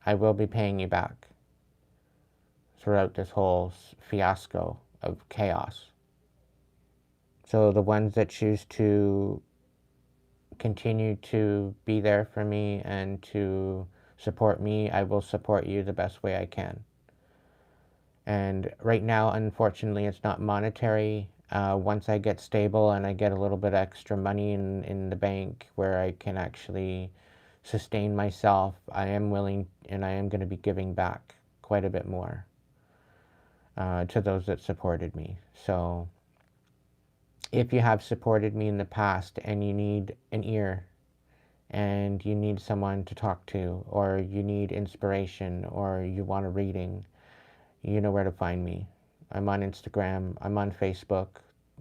I will be paying you back throughout this whole fiasco of chaos. So the ones that choose to continue to be there for me and to support me, I will support you the best way I can. And right now, unfortunately, it's not monetary. Once I get stable and I get a little bit extra money in the bank where I can actually sustain myself, I am willing and I am going to be giving back quite a bit more to those that supported me. So if you have supported me in the past and you need an ear and you need someone to talk to, or you need inspiration, or you want a reading, you know where to find me. I'm on Instagram, I'm on Facebook.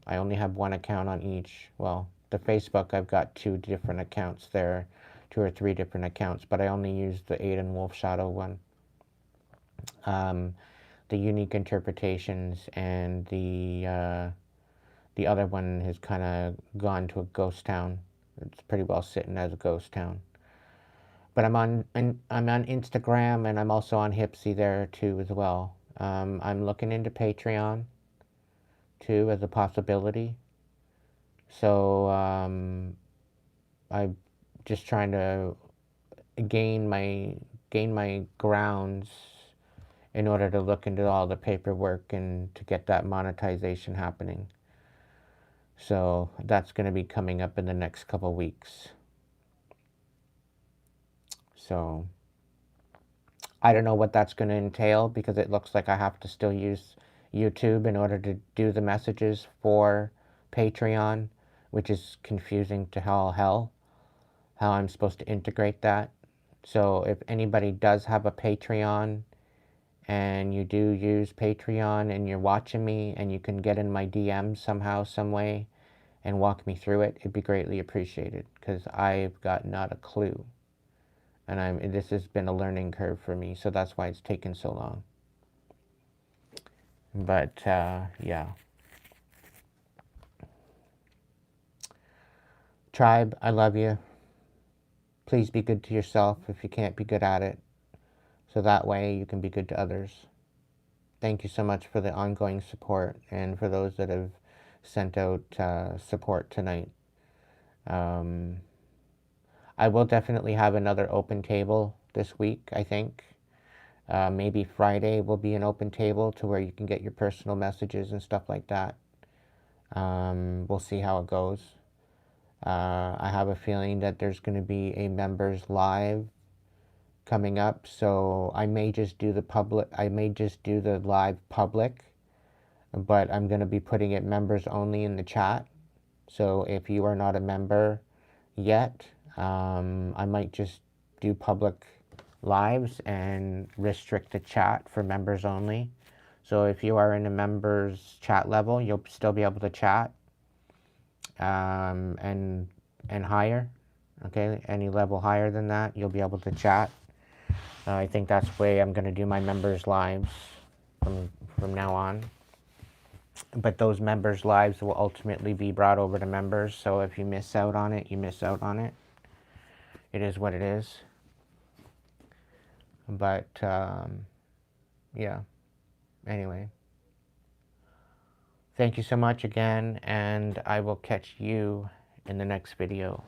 I only have one account on each. Well, the Facebook, I've got 2 different accounts there, 2 or 3 different accounts, but I only use the Aiden Wolfshadow one. The unique interpretations and the other one has kind of gone to a ghost town. It's pretty well sitting as a ghost town. But I'm on Instagram, and I'm also on Hipsy there too as well. I'm looking into Patreon too as a possibility. So I'm just trying to gain my grounds in order to look into all the paperwork and to get that monetization happening. So that's going to be coming up in the next couple weeks. So I don't know what that's going to entail, because it looks like I have to still use YouTube in order to do the messages for Patreon, which is confusing to hell how I'm supposed to integrate that. So if anybody does have a Patreon and you do use Patreon and you're watching me and you can get in my DMs somehow, some way, and walk me through it, it'd be greatly appreciated, because I've got not a clue And this has been a learning curve for me, so that's why it's taken so long. But, yeah. Tribe, I love you. Please be good to yourself if you can't be good at it, so that way you can be good to others. Thank you so much for the ongoing support, and for those that have sent out support tonight. I will definitely have another open table this week, I think. Maybe Friday will be an open table to where you can get your personal messages and stuff like that. We'll see how it goes. I have a feeling that there's going to be a members live coming up, so I may just do the live public, but I'm going to be putting it members only in the chat. So if you are not a member yet, I might just do public lives and restrict the chat for members only. So if you are in a members chat level, you'll still be able to chat, and higher. Okay, any level higher than that, you'll be able to chat. I think that's the way I'm going to do my members lives from now on. But those members lives will ultimately be brought over to members, so if you miss out on it, you miss out on it. It is what it is. But yeah, anyway, thank you so much again, and I will catch you in the next video.